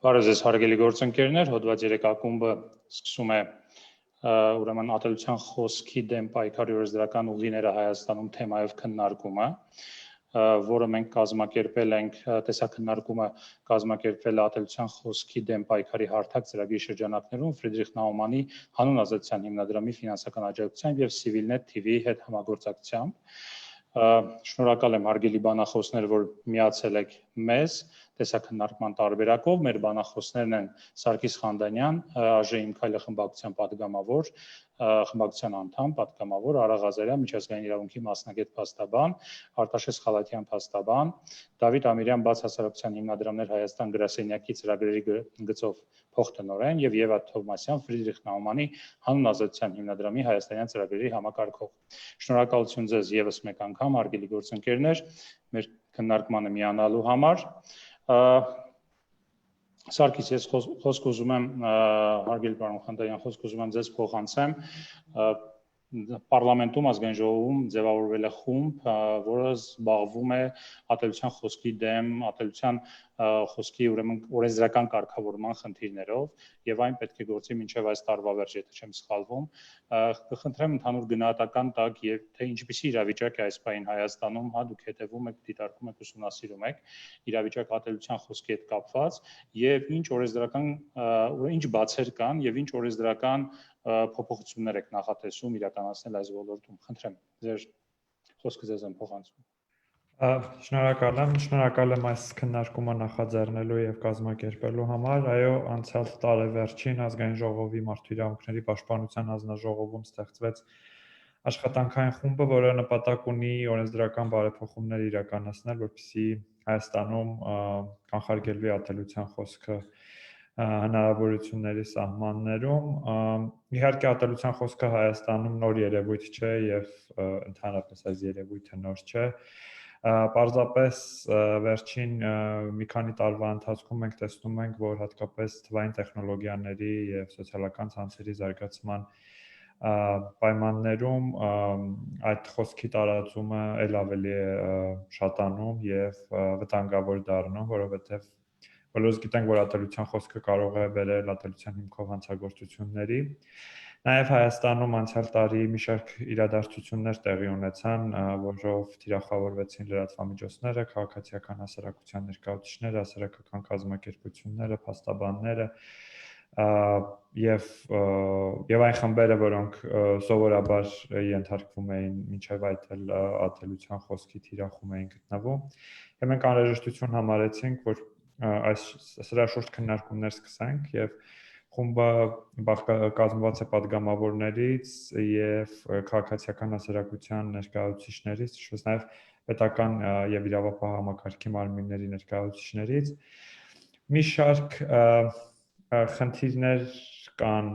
Բարև ձեզ հարգելի գործընկերներ, հոդված 3 ակումբը սկսում է ուրեմն ատելության խոսքի դեմ պայքարի օրենսդրական ուղիները Հայաստանում թեմայով քննարկումը, որը մենք կազմակերպել ենք, տեսաքննարկումը կազմակերպվել ատելության խոսքի դեմ պայքարի հարթակ ծրագրի շրջանակներում Ֆրիդրիխ Նաումանի հանուն ազատության հիմնադրամի ֆինանսական աջակցությամբ եւ Civilnet TV-ի հետ համագործակցությամբ Շնորհակալ եմ հարգելի բանախոսներ, որ միացել եք մեզ տեսաքննարկման տարբերակով, մեր բանախոսներն են Սարգիս Խանդանյան, ԱԺ Իմ քայլը խմբակցության պատգամավոր, խմբակցության անդամ, պատգամավոր, Արա Ղազարյան, միջազգային իրավունքի մասնագետ փաստաբան, Արտաշես Խալաթյան փաստաբան, Դավիթ Ամիրյան բաց հասարակության հիմնադրամներ Հայաստան գրասենյակի ծրագրերի գծով փոխտնօրեն եւ Եվա Թովմասյան Ֆրիդրիխ Նաումանի հանուն ազատության հիմնադրամի հայաստանյան ծրագրերի համակարգող։ Շնորհակալություն ձեզ եւս մեկ անգամ, հարգելի գործընկերներ, մեր քննարկմանը միանալու համար։ Սարգիս, ես խոսք ուզում եմ, հարգելի պարոն Խանդանյան, խոսք ուզում եմ ձեզ փոխանցեմ, Պարլամենտում ազգային ժողովում ձևավորվել է խումբ, որը զբաղվում է ատելության խոսքի դեմ, ատելության խոսքի ուրեմն օրենսդրական կարգավորման խնդիրներով եւ այն պետք է գործի մինչեւ այս տարվա վերջ, եթե չեմ սխալվում։ Կխնդրեմ ընդհանուր գնահատական տակ եւ թե ինչպիսի իրավիճակ է այս պահին Հայաստանում, հա դուք հետևում եք, դիտարկում եք, ուսումնասիրում եք իրավիճակ ատելության խոսքի հետ կապված եւ ինչ օրենսդրական ինչ բացեր կան եւ ինչ օրենսդրական փոփոխություններ եք նախատեսում իրականացնել այս ոլորտում։ Խնդրեմ, ձեր խոսքը ձեզ եմ փոխանցում։ Շնորհակալ եմ այս քննարկումը նախաձեռնելու եւ կազմակերպելու համար։ Այո, անցյալ տարեվերջին ազգային ժողովի մարդու իրավունքների պաշտպանության հանձնաժողովում ստեղծվեց աշխատանքային խումբը, որը նպատակ ունի օրենսդրական բարեփոխումներ իրականացնել, որպեսզի Հայաստանում կանխարգելվի ատելության խոսքը հնարավորությունների սահմաններում։ Իհարկե ատելության խոսքը Հայաստանում նոր երևույթ չէ եւ ընդհանրապես այս երևույթը նոր չէ։ Պարզապես վերջին մի քանի տարվա ընթացքում մենք տեսնում ենք, որ հատկապես թվային տեխնոլոգիաների եւ սոցիալական ցանցերի զարգացման պայմաններում այդ խոսքի տարածումը ել ավելի է շատանում եւ վտանգավոր դառնում, որովհետեւ բոլորս գիտենք, որ ատելության խոսքը կարող է բերել ատելության հիմքով հանցագործությունների։ Նաև Հայաստանում անցյալ տարի մի շարք իրադարձություններ տեղի ունեցան, որով թիրախավորվեցին լրատվամիջոցները, քաղաքացիական հասարակության ներկայացուցիչները, հասարակական կազմակերպությունները, փաստաբանները եւ այն խմբերը, որոնք սովորաբար ենթարկվում էին մինչև այդ ատելության խոսքի թիրախում էին գտնվում։ Եվ մենք անհրաժեշտություն համարեցինք, որ սրա շուրջ քննարկումներ սկսենք եւ խումբը կազմված է падգամավորներից եւ քաղաքացիական հասարակության ներկայացուցիչներից, ինչպես նաեւ պետական եւ իրավապահ համակարգի մարմինների ներկայացուցիչներից։ Մի շարք խնդիրներ կան,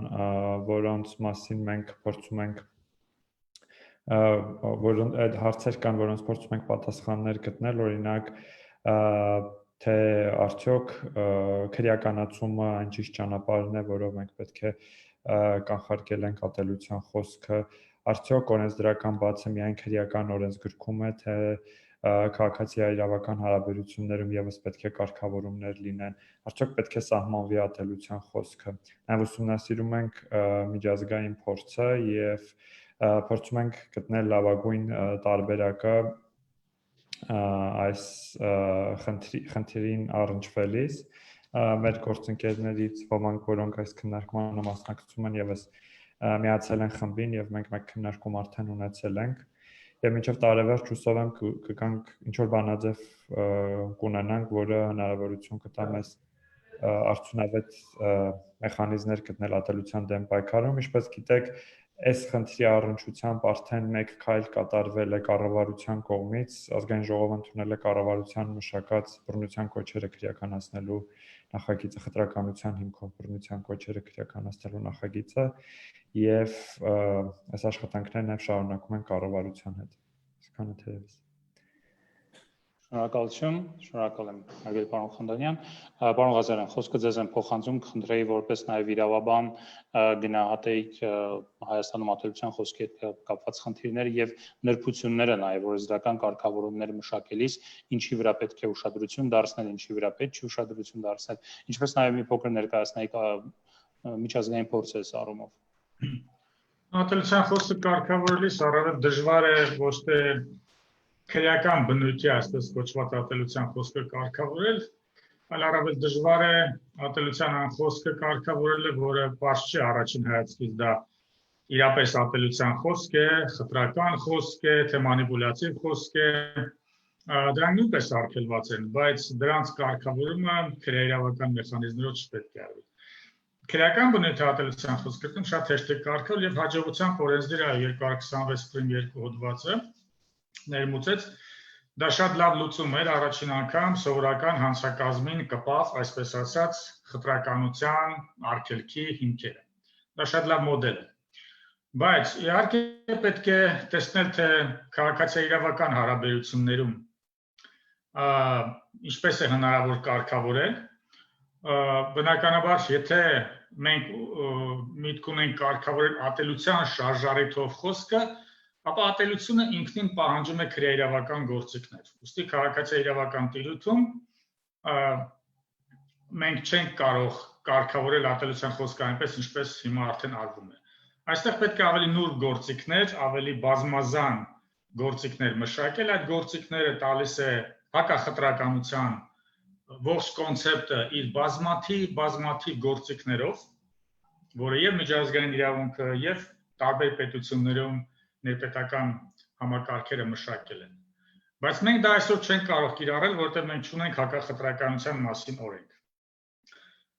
որոնց մասին մենք փորձում ենք այդ հարցեր կան, որոնց փորձում ենք պատասխաններ գտնել, օրինակ թե արդյոք քրեականացումը այն ճիշտ ճանապարհն է, որով մենք պետք է կանխարգելենք ատելության խոսքը, արդյոք օրենսդրական բացը միայն քրեական օրենսգրքում է, թե քաղաքացիական հարաբերություններում եւս պետք է կարգավորումներ լինեն, արդյոք պետք է սահմանվի ատելության խոսքը։ Նաեւ ուսումնասիրում ենք միջազգային փորձը եւ փորձում ենք գտնել լավագույն տարբերակը այս խնդրին առնչվելիս։ Մեր գործընկերներից ոմանք, որոնք այս քննարկմանը մասնակցում են, եւս միացել են խմբին եւ մենք մեկ քննարկում արդեն ունեցել ենք։ Եվ մինչև տարեվերջ հուսով եմ կգանք ինչ-որ բանաձև կունենանք, որը հնարավորություն կտա մեզ արդյունավետ մեխանիզմներ գտնել ատելության դեմ պայքարում։ Ինչպես գիտեք, այս խնդրի առնչությամբ արդեն մեկ քայլ կատարվել է կառավարության կողմից, ազգային ժողովը ընդունել է կառավարության մշակած բռնության կոչերը քրեականացնելու նախագիծը, խտրականության հիմքով բռնության կոչերը քրեականացնելու նախագիծը, եւ այս աշխատանքները նաեւ շարունակում են կառավարության հետ։ Այսքանը թերևս։ Շնորհակալություն, շնորհակալ եմ հարգելի պարոն Խանդանյան, պարոն Ղազարյան, խոսքը ձեզ եմ փոխանցում, կխնդրեի որպես նաև իրավաբան գնահատեիք Հայաստանում ատելության խոսքի հետ կապված խնդիրները եւ նրբությունները նաև օրենսդրական կարգավորումներ մշակելիս, ինչի վրա պետք է ուշադրություն դարձնել, ինչի վրա պետք չի ուշադրություն դարձնել, ինչպես նաև մի փոքր ներկայացնեիք միջազգային փորձես առումով։ Ատելության խոսքը կարգավորելիս առավել դժվար է ոչ թե քրեական բնույթի այսպես կոչված ատելության խոսքը կարգավորել, այլ առավել դժվար է ատելության անխոսքը կարգավորելը, որը պարզ չի առաջին հայացքից դա իրապես ատելության խոսք է, խտրական խոսք է, թե մանիպուլյատիվ խոսք է, դրանք նույնպես արգելված են, բայց դրանց կարգավորումը քրեական մեխանիզմներով չպետք է արվի։ Քրեական բնույթի ատելության խոսքերում շատ հեշտ է կարգել եւ հաջողությամբ օրենսդրի 226-2 հոդվածը ներմուծեց, դա շատ լավ լուծում էր առաջին անգամ սովորական հանցակազմին կպավ, այսպես ասած, խտրականության արգելքի հիմքերը։ Դա շատ լավ մոդել է։ Բայց իհարկե պետք է տեսնել, թե քաղաքացիական հարաբերություններում ինչպես է հնարավոր կարգավորել։ Բնականաբար, եթե մենք միտք ունենք կարգավորել ատելության շարժառիթով խոսքը, ապա ատելությունը ինքնին պահանջում է քրեական գործիքներ։ Ուստի քաղաքացիական տիրույթում մենք չենք կարող կարգավորել ատելության խոսքը այնպես, ինչպես հիմա արդեն արվում է։ Այստեղ պետք է ավելի նուրբ գործիքներ, ավելի բազմազան գործիքներ մշակել, այդ գործիքները տալիս է հակախտրականության ողջ կոնցեպտը իր բազմաթիվ գործիքներով, որը եւ միջազգային իրավունքը եւ տարբեր պետություններում ներպետական համակարգերը մշակել են։ Բայց մենք դա այսօր չենք կարող կիրառել, որտեղ մենք չունենք հակախտրականության մասին օրենք։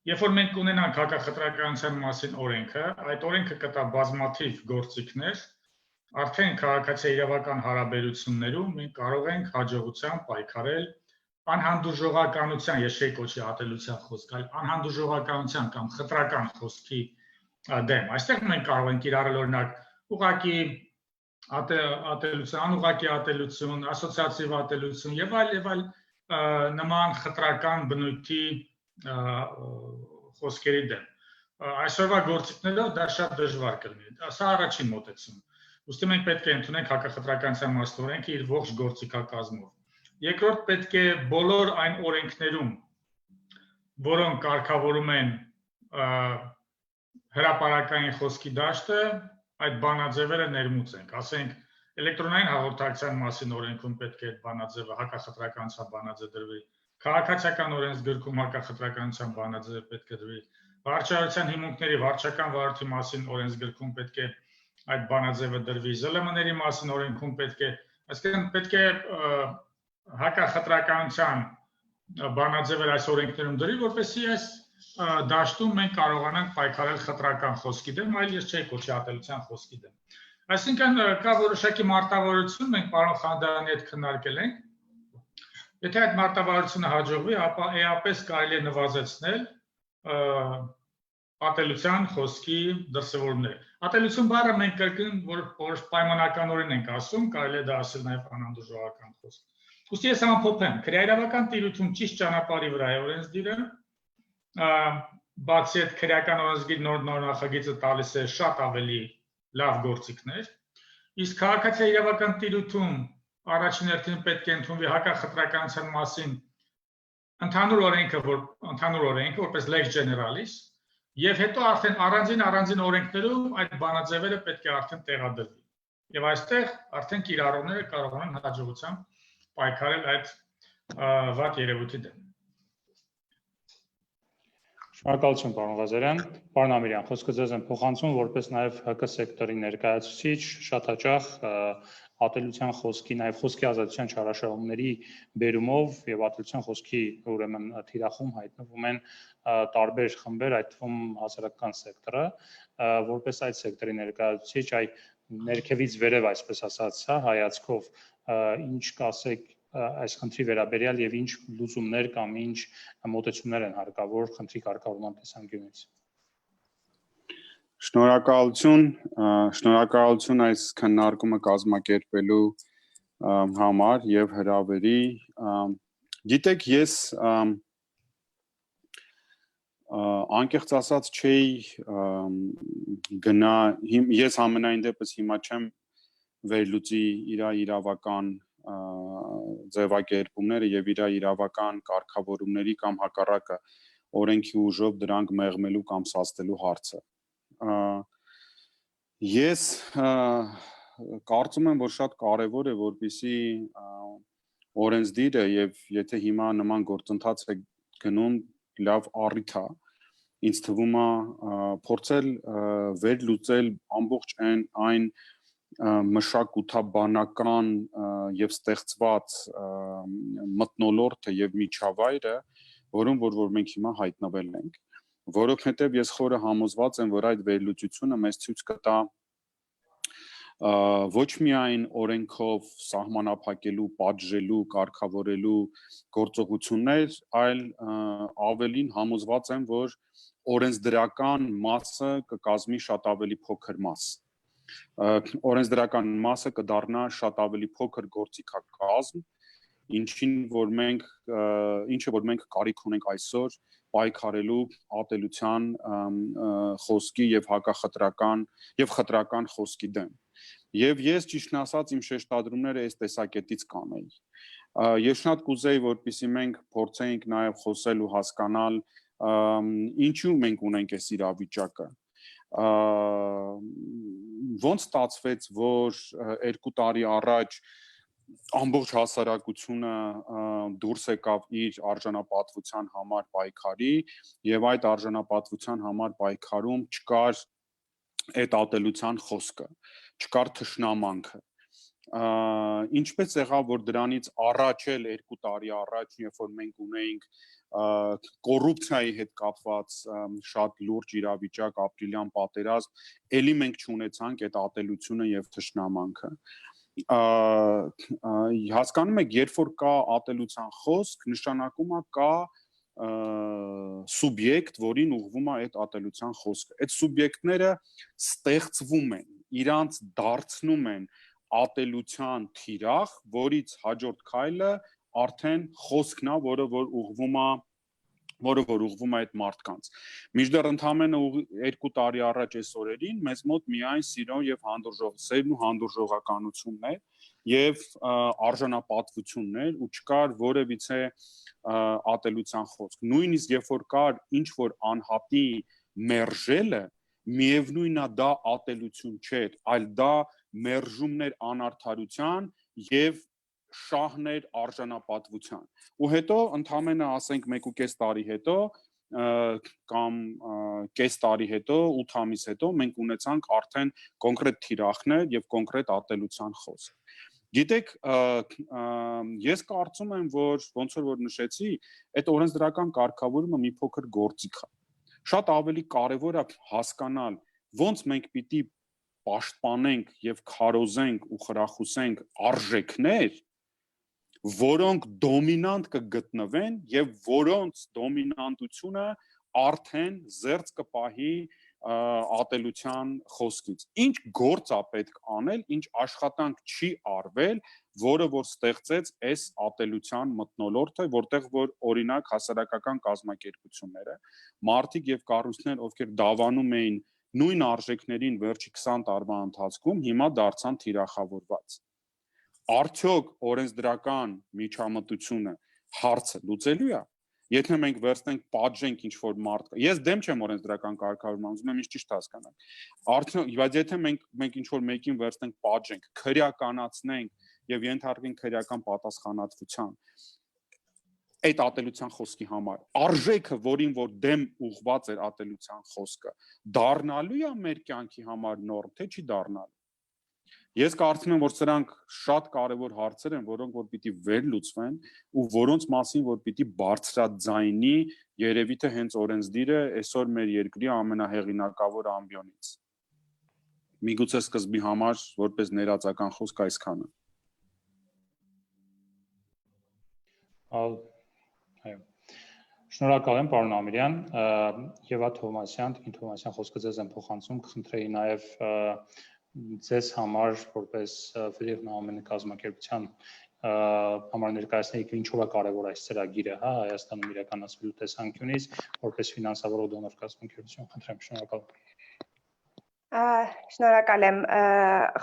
Երբ որ մենք ունենանք հակախտրականության մասին օրենքը, այդ օրենքը կտա բազմաթիվ գործիքներ, արդեն քաղաքացիական հարաբերություններում մենք կարող ենք հաջողությամբ պայքարել անհանդուրժողականության, ես չէի կոչի ատելության խոսք, այլ անհանդուրժողականության կամ խտրական խոսքի դեմ։ Այստեղ մենք կարող ենք կիրառել օրինակ ուղղակի ատելություն, անուղղակի ատելություն, ասոցիատիվ ատելություն եւ այլ նման խտրական բնույթի խոսքերի դեմ։ Այսօրվա գործիքներով դա շատ դժվար կլինի։ Սա առաջին մոտեցում։ Ուստի մենք պետք է ընդունենք հակախտրականության մասին օրենքը իր ողջ գործիքակազմով։ Երկրորդ պետք է բոլոր այն օրենքներում, որոնք կարգավորում են հրապարակային խոսքի դաշտը, այդ բանաձևերը ներմուծենք, ասենք էլեկտրոնային հաղորդակցության մասին օրենքում պետք է այդ բանաձևը հակախտրականության բանաձև դրվի, քաղաքացիական օրենսգրքում հակախտրականության բանաձև պետք է դրվի, վարչարարության հիմունքների վարչական վարորդի մասին օրենսգրքում պետք է այդ բանաձևը դրվի, ԶԼՄ-ների մասին օրենքում այսինքն պետք է հակախտրականության բանաձևեր այս օրենքներում դրի, որպեսզի այս դաշտում մենք կարողանանք պայքարել խտրական խոսքի դեմ, այլ ես չէի կոչի ատելության խոսքի դեմ։ Այսինքն կա որոշակի մարտավարություն, մենք պարոն Խանդանյանի հետ քննարկել ենք։ Եթե այդ մարտավարությունը հաջողվի, ապա էապես կարելի է նվազեցնել ատելության խոսքի դրսևորումները։ Ատելություն բառը մենք կրկին որոշ պայմանականորեն ենք ասում, կարելի է դա ասել նաև անհանդուրժողական խոսք։ Ուստի ես ամփոփեմ, քրեական տիրույթում ճիշտ ճանապարհի վրա է օրենսդիրը, բացի այդ քրեական օրենսգիր նոր նախագիծը տալիս է շատ ավելի լավ գործիքներ, իսկ քաղաքացիական տիրույթում առաջին հերթին պետք է ընդունվի հակախտրականության մասին ընդհանուր օրենքը, որպես lex generalis, եւ հետո արդեն առանձին օրենքներում այդ բանաձևերը պետք է արդեն տեղադրվի։ Եվ այստեղ արդեն կիրառողները կարողանան հաջողությամբ պայքարել այդ վատ երևույթի դեմ։ Շնորհակալություն, պարոն Ղազարյան։ Պարոն Ամիրյան, խոսքը ձեզ եմ փոխանցում, որպես նաև ՀԿ սեկտորի ներկայացուցիչ, շատ հաճախ ատելության խոսքի, նաև խոսքի ազատության չարաշահումների բերումով եւ ատելության խոսքի ուրեմն թիրախում հայտնվում են տարբեր խմբեր, այդ թվում հասարակական սեկտորը, որպես այդ սեկտորի ներկայացուցիչ, այ ներքևից վերև, այսպես ասած, հայացքով ինչ կասեք այս խնդրի վերաբերյալ եւ ինչ լուծումներ կամ ինչ մոտեցումներ են հարկավոր խնդրի կարգավորման տեսանկյունից։ Շնորհակալություն այս քննարկումը կազմակերպելու համար եւ հրավերի գիտեք ես անկեղծ ասած չէի գնա ես ամենայն դեպս հիմա չեմ վերլուծի իր իրավական ձևակերպումները եւ իր իրավական կարգավորումների կամ հակառակը օրենքի ուժով դրանք մեղմելու կամ սաստելու հարցը ես կարծում եմ որ շատ կարեւոր է որպեսզի օրենսդիրը եւ եթե հիմա նման գործընթաց է գնում լավ առիթ է ինձ թվում է փորձել վերլուծել ամբողջ այն մշակութաբանական եւ ստեղծված մթնոլորտը եւ միջավայրը որում որ մենք հիմա հայտնվել ենք որովհետեւ ես խորը համոզված եմ որ այդ վերլուծությունը մեզ ցույց կտա ոչ միայն օրենքով սահմանափակելու, պատժելու, կարգավորելու գործողություններ, այլ ավելին համոզված եմ, որ օրենսդրական մասը կկազմի շատ ավելի փոքր մաս։ Օրենսդրական մասը կդառնա շատ ավելի փոքր գործիքակազմ, ինչը որ մենք կարիք ունենք այսօր պայքարելու ատելության խոսքի եւ հակախտրական եւ խտրական խոսքի դեմ։ Եվ ես ճիշտն ասած իմ շեշտադրումները այս տեսակետից կանեի։ Ես շատ կուզեի, որպեսզի մենք փորձեինք նաև խոսել ու հասկանալ, ինչու մենք ունենք այս իրավիճակը։ Ոնց ստացվեց, որ 2 տարի առաջ ամբողջ հասարակությունը դուրս եկավ իր արժանապատվության համար պայքարի եւ այդ արժանապատվության համար պայքարում չկար այդ ատելության խոսքը, չկար թշնամանքը։ Ինչպես եղավ, որ դրանից առաջ էլ 2 տարի առաջ, երբ որ մենք ունեինք կոռուպցիայի հետ կապված շատ լուրջ իրավիճակ, ապրիլյան պատերազմ, ելի մենք չունեցանք այդ ատելությունը եւ թշնամանքը։ Հասկանում եք, երբ որ կա ատելության խոսք, նշանակում է կա սուբյեկտ, որին ուղղվում է այդ ատելության խոսքը։ Այդ սուբյեկտները ստեղծվում են, իրանց դարձնում են ատելության թիրախ, որից հաջորդ քայլը արդեն խոսքն է, որը որ ուղղվում է այդ մարդկանց։ Մինչդեռ ընդամենը 2 տարի առաջ այս օրերին մեզ մոտ միայն սիրո եւ սերն ու հանդուրժողականությունն էր եւ արժանապատվություններ ու չկար որևիցե ատելության խոսք։ Նույնիսկ երբ որ կար ինչ որ անհատի մերժելը, միևնույնն է դա ատելություն չէր, այլ դա մերժումներ անարդարության եւ շահներ արժանապատվության։ Ու հետո ընդամենը ասենք 1.5 տարի հետո կամ կես տարի հետո 8 ամիս հետո մենք ունեցանք արդեն կոնկրետ թիրախներ եւ կոնկրետ ատելության խոսք։ Գիտեք, ես կարծում եմ, որ ոնց որ նշեցի, այդ օրենսդրական կարգավորումը մի փոքր գործիք է։ Շատ ավելի կարևոր է հասկանալ, ոնց մենք պիտի պաշտպանենք եւ քարոզենք ու խրախուսենք արժեքներ, որոնք դոմինանտ կգտնվեն եւ որոնց դոմինանտությունը արդեն զերծ կպահի ատելության խոսքից։ Ինչ գործ է պետք անել, ինչ աշխատանք չի արվել, որը որ ստեղծեց այս ատելության մթնոլորտը, որտեղ որ օրինակ հասարակական կազմակերպությունները, մարդիկ եւ կառույցներ, ովքեր դավանում էին նույն արժեքներին վերջի 20 տարվա ընթացքում, հիմա դարձան թիրախավորված։ Արդյոք օրենսդրական միջամտությունը հարցը լուծելու է։ Եթե մենք վերցնենք պատժենք ինչ որ մարդ, ես դեմ չեմ օրենսդրական կարգավորման, ուզում եմ ինչ ճիշտ հասկանալ։ Արդյոք, բայց եթե մենք ինչ որ մեկին վերցնենք պատժենք, քրեականացնենք եւ ենթարկենք քրեական պատասխանատվության, այդ ատելության խոսքի համար, արժեքը, որին որ դեմ ուղղված էր ատելության խոսքը, դառնալու է մեր կյանքի համար նորմ, թե չի դառնալու։ Ես կարծում եմ, որ սրանք շատ կարևոր հարցեր են, որոնք որ պիտի վերլուծվեն ու որոնց մասին որ պիտի բարձրաձայնի երևի թե հենց օրենսդիրը այսօր մեր երկրի ամենահեղինակավոր ամբիոնից։ Միգուցե սկզբի համար որպես ներածական խոսք այսքանը։ Այո։ Շնորհակալ եմ, պարոն Ամիրյան, Եվա Թովմասյան, Տիկին Թովմասյան, խոսքը ձեզ եմ փոխանցում, կխնդրեի նաև ձեզ համար որպես ֆիլիպինոամենի կազմակերպության համար ներկայացնեիք ինչու է կարևոր այս ծրագիրը, հա, Հայաստանում իրականացվելու տեսանկյունից, որպես ֆինանսավորող դոնոր կազմակերպություն, խնդրեմ, շնորհակալ։ Շնորհակալ եմ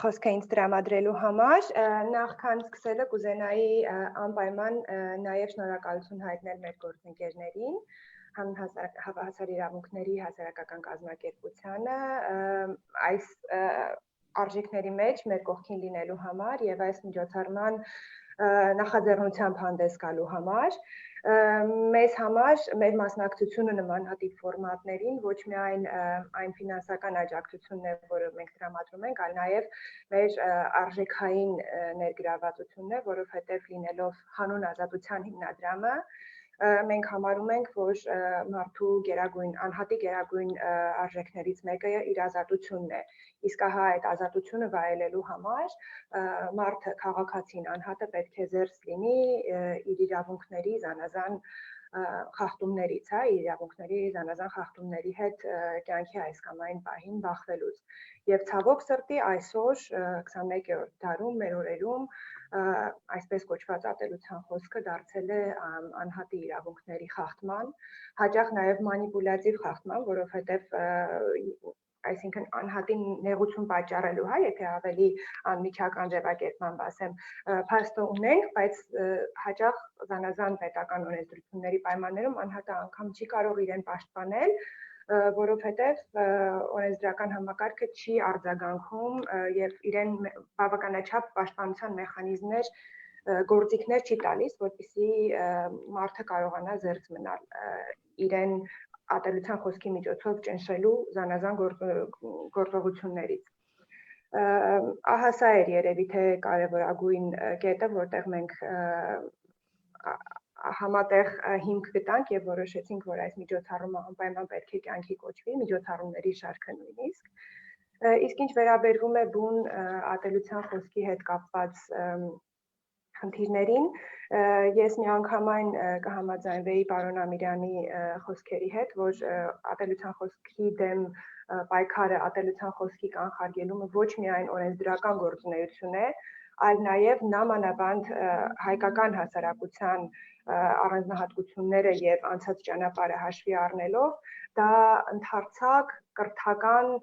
խոսքը ինձ տրամադրելու համար։ Նախքան սկսելը կուզենայի անպայման նաև շնորհակալություն հայտնել մեր գործընկերներին, հավասար իրավունքների հասարակական կազմակերպությանը այս արժեքների մեջ մեր կողքին լինելու համար եւ այս միջոցառման նախաձեռնությամբ հանդես գալու համար։ Մեզ համար մեր մասնակցությունը նմանատիպ ֆորմատներին ոչ միայն այն ֆինանսական աջակցությունն է, որը մենք տրամադրում ենք, այլ նաև մեր արժեքային ներգրավվածությունն է, որովհետև լինելով հանուն ազատության հիմնադրամը մենք համարում ենք, որ մարդու անհատի գերագույն արժեքներից մեկը իր ազատությունն է։ Իսկ ահա այդ ազատությունը վայելելու համար մարդը, քաղաքացին, անհատը պետք է զերծ լինի իր իրավունքների զանազան խախտումներից, հա, իր իրավունքների զանազան խախտումների հետ կյանքի այս կամ այն պահին բախվելուց։ Եվ ցավոք սրտի այսօր 21-րդ դարում մեր օրերում այսպես կոչված ատելության խոսքը դարձել է անհատի իրավունքների խախտման, հաճախ նաև մանիպուլյատիվ խախտման, որովհետև այսինքն անհատին նեղություն պատճառելու, հա, եթե ավելի անմիջական ձևակերպմամբ ասեմ, փաստը ունենք, բայց հաճախ զանազան պետական օրենսդրությունների պայմաններում անհատը անգամ չի կարող իրեն պաշտպանել, որովհետև օրենսդրական համակարգը չի արձագանքում եւ իրեն բավականաչափ պաշտպանության մեխանիզմներ գործիքներ չի տալիս, որպեսզի մարդը կարողանա զերծ մնալ իրեն ատելության խոսքի միջոցով ճնշելու զանազան գործողություններից։ Ահա սա էր երևի թե կարևորագույն կետը, որտեղ մենք համատեղ հիմք գտանք եւ որոշեցինք, որ այս միջոցառումը անպայման պետք է կյանքի կոչվի, միջոցառումների շարքը նույնիսկ։ Իսկ ինչ վերաբերվում է բուն ատելության խոսքի հետ կապված խնդիրներին, ես միանգամայն կհամաձայնվեի պարոն Ամիրյանի խոսքերի հետ, որ ատելության խոսքի դեմ պայքարը, ատելության խոսքի կանխարգելումը ոչ միայն օրենսդրական գործունեություն է, այլ նաև նամանավանդ հայկական հասարակության առանձնահատկությունները եւ անցած ճանապարհը հաշվի առնելով, դա ընդհանրացակ կրթական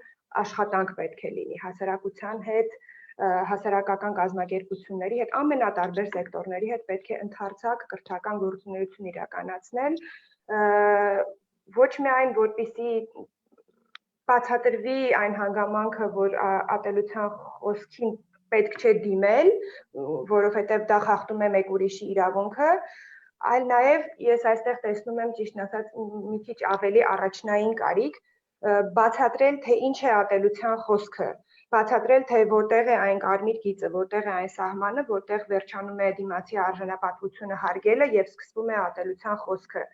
աշխատանք պետք է լինի հասարակության հետ, հասարակական կազմակերպությունների հետ, ամենատարբեր սեկտորների հետ պետք է ընդհանրացակ կրթական գործունեություն իրականացնել, ոչ միայն որպեսզի բացատրվի այն հանգամանքը, որ ատելության խոսքին պետք չէ դիմել, որովհետև դա խախտում է մեկ ուրիշի իրավունքը, այլ նաև ես այստեղ տեսնում եմ ճիշտ ասած մի քիչ ավելի առաջնային կարիք բացատրել, թե ինչ է ատելության խոսքը, բացատրել, թե որտեղ է այն կարմիր գիծը, որտեղ է այն սահմանը, որտեղ վերջանում է դիմացի արժանապատվությունը հարգելը եւ սկսվում է ատելության խոսքը։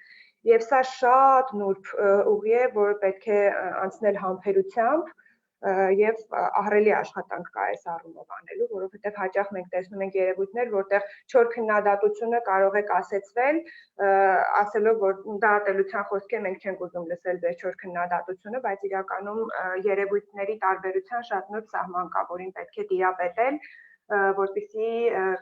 Եվ սա շատ նուրբ ուղի է, որ պետք է անցնել համբերությամբ եւ ահռելի աշխատանք կա այս առումով անելու, որովհետեւ հաճախ մենք տեսնում ենք երևույթներ, որտեղ չոր քննադատությունը կարող է կասեցվել, ասելով, որ դա ատելության խոսք է, մենք չենք ուզում լսել ձեր չոր քննադատությունը, բայց իրականում երևույթների տարբերության շատ նուրբ սահման կա, որին պետք է տիրապետել, որպեսզի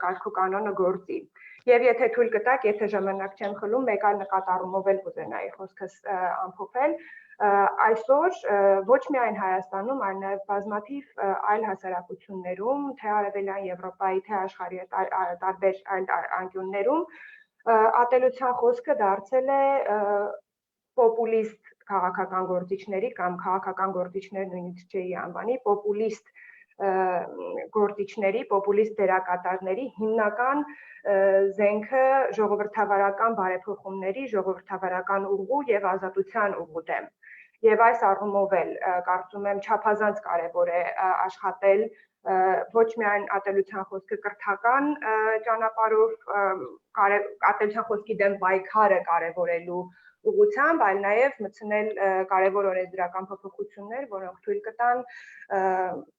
կարգ ու կանոնը գործի։ Եվ եթե թույլ կտաք, եթե ժամանակ չեմ խլում, մեկ այլ նկատառումով էլ կուզենայի խոսքս ամփոփել, այսօր ոչ միայն Հայաստանում, այլ նաև բազմաթիվ այլ հասարակություններում, թե Արևելյան Եվրոպայի, թե աշխարհի տարբեր այլ անկյուններում ատելության խոսքը դարձել է պոպուլիստ քաղաքական գործիչների կամ քաղաքական գործիչներ նույնիսկ չէի անվանի, պոպուլիստ գործիչների, պոպուլիստ դերակատարների հիմնական զենքը ժողովրդավարական բարեփոխումների, ժողովրդավարական ուղու եւ ազատության ուղու դեմ։ Եվ այս առումով էլ կարծում եմ չափազանց կարևոր է աշխատել ոչ միայն ատելության խոսքը կրթական ճանապարհով, ատելության խոսքի դեմ պայքարը կարևորելու ուղղությամբ, այլ նաև մտցնել կարևոր օրենսդրական փոփոխություններ, որոնք թույլ կտան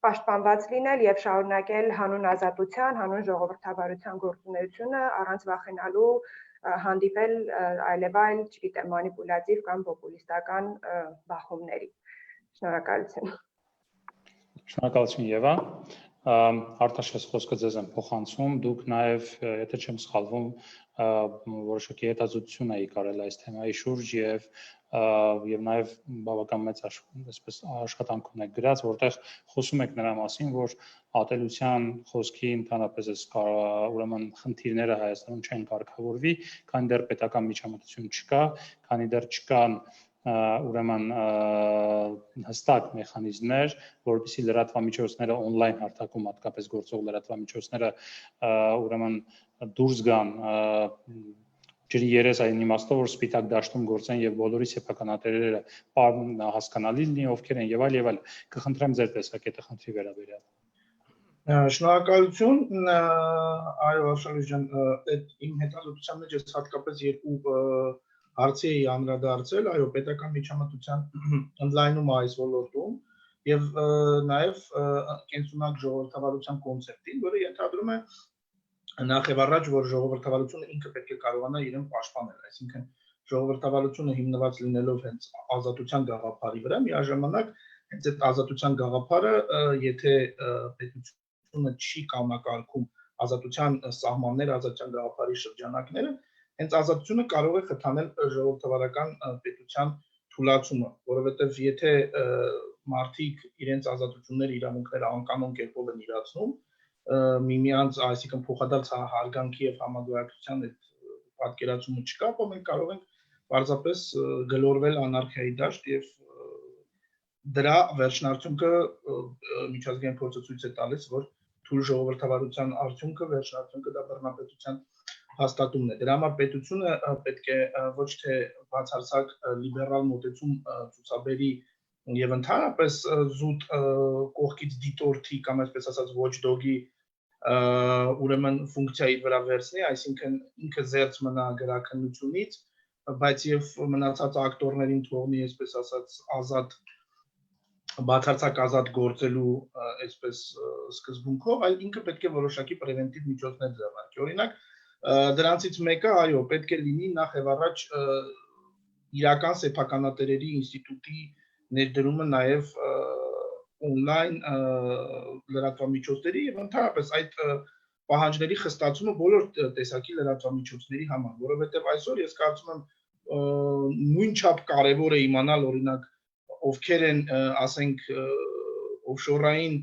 պաշտպանված լինել եւ շարունակել հանուն ազատության, հանուն ժողովրդավարության գործունեությունը առանց վախենալու հանդիպել այլևայլ, չգիտեմ, մանիպուլատիվ կամ պոպուլիստական բախումների։ Շնորհակալություն։ Շնորհակալություն Եվա։ Արտաշես խոսքը ձեզ եմ փոխանցում, դուք նաև, եթե չեմ սխալվում, որոշակի հետազոտություն եք արել այս թեմայի շուրջ եւ նաև բավական մեծ այսպես աշխատանք ունեք գրած, որտեղ խոսում եք նրա մասին, որ ատելության խոսքի ընդհանրապես ուրեմն խնդիրները Հայաստանում չեն կարգավորվի, քանի դեռ պետական միջամտություն չկա, քանի դեռ չկան ուրեմն հստակ մեխանիզմներ, որովհետեւ լրատվամիջոցները on-line հարթակում հատկապես գործող լրատվամիջոցները ուրեմն դուրս գան ջրի երես այն իմաստով, որ սպիտակ դաշտում գործեն եւ բոլորի սեփականատերերը հասկանալի լինի ովքեր են եւ այլ կխնդրեմ ձեր տեսակետը խնդրի վերաբերյալ։ Շնորհակալություն, այո, Աշալի ջան, այդ իմ հետազոտության մեջ ես հատկապես երկու հարցի էի անդրադարձել, այո, պետական միջամտության ընդլայնումը այս ոլորտում եւ նաեւ կենսունակ ժողովրդավարության կոնցեպտին, որը ենթադրում է նախ եւ առաջ, որ ժողովրդավարությունը ինքը պետք է կարողանա իրեն պաշտպանել, այսինքն ժողովրդավարությունը հիմնված լինելով հենց ազատության գաղափարի վրա, միաժամանակ հենց այդ ազատության գաղափարը, եթե պետությունը չի կազմակերպում ազատության սահմանները, ազատության գաղափարի շրջանակները, հենց ազատությունը կարող է խթանել ժողովրդավարական պետության թուլացումը, որովհետև եթե մարդիկ իրենց ազատությունները, իրավունքները անկանոն կերպով են իրացնում, միմյանց, այսինքն փոխադարձ հարգանքի եւ համագործակցության այդ պատկերացումը չկա, ապա մենք կարող ենք պարզապես գլորվել անարխիայի դաշտ եւ դրա վերջնարդյունքը միջազգային փորձը ցույց է տալիս, որ թույլ ժողովրդավարության արդյունքը վերջնարդյունքը դա բռնապետության հաստատումն է։ Դրա համար պետությունը պետք է ոչ թե բացարձակ լիբերալ մոտեցում ցուցաբերի եւ ընդհանրապես զուտ կողքից դիտորդի կամ այսպես ասած watchdog-ի ուրեմն ֆունկցիա իր վրա վերցնի, այսինքն ինքը զերծ մնա գրաքննությունից, բայց եւ մնացած ակտորներին թողնի, այսպես ասած, ազատ բացարձակ ազատ գործելու այսպես սկզբունքով, այլ ինքը պետք է որոշակի պրևենտիվ միջոցներ ձեռնարկի։ Օրինակ, դրանցից մեկը, այո, պետք է լինի նախ եւ առաջ իրական սեփականատերերի ինստիտուտի ներդրումը նաեւ on-line լրատվամիջոցների եւ ընդհանրապես այդ պահանջների խստացումը բոլոր տեսակի լրատվամիջոցների համար, որովհետեւ այսօր ես կարծում եմ նույնչափ կարեւոր է իմանալ օրինակ ովքեր են, ասենք, օֆշորային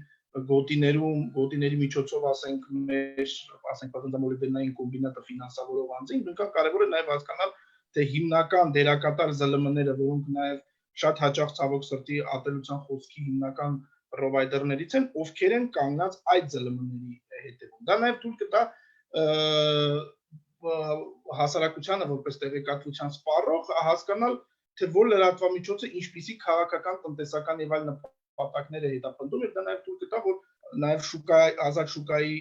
գոտիների միջոցով, ասենք, մեր, ասենք, պատանդամոլիբդենային կոմբինատը ֆինանսավորող անձին, նույնքան կարևոր է նաև հասկանալ, թե հիմնական դերակատար ԶԼՄ-ները, որոնք նաև շատ հաճախ ցավոք սրտի ատելության խոսքի հիմնական պրովայդերներից են, ովքեր են կանգնած այդ ԶԼՄ-ների հետևում։ Դա նաև թույլ կտա հասարակությանը որպես տեղեկատվության սպառող հասկանալ, թե որ լրատվամիջոցը ինչպիսի քաղաքական, տնտեսական եւ այլ նպատակներ է հետապնդում, եւ դա նաեւ թույլ կտա, որ նաեւ ազատ շուկայի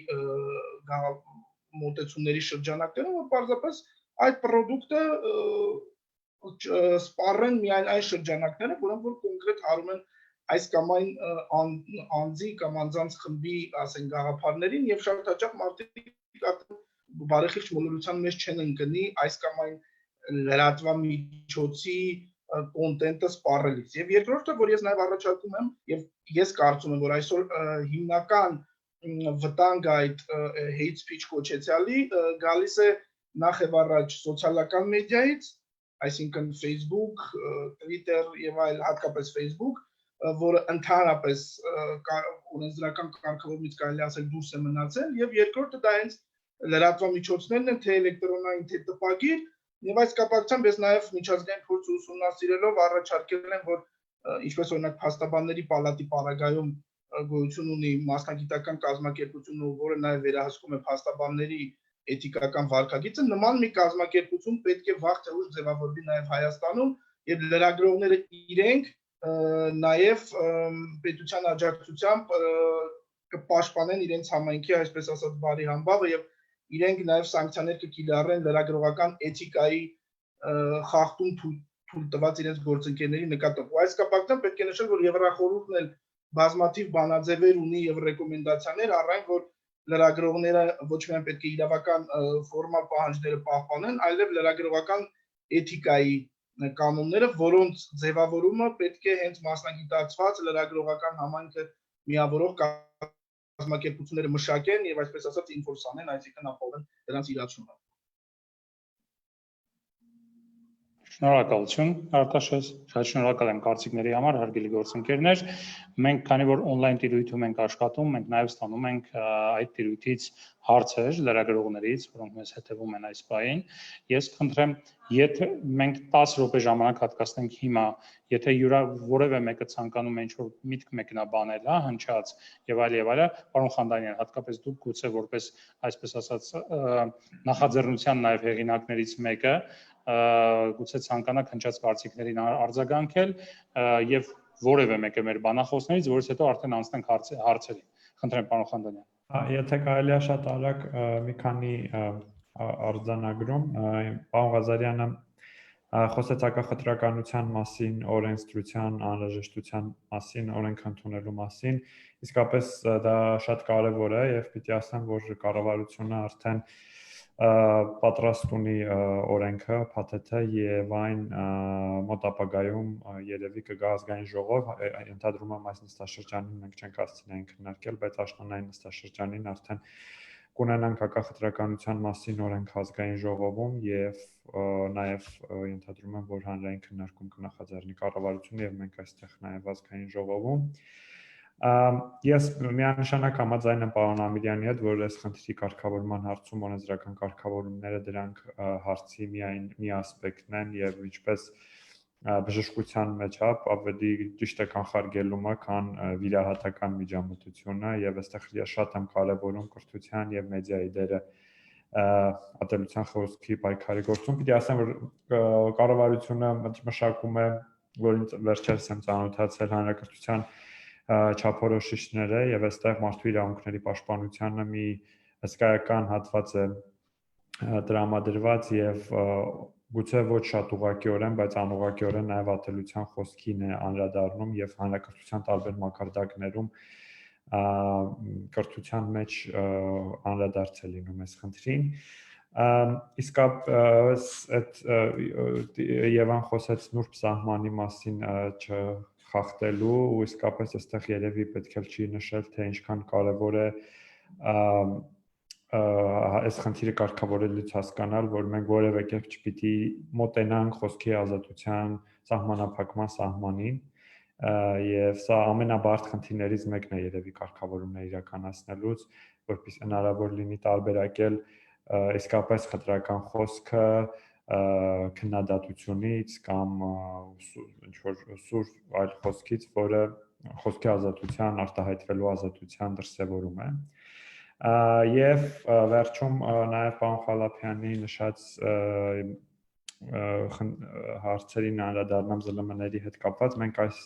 մոտեցումների շրջանակներում, որ պարզապես այդ product-ը սպառեն միայն այն շրջանակները, որոնք որ կոնկրետ հարում են այս կամ այն անձի կամ անձանց խմբի, ասենք, գաղափարներին եւ շատ հաճախ մարդիկ բարեխիղճ մոլորության մեջ չեն ընկնի այս կամ այն լրատվամիջոցի կոնտենտը սպառելիս։ Եվ երկրորդը, որ ես նաև առաջարկում եմ, եւ ես կարծում եմ, որ այսօր հիմնական վտանգը այդ hate speech կոչեցյալի գալիս է նախ եւ առաջ սոցիալական մեդիայից, այսինքն Facebook, Twitter եւ այլ, հատկապես Facebook, որը ընդհանրապես օրենսդրական կարգավորումից կարելի ասել դուրս է մնացել, եւ երկրորդը դա հենց լրատվամիջոցներն են, թե էլեկտրոնային, թե տպագիր, եւ այս կապակցությամբ ես նաեւ միջազգային փորձ ուսումնասիրելով առաջարկել եմ, որ ինչպես օրինակ փաստաբանների պալատի պարագայում գոյություն ունի մասնագիտական կազմակերպություն, որը նաեւ վերահսկում է փաստաբանների էթիկական վարքագիծը, նման մի կազմակերպություն պետք է վաղ թե ուշ ձևավորվի նաեւ Հայաստանում, եւ լրագրողները իրենք նաեւ պետության աջակցությամբ կպաշտպանեն իրենց համայնքի, այսպես ասած, բարի համբավը եւ իրենք նաև սանկցիաներ կկիրառեն լրագրողական էթիկայի խախտում թույլ տված իրենց գործընկերների նկատմամբ։ Այս կապակցությամբ պետք է նշել, որ Եվրախորհուրդն էլ բազմաթիվ բանաձևեր ունի եւ ռեկոմենդացիաներ առայն, որ լրագրողները ոչ միայն պետք է իրավական ֆորմալ պահանջները պահպանեն, այլև լրագրողական էթիկայի կանոնները, որոնց ձևավորումը պետք է հենց մասնագիտացված լրագրողական համայնքը միավորող կազմակերպությունները մշակեն եւ այսպես ասած ինֆորս անեն, այսինքն ապահովեն դրանց իրացումը։ Շնորհակալություն, Արտաշես, շատ շնորհակալ եմ կարծիքների համար, հարգելի գործընկերներ։ Մենք քանի որ on-line տիրույթում ենք աշխատում, մենք նաև ստանում ենք այդ տիրույթից հարցեր լրագրողներից, որոնք մեզ հետևում են այս պահին։ Ես խնդրեմ, եթե մենք 10 րոպե ժամանակ հատկացնենք հիմա, եթե որևէ մեկը ցանկանում է ինչ-որ միտք մեկնաբանել, հա, հնչած եւ այլ, պարոն Խանդանյան, հատկապես դուք գուցե որպես, այսպես ասած, նախաձեռնության նաև հեղինակներից մեկը գուցե ցանկանաք հնչած կարծիքներին արձագանքել եւ որևէ մեկը մեր բանախոսներից, որից հետո արդեն անցնենք հարցերին։ Խնդրեմ, պարոն Խանդանյան։ Եթե կարելի է շատ արագ մի քանի արձանագրում, պարոն Ղազարյանը խոսեց հակախտրականության մասին, օրենսդրության անհրաժեշտության մասին, օրենք ընդունելու մասին, իսկապես դա շատ կարևոր է եւ պիտի ասեմ, որ կառավարությունը արդեն պատրաստ ունի օրենքը, փաթեթը եւ այն մոտ ապագայում երևի կգա ազգային ժողով, ընդհանրում եմ այս նստաշրջանին մենք չենք հասցնեն քննարկել, բայց աշնանային նստաշրջանին արդեն կունենանք հակախտրականության մասին օրենք ազգային ժողովում եւ նաեւ ընդհանրում եմ, որ հանրային քննարկում կնախաձեռնի կառավարությունը եւ մենք այստեղ նաեւ ազգային ժողովում Ես միանշանակ համաձայն եմ պարոն Ամիրյանի հետ, որ այս խնդրի կարգավորման հարցում օրենսդրական կարգավորումները դրանք հարցի մի ասպեկտն են եւ ինչպես բժշկության մեջ ավելի ճիշտ է կանխարգելումը, քան վիրահատական միջամտությունը եւ այստեղ շատ եմ կարեւորում կրթության եւ մեդիայի դերը ատելության խոսքի պայքարի գործում։ Պիտի ասեմ, որ կառավարությունը մշակում է, որ վերջերս եմ ծանոթացել հանրակրթության չափորոշիչները եւ այստեղ մարդու իրավունքների պաշտպանությանը մի հսկայական հատված է տրամադրված եւ գուցե ոչ շատ ուղղակիորեն, բայց անուղղակիորեն նաեւ ատելության խոսքին է անդրադառնում եւ հանրակրթության տարբեր մակարդակներում կրթության մեջ անդրադարձ է լինում այս խնդրին իսկապես այդ Եվան խոսեց նուրբ սահմանի մասին խախտելու ու իսկապես այստեղ երևի պետք է չի նշել թե ինչքան կարևոր է այս խնդիրը կարգավորելուց հասկանալ, որ մենք որևէ կերպ չպիտի մոտենանք խոսքի ազատության սահմանափակման սահմանին եւ սա ամենաբարդ խնդիրներից մեկն է երևի կարգավորումներ իրականացնելուց, որպեսզի հնարավոր լինի տարբերակել իսկապես խտրական խոսքը քննադատությունից կամ ինչ-որ սուր այլ խոսքից, որը խոսքի ազատության, արտահայտվելու ազատության դրսևորում է։ Եվ վերջում նաև պարոն Խալափյանի նշած հարցերին անդրադառնամ ԶԼՄ-ների հետ կապված, մենք այս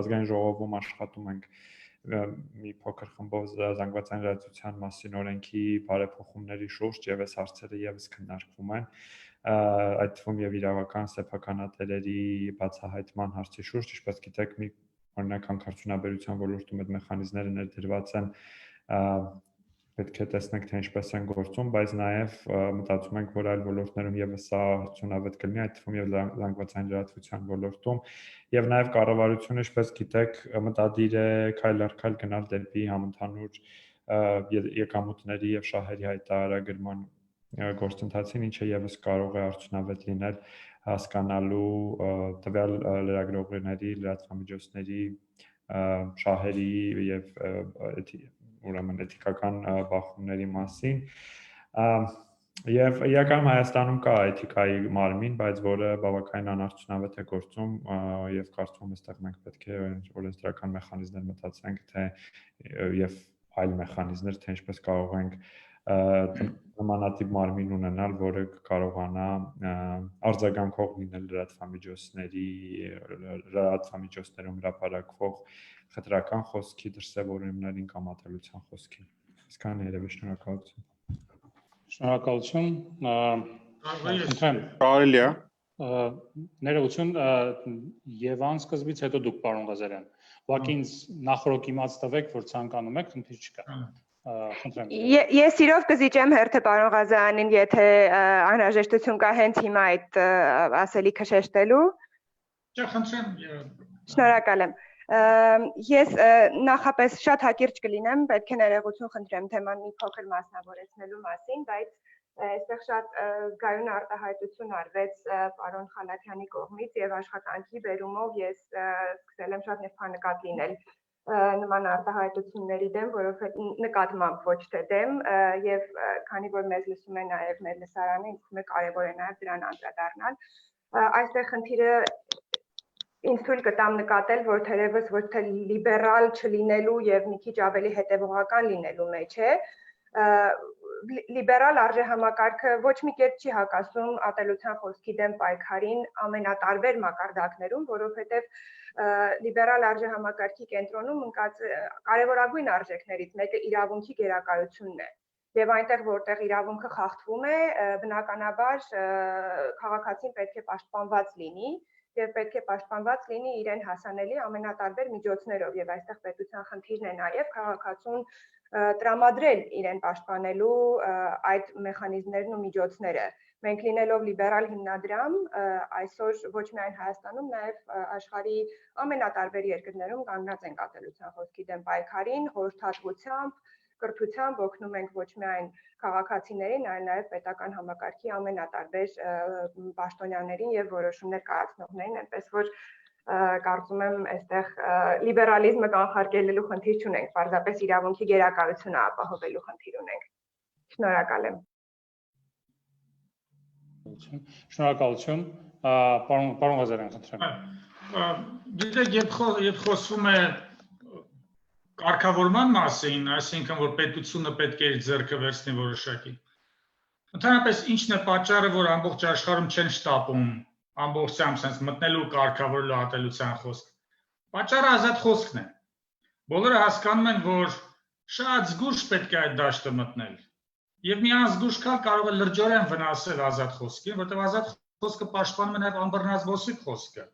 ազգային ժողովում աշխատում ենք մի փոքր խմբով զանգվածային լրատվության մասին օրենքի բարեփոխումների շուրջ եւ այս հարցերը եւս քննարկվում են այդ թվում եւ իրավական սեփականատերերի բացահայտման հարցի շուրջ, ինչպես գիտեք, մի օրինակ հանքարդյունաբերության ոլորտում այդ մեխանիզմները ներդրված են պետք է տեսնենք թե ինչպես են գործում, բայց նաև մտածում ենք, որ այլ ոլորտներում եւս սա արդյունավետ կլինի, այդ թվում եւ զանգվածային լրատվության ոլորտում, եւ նաև կառավարությունը, ինչպես գիտեք, մտադիր է քայլ առ քայլ գնալ դեպի համընդհանուր եկամուտների եւ շահերի հայտարարագրման գործընթացին, ինչը եւս կարող է արդյունավետ լինել հասկանալու տվյալ լրագրողների, լրատվամիջոցների շահերի եւ ուրեմն էթիկական բախումների մասին եւ իրականում Հայաստանում կա էթիկայի մարմին, բայց որը բավականին անարդյունավետ է գործում եւ կարծում եմ այստեղ մենք պետք է օրենսդրական մեխանիզմներ մտածենք թե եւ այլ մեխանիզմներ թե ինչպես կարող ենք նմանատիպ մարմին ունենալ, որը կարողանա արձագանքող լինել լրատվամիջոցներում հրապարակվող խտրական խոսքի դրսևորումներին կամ ատելության խոսքին։ Այսքան երևի շնորհակալություն։ Շնորհակալություն։ Կարելի է։ Ներողություն, Եվան սկզբից հետո դուք պարոն Ղազարյան։ Ուղղակի ինձ նախորդ իմաց տվեք, որ ցանկանում եք, խնդիր չկա։ Ես սիրով կզիջեմ հերթը պարոն Ղազարանին, եթե անհրաժեշտություն կա հենց հիմա այդ ասելիքը շեշտելու։ Չէ, խնդրեմ։ Շնորհակալ եմ։ Ես նախապես շատ հակիրճ կլինեմ, պետք է ներողություն խնդրեմ թեման մի փոքր մասնավորեցնելու մասին, բայց այստեղ շատ զգայուն արտահայտություն արվեց պարոն Խալափյանի կողմից եւ աշխատանքի բերումով ես սկսել եմ շատ նկատի լինել նման արտահայտությունների դեմ, որովհետեւ նկատմամբ ոչ թե դեմ եւ քանի որ մեզ լսում է նաեւ մեր լսարանը, ինձ կարեւոր է նաեւ դրան անդրադառնալ։ Այստեղ խնդիրը ինձ թույլ կտամ նկատել, որ թերևս ոչ թե լիբերալ չլինելու եւ մի քիչ ավելի հետեւողական լինելու մեջ է, լիբերալ արժեհամակարգը ոչ մի կերպ չի հակասում ատելության խոսքի դեմ պայքարին ամենատարբեր մակարդակներում, որովհետեւ լիբերալ արժեհամակարգի կենտրոնում ընկած կարևորագույն արժեքներից մեկը իրավունքի գերակայությունն է։ Եվ այնտեղ որտեղ իրավունքը խախտվում է, բնականաբար քաղաքացին պետք է պաշտպանված լինի եւ պետք է պաշտպանված լինի իրեն հասանելի ամենատարբեր միջոցներով եւ այստեղ պետության խնդիրն է նաեւ քաղաքացուն տրամադրել իրեն պաշտպանելու այդ մեխանիզմներն ու միջոցները։ Մենք լինելով լիբերալ հիմնադրամ, այսօր ոչ միայն Հայաստանում, նաեւ աշխարհի ամենատարբեր երկրներում կանգնած ենք ատելության խոսքի դեմ պայքարին, խորհրդատվությամբ, կրթությամբ օգնում ենք ոչ միայն քաղաքացիներին, այլ նաեւ պետական համակարգի ամենատարբեր պաշտոնյաներին եւ որոշումներ կայացնողներին, այնպես որ կարծում եմ այստեղ լիբերալիզմը կանխարգելելու խնդիր չունենք, պարզապես իրավունքի գերակայությունը ապահովելու խնդիր ունենք։ Շնորհակալ եմ։ Շնորհակալություն, պարոն Ղազարյան, խնդրեմ։ Գիտեք, երբ խոսվում է կարգավորման մասին, այսինքն որ պետությունը պետք է իր ձեռքը վերցնի որոշակի։ Ընդհանրապես ինչն է պատճառը, որ ամբողջ աշխարհում չեն շտապում ամբողջությամբ sense մտնելու կարգավորելու ատելության խոսք։ Պատճառը ազատ խոսքն է։ Բոլորը հասկանում են, որ շատ զգուշ պետք է այդ դաշտը մտնել։ Եվ մի անզգուշ կարող է լրջորեն վնասել ազատ խոսքին, որտեղ ազատ խոսքը պաշտպանում է նաև անբռնած ոսիկ խոսքը։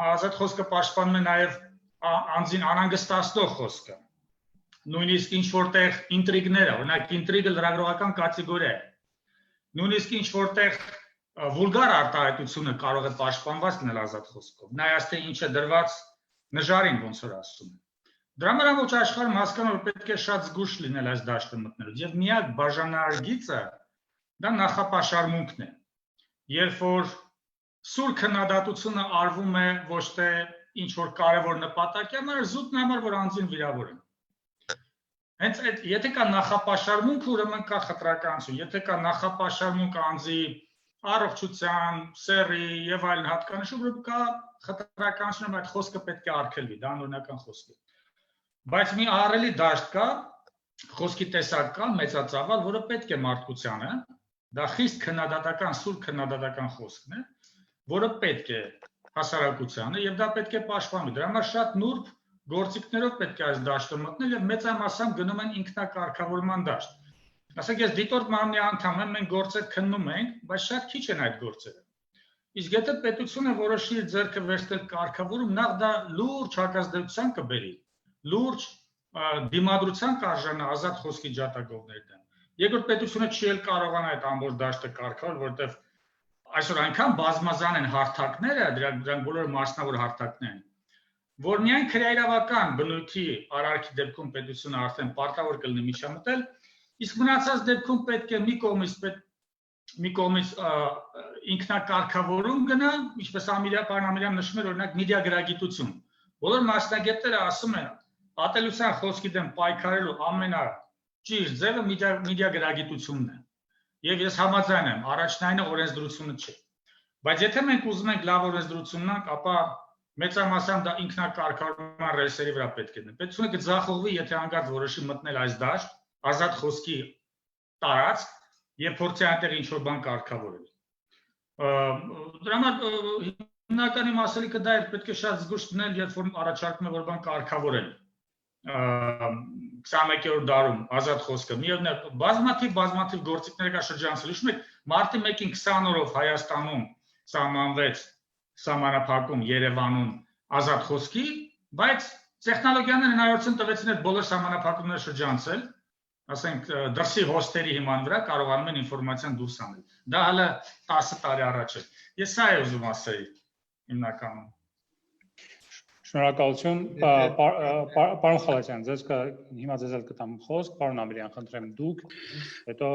Ազատ խոսքը պաշտպանում է նաև անձին անհանգստացնող խոսքը։ Նույնիսկ ինչ որտեղ ինտրիգները, օրինակ ինտրիգը լրագրողական կատեգորիա է։ Նույնիսկ ինչ որտեղ վուլգար արտահայտությունը կարող է պաշտպանված լինել ազատ խոսքով։ Նայած թե ինչ է դրված նժարին, ոնց որ ասում են։ Դրա համար ամբողջ աշխարհում հասկանում որ պետք է շատ զգուշ լինել այս դաշտը մտնելուց։ Եվ միակ բաժանար գիծը դա նախապաշարմունքն է։ Երբ որ սուր քննադատությունը արվում է ոչ թե ինչ որ կարևոր նպատակի համար, զուտ համար որ անձին վիրավորեն։ Հենց այդ եթե կա նախապաշարմունք, ուրեմն կա խտրականություն։ Եթե կա նախապաշարմունք անձի առողջության, սեռի եւ այլն հատկանիշով, ուրեմն կա խտրականություն, այդ խոսքը պետք է արգելվի, դա անօրինական խոսք է։ Բայց մի ահռելի դաշտ կա, խոսքի տեսակ կա, մեծածավալ, որը պետք է մարդկությանը, դա խիստ քննադատական, սուր քննադատական խոսքն է, որը պետք է հասարակությանը եւ դա պետք է պաշտպանվի։ Դրա համար շատ նուրբ գործիքներով պետք է այս դաշտը մտնել եւ մեծամասամբ գնում են ինքնակարգավորման դաշտ։ Ասենք ես դիտորդ մարմնի անդամ եմ, մենք գործեր քննում ենք, բայց շատ քիչ են այդ գործերը։ Իսկ եթե պետությունը որոշի իր ձեռքը վերցնել կարգավորում, նախ դա լուրջ հակազդեցության կբերի, լուրջ դիմադրության կարժանա ազատ խոսքի ջատագովների դեմ։ Երկրորդ պետությունը չի էլ կարողանա այդ ամբողջ դաշտը կարգավորել, որտեղ այսօր այնքան բազմազան են հարթակները, դրանք բոլորը մասնավոր հարթակներ են, որ միայն քրեայրավական բնույթի արարքի դեպքում պետությունը արդեն պարտավոր կլինի միջամտել, իսկ մնացած դեպքում պետք է մի կողմից ինքնակարգավորում գնա, ինչպես պարոն Ամիրյան նշում էր, օրինակ մեդիա գրագիտություն։ Բոլոր մասնագետները ասում են, ատելության խոսքի դեմ պայքարելու ամենաճիշտ ձևը մեդիա գրագիտությունն է։ Եվ ես համաձայն եմ, առաջնայինը օրենսդրությունը չէ։ Բայց եթե մենք ուզում ենք լավ օրենսդրություն ունենանք, ապա մեծամասամբ դա ինքնակարգավորման ռեսերի վրա պետք է դնի։ Պետությունը կձախողվի, եթե հանկարծ որոշի մտնել այս դաշտ, ազատ խոսքի տարածք եւ փորձի այնտեղ ինչ-որ բան կարգավորել։ Դրա համար հիմնական իմ ասելիքը դա է, պետք է շատ զգուշ լինել, երբ որ առաջարկում է որ բան կարգավորել։ 21-րդ դարում ազատ խոսքը միևնույն է բազմաթիվ գործիքներ կա շրջանցել։ Հիշում եք մարտի 1-ին 20 օրով Հայաստանում սահմանվեց սահմանափակում Երևանում ազատ խոսքի, բայց տեխնոլոգիաները հնարավորություն տվեցին այդ բոլոր սահմանափակումները շրջանցել, ասենք դրսի հոստերի հիման վրա կարողանում են ինֆորմացիան դուրս անել։ Դա հələ 10 տարի առաջ է։ Ես սա եմ ուզում ասել հիմնականում։ Շնորհակալություն, պարոն Խալաջյան, ձեզ հիմա ձեզ էլ կտամ խոսք, պարոն Ամիրյան, խնդրեմ դուք, հետո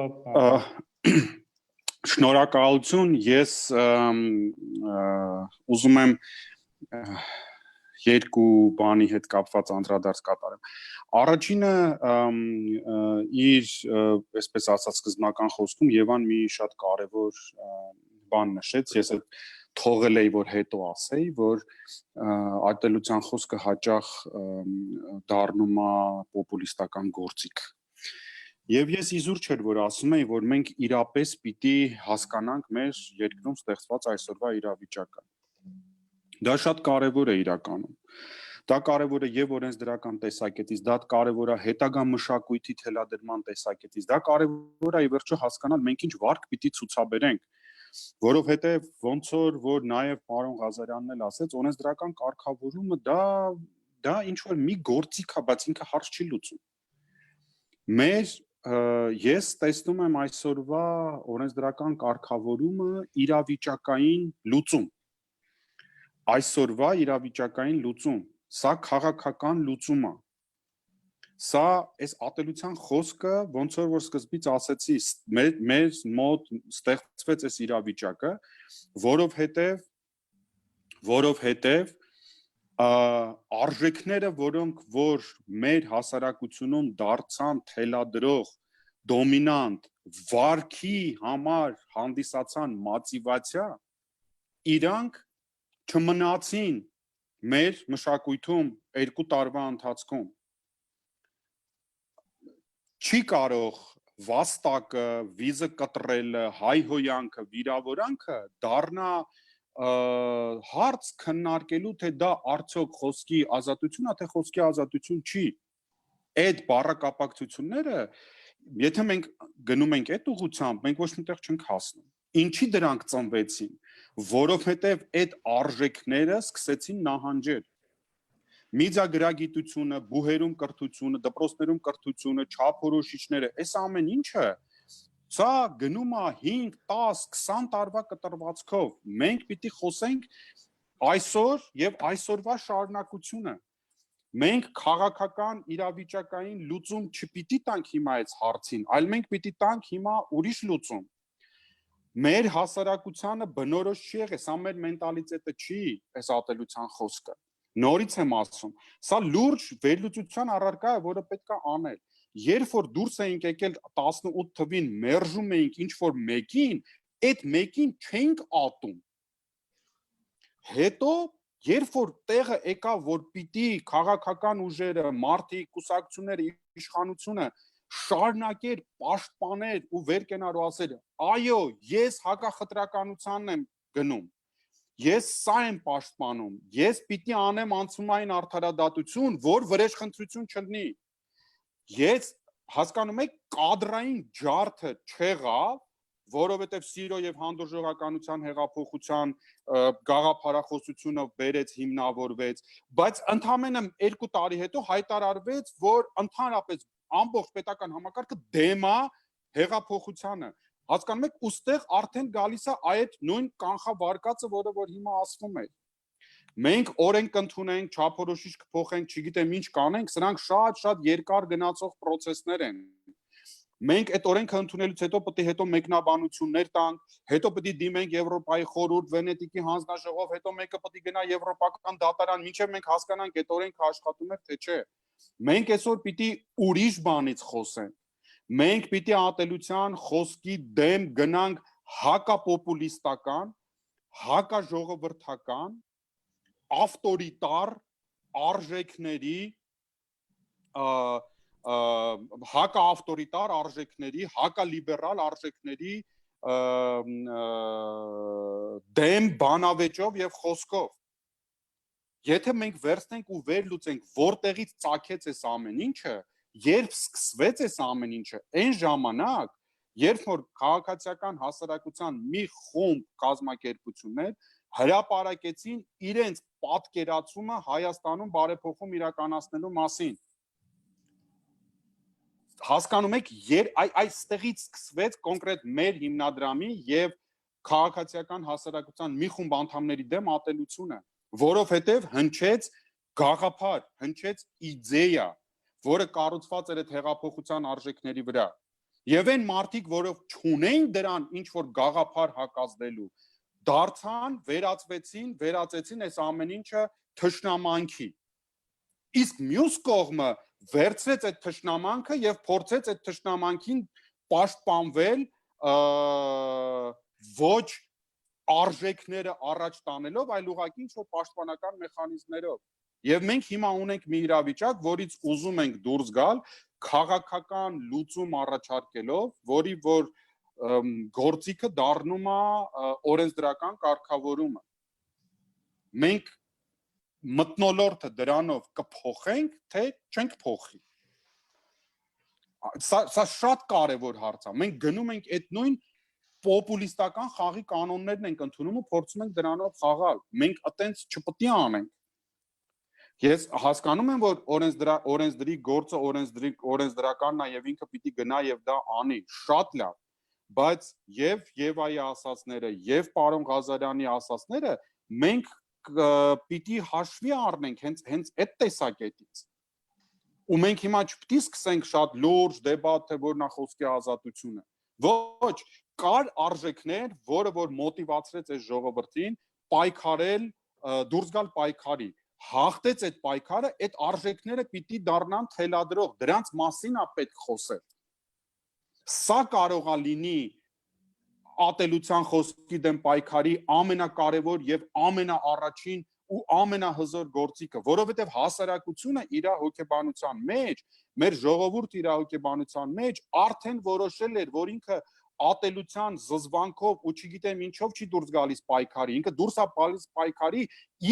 Շնորհակալություն, ես ուզում եմ երկու բանի հետ կապված անդրադարձ կատարեմ։ Առաջինը իր, այսպես ասած, սկզբնական խոսքում Եվան մի շատ կարևոր բան նշեց, ես այդ թողել էի, որ հետո ասեի, որ ատելության խոսքը հաճախ դառնում է պոպուլիստական գործիք։ Եվ ես իզուր չէր, որ ասում էի, որ մենք իրապես պիտի հասկանանք մեր երկրում ստեղծված այսօրվա իրավիճակը։ Դա շատ կարևոր է իրականում։ Դա կարևոր է եւ օրենսդրական տեսակետից, դա կարևոր է հետագա մշակույթի թելադրման տեսակետից, դա կարևոր է ի վերջո հասկանալ մենք ինչ վարկ պիտի ցուցաբերենք, որովհետեւ ոնց որ նաեւ պարոն Ղազարյանն էլ ասեց, օրենսդրական կարգավորումը դա ինչ որ մի գործիք է, բայց ինքը հարց չի լուծում։ Ես տեսնում եմ այսօրվա օրենսդրական կարգավորումը իրավիճակային լուծում։ Այսօրվա իրավիճակային լուծում, սա քաղաքական լուծում է։ Սա այս ատելության խոսքը, ոնց որ սկզբից ասեցի, մեր մոտ ստեղծվեց այս իրավիճակը, որովհետև արժեքները, որոնք որ մեր հասարակությունում դարձան թելադրող, դոմինանտ, վարքի համար հանդիսացան մոտիվացիա, իրանք չմնացին մեր մշակույթում 2 տարվա ընթացքում։ Չի կարող վաստակը, վիզը կտրելը, հայհոյանքը, վիրավորանքը դառնա հարց քննարկելու, թե դա արդյոք խոսքի ազատություն է, թե խոսքի ազատություն չի։ Այդ բառակապակցությունները, եթե մենք գնում ենք այդ ուղղությամբ, մենք ոչ միտեղ չենք հասնում։ Ինչի դրանք ծնվեցին, որովհետև այդ արժեքները սկսեցին նահանջել։ Միդիագրագիտությունը, բուհերում կրթությունը, դպրոցներում կրթությունը, չափորոշիչները, այս ամեն ինչը սա գնում է 5, 10, 20 տարվա կտրվածքով։ Մենք պիտի խոսենք այսօր եւ այսօրվա շարունակությունը։ Մենք քաղաքական իրավիճակային լուծում չպիտի տանք հիմա այս հարցին, այլ մենք պիտի տանք հիմա ուրիշ լուծում։ Մեր հասարակությանը բնորոշ չի եղել, սա մեր մենտալիտետը չի, այս ատելության խոսքը։ Նորից եմ ասում, սա լուրջ վերլուծության առարկա է, որը պետք է անել։ Երբ որ դուրս էինք եկել 18 թվին, մերժում էինք ինչ-որ մեկին, այդ մեկին չենք ատում։ Հետո, երբ որ տեղը եկավ, որ պիտի քաղաքական ուժերը, մարդիկ, կուսակցությունները, իշխանությունը շարունակեր, պաշտպաներ ու վեր կենար ու ասեր, այո, ես հակախտրականությանն եմ գնում, ես սա եմ պաշտպանում, ես պիտի անեմ անցումային արդարադատություն, որ վրեժխնդրություն չլինի։ Ես հասկանում եք, կադրային ջարդը չեղավ, որովհետև սիրո եւ հանդուրժողականության հեղափոխության գաղափարախոսությունը բերեց, հիմնավորվեց, բայց ընդամենը 2 տարի հետո հայտարարվեց, որ ընդհանրապես ամբողջ պետական համակարգը դեմ է հեղափոխությանը։ Հասկանում եք, ուստեղ արդեն գալիս է այդ նույն կանխավարկածը, որը որ հիմա ասվում է։ Մենք օրենք կընդունենք, չափորոշիչ կփոխենք, չգիտեմ ինչ կանենք, սրանք շատ երկար գնացող process-ներ են։ Մենք այդ օրենքը ընդունելուց հետո պետք է հետո մեկնաբանություններ տանք, հետո պետք է դիմենք Եվրոպայի խորհուրդ, Վենետիկի հանձնաժողով, հետո մեկը պետք է գնա եվրոպական դատարան, մինչև մենք հասկանանք այդ օրենքը աշխատում է թե չէ։ Մենք այսօր պիտի ուրիշ բանից խոսենք։ Մենք պիտի ատելության խոսքի դեմ գնանք հակապոպուլիստական, հակաժողովրդական, ավտորիտար արժեքների, հակաավտորիտար արժեքների, հակալիբերալ արժեքների դեմ բանավեճով եւ խոսքով։ Եթե մենք վերցնենք ու վերլուծենք, որտեղից ծագեց այս ամեն ինչը, երբ սկսվեց այս ամեն ինչը, այն ժամանակ, երբ որ քաղաքացիական հասարակության մի խումբ կազմակերպություններ հրապարակեցին իրենց պատկերացումը Հայաստանում բարեփոխում իրականացնելու մասին։ Հասկանում եք, այստեղից սկսվեց կոնկրետ մեր հիմնադրամի եւ քաղաքացիական հասարակության մի խումբ անդամների դեմ ատելությունը, որովհետեւ հնչեց գաղափար, հնչեց իդեա, որը կառուցված էր այդ հեղափոխության արժեքների վրա։ Եվ այն մարդիկ, որով չունեին դրան ինչ որ գաղափար հակազդելու, դարձան, վերածեցին այս ամեն ինչը թշնամանքի։ Իսկ մյուս կողմը վերցրեց այդ թշնամանքը եւ փորձեց այդ թշնամանքին պաշտպանվել ոչ արժեքները առաջ տանելով, այլ ուղղակի ինչ-որ պաշտպանական մեխանիզմներով։ Եվ մենք հիմա ունենք մի իրավիճակ, որից ուզում ենք դուրս գալ, քաղաքական լուծում առաջարկելով, որի որ գործիքը դառնում է օրենսդրական կարգավորումը։ Մենք մթնոլորտը դրանով կփոխենք, թե չենք փոխի։ Սա շատ կարևոր հարց է։ Մենք գնում ենք այդ նույն պոպուլիստական խաղի կանոններն ենք ընդունում ու փորձում ենք դրանով խաղալ։ Մենք այտենց չպետք է անենք։ Ես հասկանում եմ, որ օրենսդրի գործը օրենսդրականն է եւ ինքը պիտի գնա եւ դա անի, շատ լավ, բայց եւ Եվայի ասածները եւ պարոն Ղազարյանի ասածները մենք պիտի հաշվի առնենք հենց այդ տեսակետից։ Ու մենք հիմա չպետք է սկսենք շատ լուրջ դեբատ, թե որն է խոսքի ազատությունը։ Ոչ, կար արժեքներ, որը որ մոտիվացրեց այս ժողովրդին պայքարել, դուրս գալ պայքարի, հաղթեց այդ պայքարը, այդ արժեքները պիտի դառնան թելադրող, դրանց մասին է պետք խոսել։ Սա կարող է լինի ատելության խոսքի դեմ պայքարի ամենակարևոր եւ ամենաառաջին ու ամենահզոր գործիքը, որովհետեւ հասարակությունը իր հոգեբանության մեջ, մեր ժողովուրդը իր հոգեբանության մեջ արդեն որոշել էր, որ ինքը ատելության զզվանքով ու չգիտեմ ինչով չի դուրս գալիս պայքարի, ինքը դուրս է գալիս պայքարի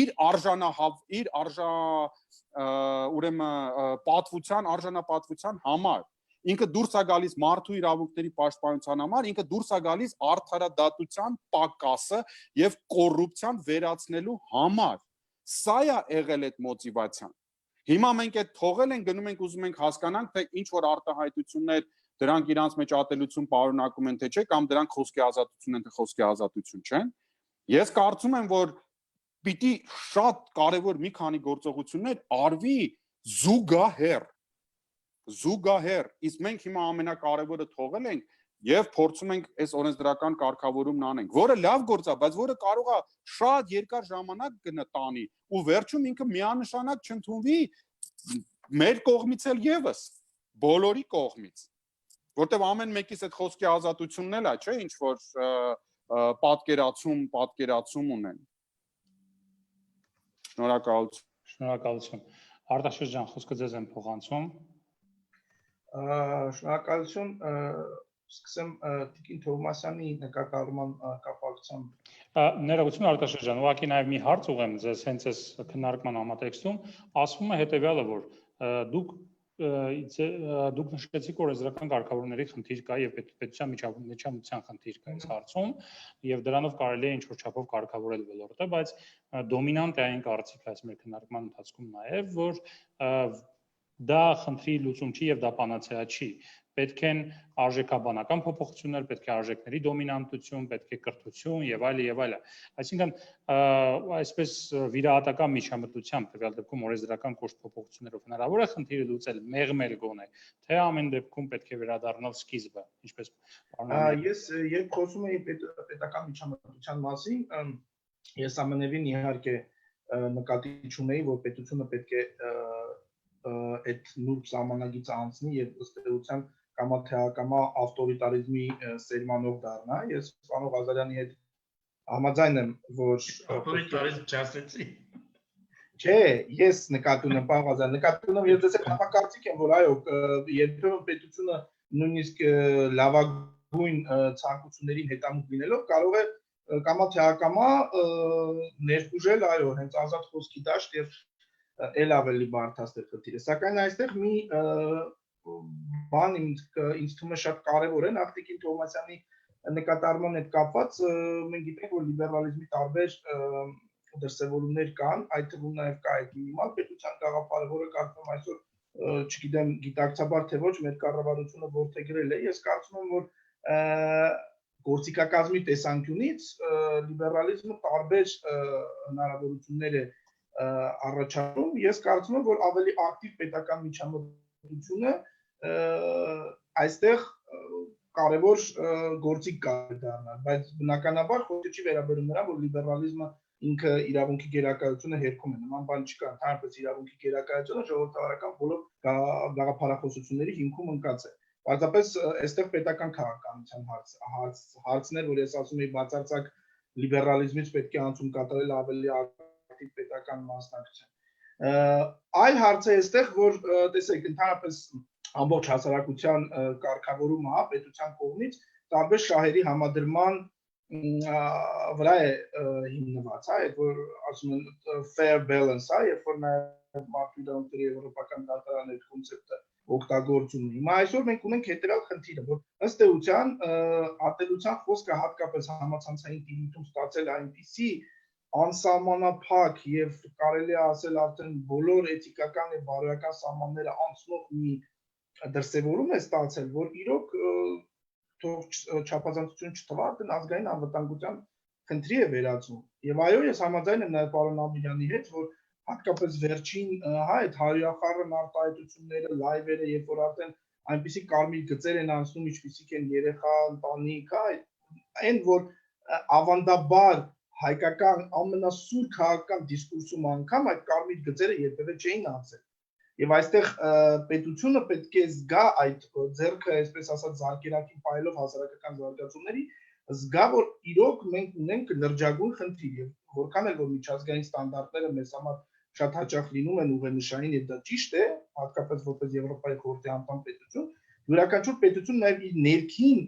իր արժանապատվության համար։ Ինքը դուրս է գալիս մարդու իրավունքների պաշտպանության համար, ինքը դուրս է գալիս արդարադատության պակասը եւ կոռուպցիան վերացնելու համար։ Սա է եղել այդ մոտիվացիան։ Հիմա մենք այդ թողել ենք, գնում ենք ուզում ենք հասկանանք, թե ինչ որ արտահայտություններ դրանք իրանց մեջ ատելություն պարունակում են, թե չէ, կամ դրանք խոսքի ազատություն են, թե խոսքի ազատություն չեն։ Ես կարծում եմ, որ պիտի շատ կարևոր մի քանի գործողություններ արվի զուգահեռ, իսկ մենք հիմա ամենակարևորը թողել ենք եւ փորձում ենք այս օրենսդրական կարգավորումն անենք, որը լավ գործ է, բայց որը կարող է շատ երկար ժամանակ գտանի ու վերջում ինքը միանշանակ չընդունվի մեր կողմից էլ եւս, բոլորի կողմից, որտեւ ամեն մեկից այդ խոսքի ազատությունն էլ է, չէ, ինչ որ պատկերացում ունեն։ Շնորհակալություն։ Արտաշես ջան, խոսքը ձեզ եմ փոխանցում։ Շնորհակալություն, սկսեմ Տիկին Թովմասյանի նկատառման կապակցությամբ։ Ներողություն Արտաշես ջան, ուղղակի նաև մի հարց ուղղեմ ձեզ հենց այս քննարկման համատեքստում, ասվում է հետեւյալը, որ դուք նշեցիք օրենսդրական կարգավորումների խնդիր կա եւ պետության միջամտության խնդիր կա այս հարցում եւ դրանով կարելի է ինչ-որ չափով կարգավորել ոլորտը, բայց դոմինանտ է այն կարծիքը այս մեր քննարկման ընթացքում նաեւ, որ դա խնդրի լուծում չի եւ դա պանացեա չի։ Պետք են արժեքաբանական փոփոխություններ, պետք է արժեքների դոմինանտություն, պետք է կրթություն եւ այլը եւ այլը։ Այսինքն այսպես վիրահատական միջամտությամբ տվյալ դեպքում օրենսդրական կոշտ փոփոխություններով հնարավոր է խնդիրը լուծել, մեղմել գոնե, թե ամեն դեպքում պետք է վերադառնալ սկիզբը, ինչպես Ես երբ խոսում եի պետական միջամտության մասին, ես ամենևին իհարկե նկատի չունեի, որ պետությունը պետք է այդ նուրբ սահմանագիծը անցնի եւ ըստ էության կամա թե ակամա ավտորիտարիզմի սերմանով դառնա։ Ես պարոն Ղազարյանի հետ համաձայն եմ, որ ավտորիտարիզմ չասեցի։ Չէ, ես նկատում եմ, պարոն Ղազարյան, նկատում եմ, ես դες համակարծիք եմ, որ այո, երբեմն պետությունը նույնիսկ լավագույն ցանկություններին հետամուտ լինելով կարող է կամա թե ակամա ներխուժել, այո, հենց ազատ խոսքի դաշտ եւ էլ ավելի բարդացնել խնդիրը։ Սակայն այստեղ մի բան ինձ թվում է շատ կարևոր է, նախ Տիկին Թովմասյանի նկատառման հետ կապված, մենք գիտենք, որ լիբերալիզմի տարբեր դրսևորումներ կան, այդ թվում նաև կա այդ մինիմալ պետության գաղափարը, որը կարծում այսօր չգիտեմ գիտակցաբար թե ոչ, մեր կառավարությունը որդեգրել է։ Ես կարծում եմ, որ գործիքակազմի տեսանկյունից լիբերալիզմը տարբեր հնարավորություններ է առաջանում, ես կարծում եմ, որ ավելի ակտիվ պետական միջամտությունը այստեղ կարևոր գործիք կարող է դառնալ, բայց բնականաբար խոսքը չի վերաբերում նրան, որ լիբերալիզմը ինքը իրավունքի գերակայությունը հերքում է, նման բան չկա, ընդհանրապես իրավունքի գերակայությունը ժողովրդավարական բոլոր գաղափարախոսությունների հիմքում ընկած է։ Պարզապես այստեղ պետական քաղաքականության հարցն է, որ ես ասում եի բացարձակ լիբերալիզմից պետք է անցում կատարել ավելի ակտիվ պետական մասնակցություն։ Այլ հարցը այստեղ, որ տեսեք, ընդհանրապես ամբողջ հասարակության կարգավորումը, հա, պետության կողմից տարբեր շահերի համադրման վրա է հիմնված, հա, այդ որ ասում են fair balance, հա, երբ որ նաև մարդու իրավունքների եվրոպական դատարանի այդ կոնցեպտը օգտագործում է։ Հիմա այսօր մենք ունենք հետևյալ խնդիրը, որ ըստ էության ատելության խոսքը հատկապես համացանցային տիրույթում ստացել այնպիսի անսահմանափակ եւ կարելի է ասել արդեն բոլոր էթիկական եւ բարոյական սահմանները անցնող մի դրսևորում է ստացել, որ իրոք թող չափազանցություն չթվա, արդեն ազգային անվտանգության խնդրի է վերածում։ Եվ այո, ես համաձայն եմ նաև պարոն Ամիրյանի հետ, որ հատկապես վերջին, հա, այդ հարյուրախառն արտահայտությունները, լայվերը, երբ որ արդեն այնպիսի կարմիր գծեր են անցնում, ինչպիսիք են երեխա, ընտանիք, հա, այն որ ավանդաբար հայկական ամենասուր քաղաքական դիսկուրսում անգամ այդ կարմիր գծերը երբևէ չէին անցել։ Եվ այստեղ պետությունը պետք է զգա այդ ձեռքը, այսպես ասած, զարկերակին պայելով հասարակական զարգացումների, զգա, որ իրոք մենք ունենք լրջագույն խնդիր եւ որքան էլ որ միջազգային ստանդարտները մեզ համար շատ հաճախ լինում են ուղենշային եւ դա ճիշտ է, հատկապես որպես Եվրոպայի խորհրդի անդամ պետություն, յուրաքանչյուր պետություն նաեւ իր ներքին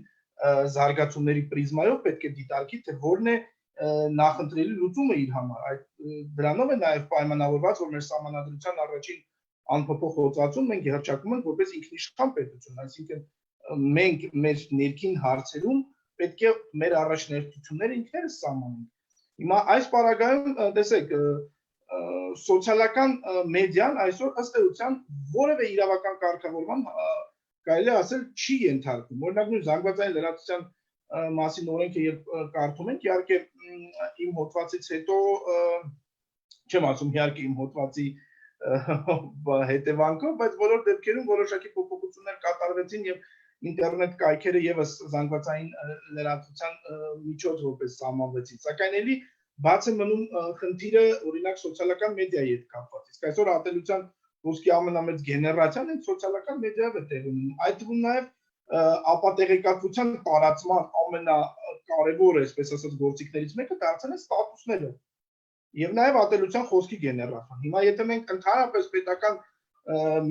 զարգացումների պրիզմայով պետք է դիտարկի, թե որն է նախընտրելի լուծումը իր համար։ Այդ դրանով է նաեւ պայմանավորված, որ մեր սահմանադրության առաջին անփոփոխ հոծածում մենք հռչակում ենք որպես ինքնիշխան պետություն, այսինքն մենք մեր ներքին հարցերում պետք է մեր առաջնահերթությունները ինքներս սահմանենք։ Հիմա այս պարագայում տեսեք, սոցիալական մեդիան այսօր ըստ էության որևէ իրավական կարգավորման կարելի է ասել չի ենթարկվում։ Օրինակ նույն զանգվածային լրատվության մասին օրենքը երբ կարդում ենք, իհարկե իմ հոդվածից հետո չեմ ասում իհարկե իմ հոդվածի հետևանքով, բայց բոլոր դեպքերում որոշակի փոփոխություններ կատարվեցին եւ ինտերնետ կայքերը եւս զանգվածային լրատվության միջոց որպես սահմանվեցին։ Սակայն էլի բաց է մնում խնդիրը օրինակ սոցիալական մեդիայի հետ կապված։ Իսկ այսօր ատելության ոսկի ամենամեծ գեներացիան այդ սոցիալական մեդիայով է տեղի ունենում։ Այդ թվում նաեւ ապատեղեկատվության տարածման ամենակարևոր, այսպես ասած, գործիքներից մեկը դարձել է ստատուսները։ Եվ նաև ատելության խոսքի գեներացիան։ Հիմա եթե մենք ընդհանրապես պետական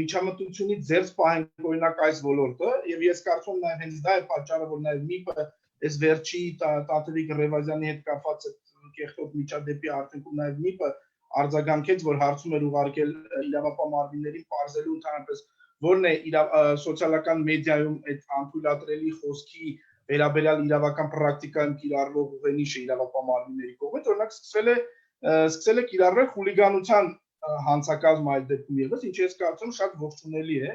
միջամտությունից ձեռք պահենք օրինակ այս ոլորտը, եւ ես կարծում եմ նաև հենց դա է պատճառը, որ նաև ՄԻՊ-ը այս վերջի Տաթևիկ Ռևազյանի հետ կապված կեղտոտ միջադեպի արդյունքում նաև ՄԻՊ-ը արձագանքեց, որ հարցում էր ուղարկել իրավապահ մարմիններին բարձելու ընդհանրապես որն է սոցիալական մեդիայում այդ անթույլատրելի խոսքի վերաբերյալ իրավական պրակտիկայում կիրառվող ուղենիշը իրավապահ մարմինների կողմից, օրինակ սկսել է կիրառվել խուլիգանության հանցակազմ այդ դեպքում եւս, ինչը ես կարծում շատ ողջունելի է,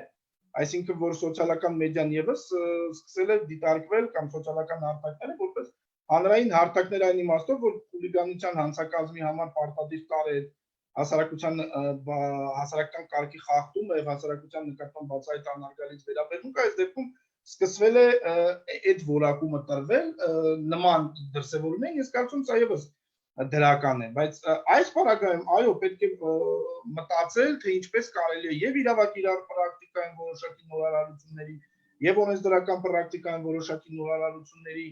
այսինքն որ սոցիալական մեդիան եւս սկսել է դիտարկվել կամ սոցիալական հարթակները որպես հանրային հարթակներ այն իմաստով, որ խուլիգանության հանցակազմի համար պարտադիր տար է հասարակական կարգի խախտումը եւ հասարակության նկատմամբ բացահայտ անարգալից վերաբերմունքը, այս դեպքում սկսվել է այդ որակումը տրվել նման դրսևորումներ, ես կարծում սա եւս դրական է, բայց այս պարագայում այո պետք է մտածել, թե ինչպես կարելի է եւ իրավակիրառ պրակտիկային որոշակի նորարարությունների եւ օրենսդրական պրակտիկային որոշակի նորարարությունների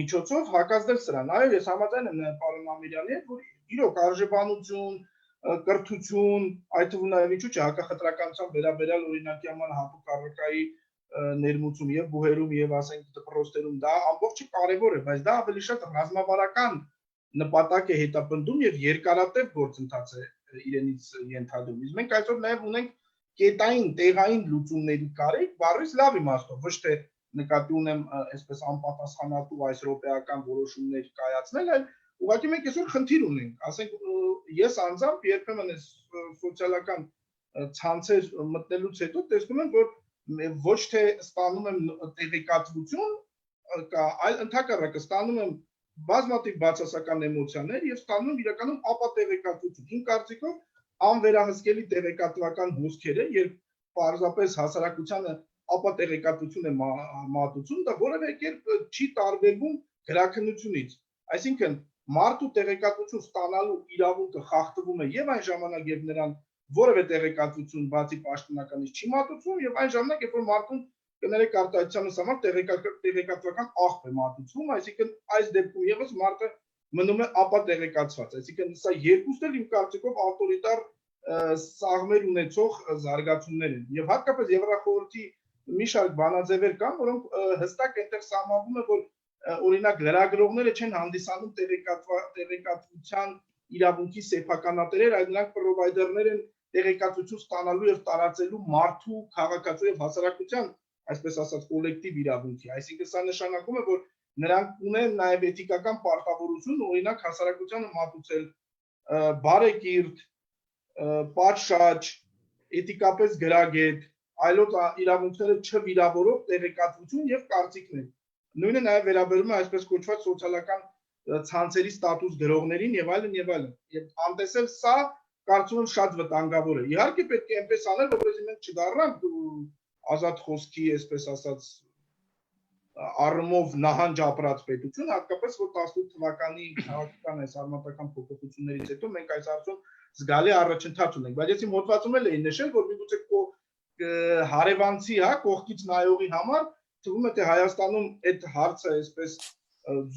միջոցով հակազդել սրան։ Այո, ես համաձայն եմ նաեւ պարոն Ամիրյանի հետ, որ իրոք արժեբանություն, կրթություն, այդ թվում նաեւ ինչու՞ չէ հակախտրականության վերաբերյալ օրինակի համար հատուկ առարկայի ներմուծում եւ բուհերում եւ ասենք դպրոցներում դա ամբողջը կարեւոր է, բայց դա ավելի շատ ռազմավարական նպատակ է հետապնդում եւ երկարատև գործընթաց է իրենից ենթադրում։ Իսկ մենք այսօր նաեւ ունենք կետային, տեղային լուծումների կարիք, բառից լավ իմաստով, ոչ թե նկատի ունեմ այսպես անպատասխանատու այս ռոպեական որոշումներ կայացնել, այլ ուղղակի մենք այսօր խնդիր ունենք, ասենք ես անձամբ երբեմն այս սոցիալական ցանցեր մտնելուց հետո տեսնում եմ, որ ոչ թե ստանում եմ տեղեկատվություն, այլ ընդհակառակը ստանում եմ բազմաթիվ բացասական էմոցիաներ եւ ստանում իրականում ապատեղեկատվություն։ Իմ կարծիքով անվերահսկելի տեղեկատվական հոսքերը, երբ պարզապես հասարակությանը ապա տեղեկատվություն է մատուցում, դա որևէ կերպ չի տարբերվում գրաքննությունից։ Այսինքն մարդու տեղեկատվություն ստանալու իրավունքը խախտվում է եւ այն ժամանակ, երբ նրան որևէ տեղեկատվություն բացի պաշտոնականից չի մատուցվում, եւ այն ժամանակ, երբ որ մարդուն կներեք արտահայտությանս համար տեղեկատվական աղբ է մատուցվում, այսինքն այս դեպքում եւս մարդը մնում է ապա տեղեկացված։ Այսինքն սա երկուսն էլ իմ կարծիքով ավտորիտար սաղմեր ունեցող զարգացումներ են։ Եվ հատկապես Եվրախորհրդի մի շարք բանաձևեր կան, որոնք հստակ այնտեղ սահմանվում է, որ օրինակ լրագրողները չեն հանդիսանում տեղեկատվության իրավունքի սեփականատերեր, այլ նրանք պրովայդերներ են տեղեկատվություն ստանալու եւ տարածելու մարդու, քաղաքացու եւ հասարակության, այսպես ասած, կոլեկտիվ իրավունքի։ Այսինքն սա նշանակում է, որ նրանք ունեն նաեւ էթիկական պարտավորություն, օրինակ հասարակությանը մատուցել բարեկիրթ, պատշաճ, էթիկապես գրագետ, այլոց իրավունքները չվիրավորող տեղեկատվություն եւ կարծիքներ։ Նույնը նաև վերաբերում է այսպես կոչված սոցիալական ցանցերի ստատուս գրողներին եւ այլն եւ այլն։ Եվ անտեսել սա կարծում եմ շատ վտանգավոր է։ Իհարկե պետք է այնպես անել, որպեսզի մենք չդառնանք ազատ խոսքի, այսպես ասած, առումով նահանջ ապրած պետություն, հատկապես որ 18 թվականի քաղաքական այս արմատական փոփոխություններից հետո մենք այս հարցում զգալի առաջընթաց ունենք։ Բայց ես իմ հոդվածում էլ էի նշել, որ միգուցե հարևանցի, կողքից նայողի համար թվում է թե Հայաստանում այդ հարցը այսպես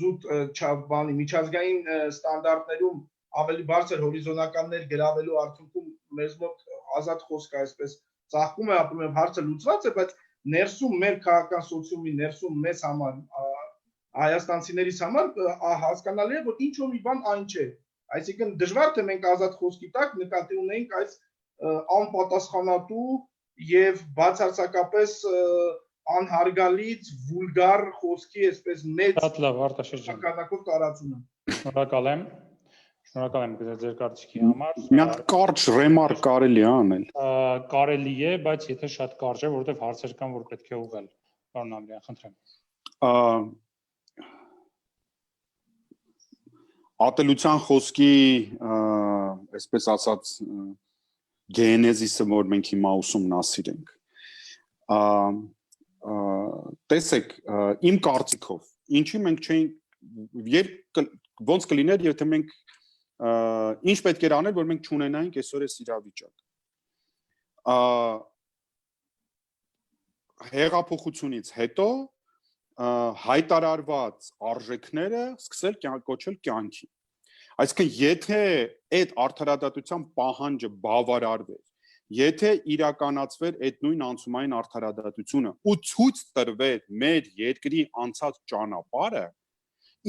զուտ բանի միջազգային ստանդարտներում ավելի բարձր հորիզոնականներ գրավելու արդյունքում մեզ մոտ ազատ խոսքը այսպես ծաղկում է ապրում եւ հարցը լուծված է, բայց ներսում մեր քաղաքական սոցիումի ներսում մեզ համար հայաստանցիներիս համար հասկանալի է, որ ինչ որ մի բան այն չէ։ Այսինքն դժվար թե մենք ազատ խոսքի տակ նկատի ունենք այս անպատասխանատու եւ բացարձակապես անհարգալից վուլգար խոսքի այսպես մեծ շրջանակով տարածումը։ Շնորհակալ եմ ձեր կարծիքի համար։ Մի հատ կարճ ռեմարկ կարելի է անել։ Կարելի է, բայց եթե շատ կարճ է, որովհետեւ հարցեր կան, որ պետք է ուղղել։ Պարոն Անդրեյան, խնդրեմ։ Ատելության խոսքի, այսպես ասած, գենեզիսը, որ մենք հիմա ուսումնասիր ենք։ Տեսեք, իմ կարծիքով, ինչի մենք չենք ոնց կլիներ, եթե մենք ինչ պետք էր անել, որ մենք չունենայինք այսօր այս իրավիճակը։ Հեղափոխությունից հետո հայտարարված արժեքները սկսել կոչել կյանքի։ Այսինքն, եթե այդ արդարադատության պահանջը բավարարվեր, եթե իրականացվեր այդ նույն անցումային արդարադատությունը ու ցույց տրվեր մեր երկրի անցած ճանապարհը,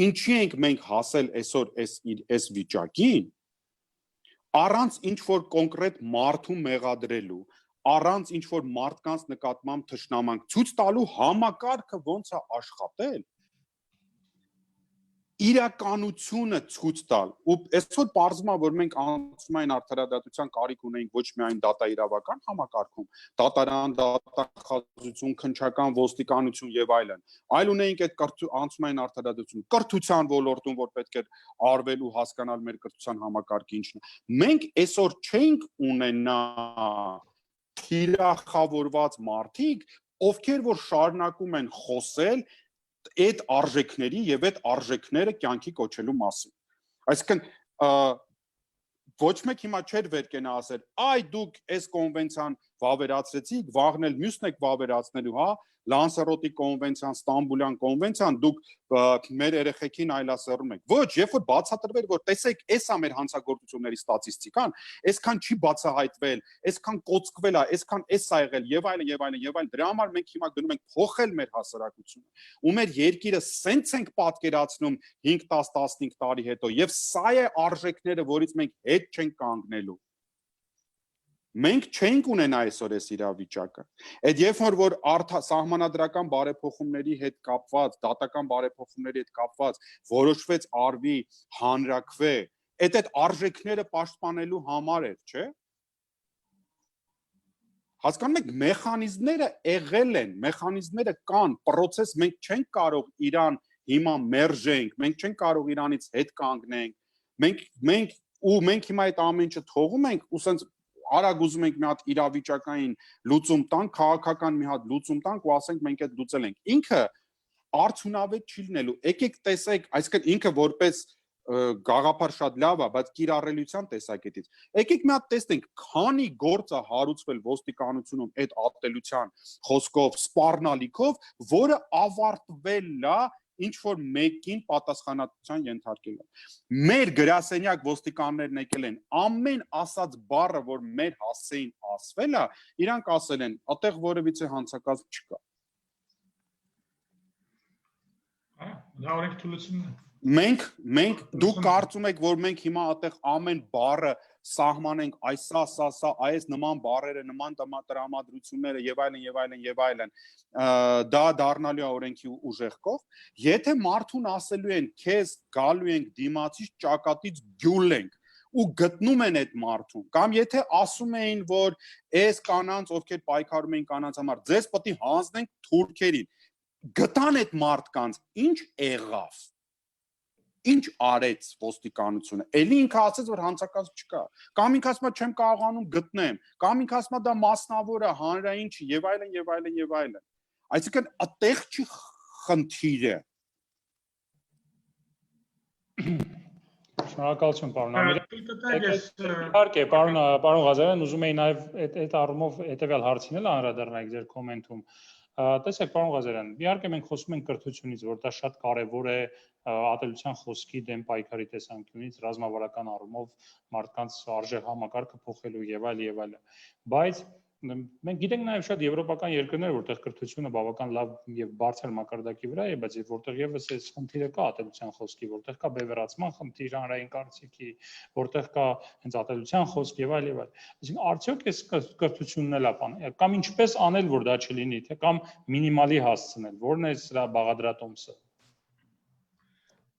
ինչի ենք մենք հասել այսօր այս վիճակին, առանց ինչ որ կոնկրետ մարդու մեղադրելու, առանց ինչ որ մարդկանց նկատմամբ թշնամանք ցույց տալու համակարգը ոնց է աշխատել, իրականությունը ցույց տալ, ու այսօր պարզվում է, որ մենք անցումային արդարադատության կարիք ունենք ոչ միայն դատաիրավական համակարգում, դատարան, դատախազություն, քննչական ոստիկանություն եւ այլն, այլ ունենք այդ անցումային արդարադատություն կրթության ոլորտում, որ պետք է արվել ու հասկանալ մեր կրթության համակարգը ինչն է։ Մենք այսօր չենք ունենա թիրախավորված մարդիկ, ովքեր որ շարունակում են խոսել այդ արժեքների եւ այդ արժեքները կյանքի կոչելու մասին։ Այսինքն ոչ մեկ հիմա չէր վեր կենա ասել, այ դուք այս կոնվենցիան վավերացրեցիք, վաղն էլ մյուսն եք վավերացնելու, հա, Լանսարոտի կոնվենցիան, Ստամբուլյան կոնվենցիան, դուք մեր երեխեքին այլասերում եք։ Ոչ, երբ որ բացատրվեր, որ տեսեք, էսա մեր հանցագործությունների ստատիստիկան, այսքան չի բացահայտվել, այսքան կոծկվել է, այսքան էսա եղել եւ այլն եւ այլն եւ այլն, դրա համար մենք հիմա գնում ենք փոխել մեր հասարակությունը։ Ու մեր երկիրը սենց ենք պատկերացնում 5-10-15 տարի հետո, եւ սա է արժեքները, որից մենք հետ չենք կանգնելու։ Մենք չենք ունենա այսօր այս իրավիճակը։ Այդ երբ որ սահմանադրական բարեփոխումների հետ կապված, դատական բարեփոխումների հետ կապված որոշվեց արվի հանրակրվե, այդ արժեքները պաշտպանելու համար էր, չէ՞։ Հասկանում եք, մեխանիզմները եղել են, մեխանիզմները կան, process մենք չենք կարող Իրան հիմա մերժենք, մենք չենք կարող Իրանից հետ կանգնենք, մենք ու մենք հիմա այդ ամեն ինչը թողում ենք ու սենց արագ ուզում ենք մի հատ իրավիճակային լուծում տանք, քաղաքական մի հատ լուծում տանք ու ասենք մենք այդ լուծել ենք։ Ինքը արդյունավետ չի լինելու։ Եկեք տեսեք, այսինքն ինքը որպես գաղափար շատ լավ է, բայց կիրառելիության տեսակետից։ Եկեք մի հատ տեսնենք, քանի գործ է հարուցվել ոստիկանությունում այդ ատելության խոսքով, սպառնալիքով, որը ավարտվել է ինչ որ մեկին պատասխանատվության ենթարկելով։ Մեր գրասենյակ ոստիկաններն եկել են, ամեն ասած բառը, որ մեր հասցեին ասվել է, իրանք ասել են, այդտեղ որևիցե հանցակազմ չկա։ Դա օրենք թուլությունն է։ Մենք դուք կարծում եք, որ մենք հիմա այդտեղ ամեն բառը սահմանենք, այս սա, այս նման բառերը, նման տրամադրությունները եւ այլն, դա դառնալու է օրենքի ուժեղ կող։ Եթե մարդուն ասելու են, քեզ գալու ենք դիմացից ճակատից գյուլենք ու գտնում են այդ մարդուն, կամ եթե ասում էին, որ այս կանանց, ովքեր պայքարում էին կանանց համար, ձեզ պետք է հանձնենք թուրքերին, գտան այդ մարդկանց, ինչ եղավ։ Ինչ արեց ոստիկանությունը։ Էլի ինքը ասեց, որ հանցակազմ չկա։ Կամ ինքը ասում է չեմ կարողանում գտնեմ, կամ ինքը ասում է դա մասնավոր է, հանրային չի եւ այլն։ Այսինքն այդտեղ չի խնդիրը։ Շնորհակալություն, պարոն Ամիրյան։ Իհարկե, պարոն Ղազարյան, ուզում եի նաեւ այդ առումով հետեւյալ հարցին էլ անդրադառնալ ձեր կոմենտում։ Տեսեք, պարոն Ղազարյան, իհարկե մենք խոսում ենք կրթությունից, որ դա շատ կարևոր է ատելության խոսքի դեմ պայքարի տեսանկյունից, ռազմավարական առումով մարդկանց արժեք համակարգը փոխելու եւ այլն, բայց մենք գիտենք նաեւ շատ եվրոպական երկրներ, որտեղ կրթությունը բավական լավ եւ բարձր մակարդակի վրա է, բայց որտեղ եւս այս խնդիրը կա ատելության խոսքի, որտեղ կա բևեռացման խնդիր, հանրային կարծիքի, որտեղ կա հենց ատելության խոսք եւ այլն։ Այսինքն արդյոք այս կրթությունն էլ է, կամ ինչպես անել, որ դա չլինի, թե կամ մինիմալի հասցնել, որն է սրա բաղադրատոմսը։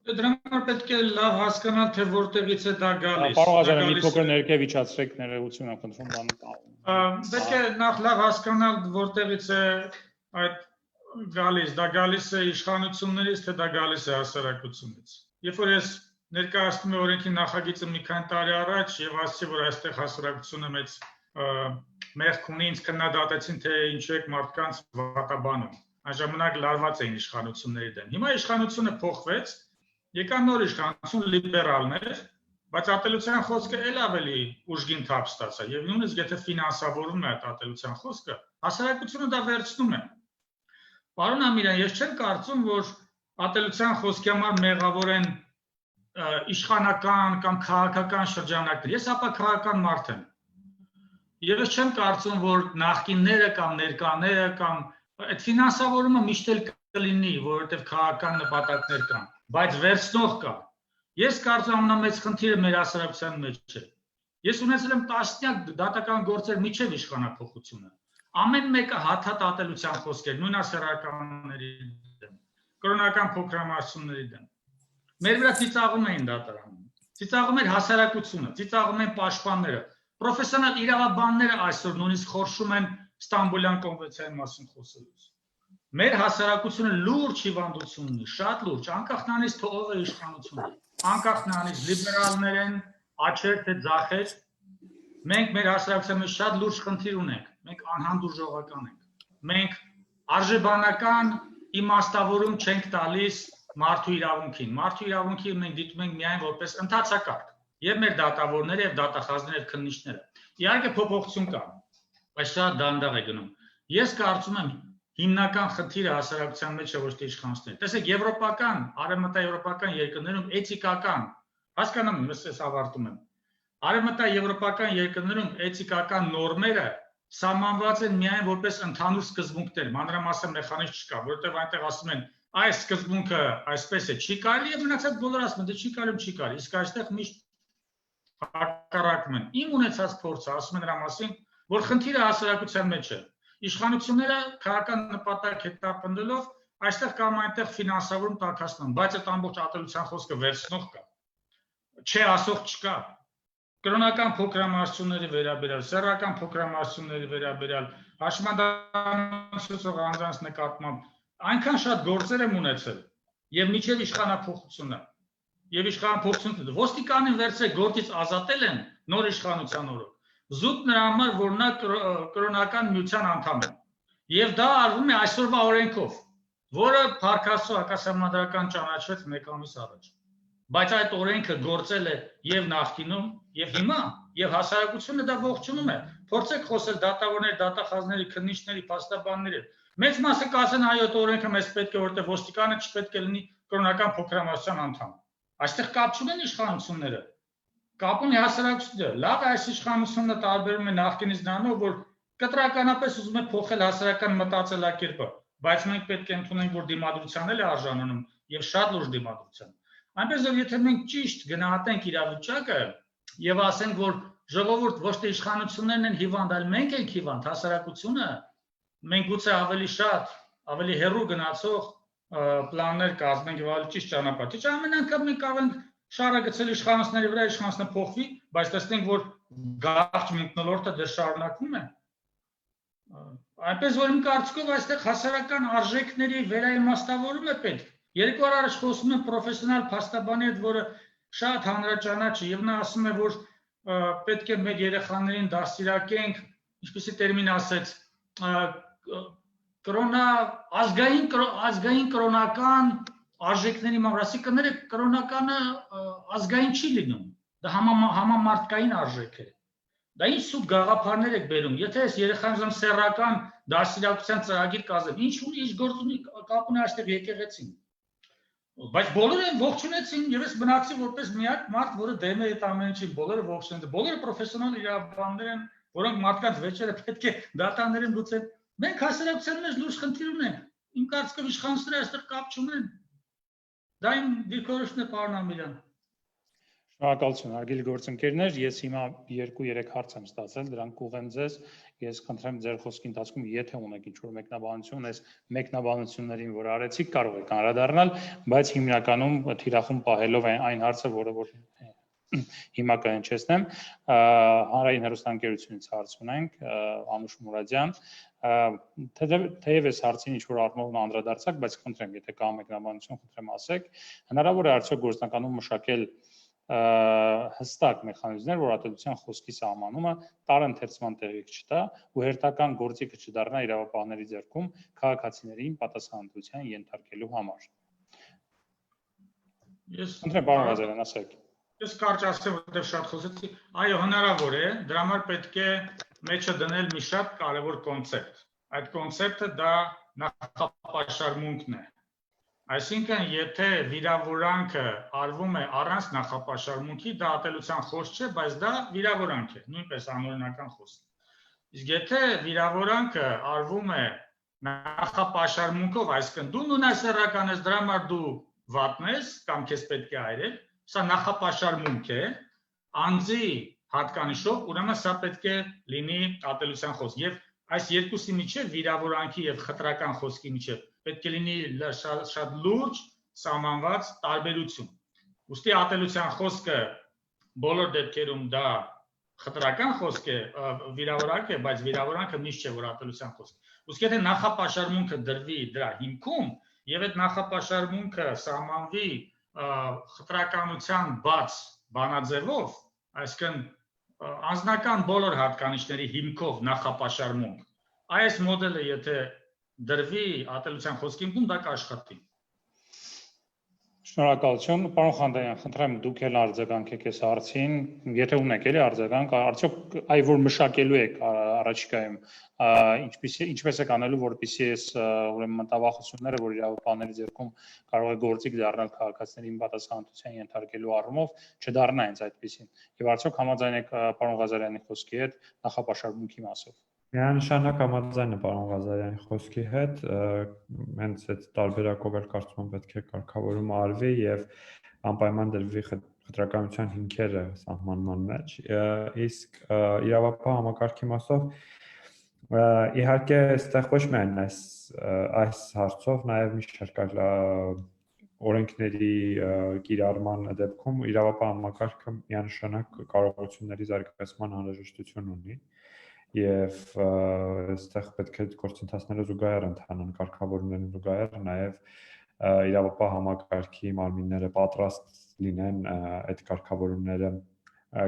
Դրանով պետք է լավ հասկանալ, թե որտեղից է դա գալիս։ Պարոն Ղազարյան, մի փոքր ներքև իջացրեք ներողություն, խնդրում բան։ Պետք է նախ լավ հասկանալ, որտեղից է այդ գալիս, դա գալիս է իշխանություններից, թե դա գալիս է հասարակությունից։ Երբ որ ես ներկայացնում եմ օրենքի նախագիծը մի քանի տարի առաջ եւ ասացի, որ այստեղ հասարակությունը մեծ մեղք ունի, ինձ քննադատեցին, թե ինչու եք մարդկանց վատաբանում։ Այն ժամանակ լարված էին իշխանությունների դեմ։ Հիմա իշխանությունը փոխվեց, եկան նոր իշխանություն լիբերալներ, բայց ատելության խոսքը էլ ավելի ուժգին թափ ստացա եւ նույնիսկ եթե ֆինանսավորում է այդ ատելության խոսքը, հասարակությունը դա վերցնում է։ Պարոն Ամիրյան, ես չեմ կարծում, որ ատելության խոսքի համար մեղավոր են իշխանական կամ քաղաքական շրջանակներ։ Ես ապաքաղաքական մարդ եմ։ Եվ ես չեմ կարծում, որ նախկինները կամ ներկաները կամ այդ ֆինանսավորումը միշտ էլ կլինի, որովհետեւ քաղաքական նպատակներ կան, բայց վերցնող կա։ Ես կարծում եմ ամենամեծ խնդիրը մեր հասարակության մեջ է։ Ես ունեցել եմ տասնյակ դատական գործեր միջև իշխանափոխությունը։ Ամեն մեկը հաթաթ ատելության խոսքեր, նույն հասարականների դեմ, կրոնական փոքրամասնությունների դեմ։ Մեր վրա ծիծաղում էին դատարանում։ Ծիծաղում էր հասարակությունը, ծիծաղում են պաշտպանները։ Պրոֆեսիոնալ իրավաբանները այսօր նույնիսկ խորշում են Ստամբուլյան կոնվենցիայի մասին խոսելուց։ Մեր հասարակությունը լուրջ հիվանդություն ունի, շատ լուրջ, անկախ նրանից թե ով է իշխանությունը, անկախ նրանից լիբերալներ են, աչեր թե ձախեր, մենք մեր հասարակության մեջ շատ լուրջ խնդիր ունենք, մենք անհանդուրժողական ենք, մենք արժեբանական իմաստավորում չենք տալիս մարդու իրավունքին, մարդու իրավունքի մենք դիտում ենք միայն որպես ընթացակարգ, եւ մեր դատավորները եւ դատախազները եւ քննիչները։ Իհարկե փոփոխություն կա, բայց շատ դանդաղ է գնում։ Ես կարծում եմ հիմնական խնդիրը հասարակության մեջ է ոչ թե իշխանությունները։ Տեսեք, եվրոպական, արևմտաեվրոպական երկրներում էթիկական, հասկանում եմ, ես ավարտում եմ։ Արևմտաեվրոպական երկրներում էթիկական նորմերը սահմանված են միայն որպես ընդհանուր սկզբունքներ, մանրամասն մեխանիզմ չկա, որովհետև այնտեղ ասում են, այս սկզբունքը այսպես է, չի կարելի, եւ մնացած բոլորը ասում են, դե չի կարելի, իսկ այստեղ միշտ հակառակում են։ Իմ ունեցած փորձը ասում են դրա մասին, որ խնդիրը հասարակության մեջ է։ Իշխանությունները քաղաքական նպատակ հետապնդելով այստեղ կամ այնտեղ ֆինանսավորում տաքացնում, բայց այդ ամբողջ ատելության խոսքը վերցնող կա։ Չէ, ասող չկա։ Կրոնական փոքրամասնությունների վերաբերյալ, սեռական փոքրամասնությունների վերաբերյալ, հաշմանդամացող անձանց նկատմամբ այնքան շատ գործեր եմ ունեցել եւ միջև իշխանափոխությունը, եւ իշխանապողությունը ոստիկանին վերցրեք գործից ազատել են նոր իշխանության օրոք զուտ նրա համար որ նա կրոնական միության անդամ է եւ դա արվում է այսօրվա օրենքով որը Փարքասու հակասահմանադրական ճանաչվեց 1 ամիս առաջ բայց այդ օրենքը գործել է եւ նախկինում եւ հիմա եւ հասարակությունը դա ողջունում է փորձեք խոսել դատավորների դատախազների քննիչների փաստաբանների մեծ մասը կասեն այո այդ օրենքը մեզ պետք է որտեղ ոստիկանը չպետք է լինի կրոնական փոքրամասնության անդամ այստեղ կապ չունեն իշխանությունները կապ ունի հասարակությունը լավ է այս իշխանությունը տարբերում է նախկինից նրանով որ կտրականապես ուզում է փոխել հասարակական մտածելակերպը բայց մենք պետք է ընդունենք որ դիմադրության էլ է արժանանում եւ շատ լուրջ դիմադրության այնպես որ եթե մենք ճիշտ գնահատենք իրավիճակը եւ ասենք որ ժողովուրդ ոչ թե իշխանություններն են հիվանդ այլ մենք ենք հիվանդ հասարակությունը մենք գուցե ավելի շատ ավելի հեռու գնացող պլաններ կազմենք եւ ավելի ճիշտ ճանապարհ չէ ամեն անգամ մենք կարող ենք շարը գցել իշխանությունների վրա իշխանությունը փոխվի բայց տեսնենք որ գաղթ մտնոլորտը դեռ շարունակվում է այնպես որ իմ կարծիքով այստեղ հասարակական արժեքների վերաիմաստավորում է պետք երկու օր առաջ խոսում եմ պրոֆեսիոնալ փաստաբանի հետ որը շատ հանրաճանաչ է եւ նա ասում է որ պետք է մեր երեխաներին դաստիարակենք ինչպեսի տերմին ասեց ազգային կրոնական արժեքների համար, ասիկա կրոնականը ազգային չի լինում, դա համամարտկային արժեք է։ Դա ինչ սուտ գաղափարներ եք բերում, եթե ես երեխայում սեռական դաստիարակության ծրագիր կազմեմ, ինչ գործ ունի կապ ունի այստեղ եկեղեցին։ Բայց բոլորը ողջունեցին եւ ես բնակցի որպես միակ մարդ, որը դեմ է այդ ամեն ինչին, բոլորը ողջունեցին, բոլորը պրոֆեսիոնալ իրավաբաններ են, որոնք մարդկանց վեճերը պետք է դատաներին լուծեն։ Մենք հասարակության մեջ լուրջ խնդիր ունենք։ Իմ կարծիքով իշխանությունները այստեղ կապ չունեն։ Դա իմ դիրքորոշումն է, պարոն Ամիրյան։ Շնորհակալություն, հարգելի գործընկերներ, ես հիմա 2-3 հարց եմ ստացել, դրանք կուղեմ ձեզ։ Ես խնդրեմ ձեր խոսքի ընթացքում, եթե ունեք ինչ-որ մեկնաբանություն, այս մեկնաբանություններին, որ արեցիք, կարող եք անդրադառնալ, բայց հիմնականում թիրախում պահելով այն հարցը, որը հիմա կհնչեցնեմ, հանրային հեռուստաընկերությունից հարց ունենք, Անուշ Մուրադյան, թեև այս հարցին ինչ-որ առումով անդրադարձակ, բայց խնդրեմ, եթե կա մեկնաբանություն, խնդրեմ ասեք, հնարավոր է արդյոք գործնականում մշակել հստակ մեխանիզմներ, որ ատելության խոսքի սահմանումը տարընթերցման տեղիք չտա ու հերթական գործիքը չդառնա իրավապահների ձեռքում քաղաքացիներին պատասխանատվության ենթարկելու համար։ Խնդրեմ, պարոն Ղազարյան, ասեք։ Ես կարճ ասեմ, որտեղ շատ խոսեցի, այո, հնարավոր է, դրա համար պետք է մեջը դնել մի շատ կարևոր կոնցեպտ։ Այդ կոնցեպտը դա նախապաշարմունքն է։ Այսինքն, եթե վիրավորանքը արվում է առանց նախապաշարմունքի, դա ատելության խոսք չէ, բայց դա վիրավորանք է, նույնպես անօրինական խոսք։ Իսկ եթե վիրավորանքը արվում է նախապաշարմունքով, այսինքն դու նույնասեռական ես, դրա համար դու վատն ես կամ քեզ պետք է այրել, սա նախապաշարմունք է, անձի հատկանիշով, ուրեմն սա պետք է լինի ատելության խոսք։ Եվ այս երկուսի միջև վիրավորանքի եւ խտրական խոսքի միջև պետք է լինի շատ լուրջ սահմանված տարբերություն։ Ուստի ատելության խոսքը բոլոր դեպքերում դա խտրական խոսք է, վիրավորանք է, բայց վիրավորանքը միշտ չէ որ ատելության խոսք։ Ուստի եթե նախապաշարմունքը դրվի դրա հիմքում եւ այդ նախապաշարմունքը սահմանվի խտրականության բաց բանաձևով, այսինքն անձնական բոլոր հատկանիշների հիմքով նախապաշարմունք, այս մոդելը եթե դրվի ատելության խոսքի հիմքում դա կաշխատի։ Շնորհակալություն, պարոն Խանդայան, խնդրեմ դուք էլ արձագանքեք այս հարցին, եթե ունեք էլի արձագանք, արդյոք այ որ մշակելու եք առաջիկայում, ինչպես եք անելու, որպեսզի այս ուրեմն մտավախությունները, որ իրավապահների ձեռքում կարող է գործիք դառնալ քաղաքացիներին պատասխանատվության ենթարկելու առումով, չդառնա հենց այդպեսին։ Եվ արդյոք համաձայն եք պարոն Ղազարյանի խոսքի հետ նախապաշարմունքի մասով։ Միանշանակ համաձայն եմ պարոն Ղազարյանի խոսքի հետ, հենց այդ տարբերակով էլ կարծում եմ պետք է կարգավորումը արվի եւ անպայման դրվի խտրականության հիմքերը սահմանման մեջ, իսկ իրավապահ համակարգի մասով իհարկե այստեղ ոչ միայն այս հարցով, նաեւ մի շարք օրենքների կիրառման դեպքում իրավապահ համակարգը միանշանակ կարողությունների զարգացման անհրաժեշտություն ունի եւ այստեղ պետք է գործընթացները զուգահեռ ընթանան կարգավորումներին զուգահեռ նաեւ իրավապահ համակարգի մարմինները պատրաստ լինեն այդ կարգավորումները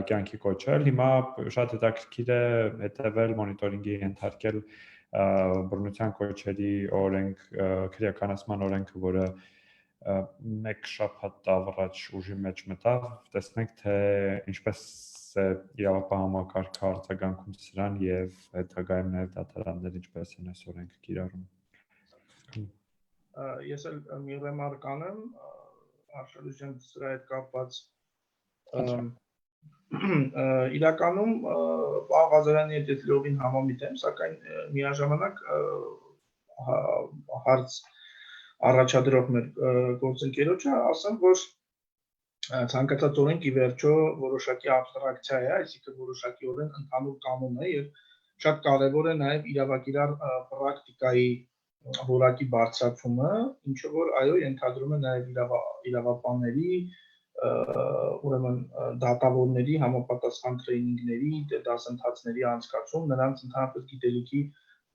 կյանքի կոչել։ Հիմա շատ հետաքրքիր է հետևել մոնիտորինգի ենթարկել բռնության կոչերի օրենք, քրեականացման օրենքը, որը մեկ շաբաթ առաջ ուժի մեջ մտավ, տեսնենք թե ինչպես է իրավապահ համակարգը արձագանքում սրան եւ հետագայում նաեւ դատարանները ինչպես են այս օրենքը կիրառում։ Ես էլ մի ռեմարկ անեմ, Արշալուժյան սրա հետ կապված իրականում Պաղ Ղազարյանի հետ լովին համամիտ եմ, սակայն միաժամանակ հարց առաջադրող մեր գործընկերոջը ասեմ, որ ցանկացած օրենք ի վերջո որոշակի աբստրակցիա է, այսինքն որոշակիորեն ընդհանուր կանոն է եւ շատ կարեւոր է նաեւ իրավակիրառ պրակտիկայի որակի բարձրացումը, ինչը որ այո ենթադրում է նաեւ իրավապանների, ուրեմն դատավորների համապատասխան տրեյնինգների, դասընթացների անցկացում, նրանց ընդհանրապես գիտելիքի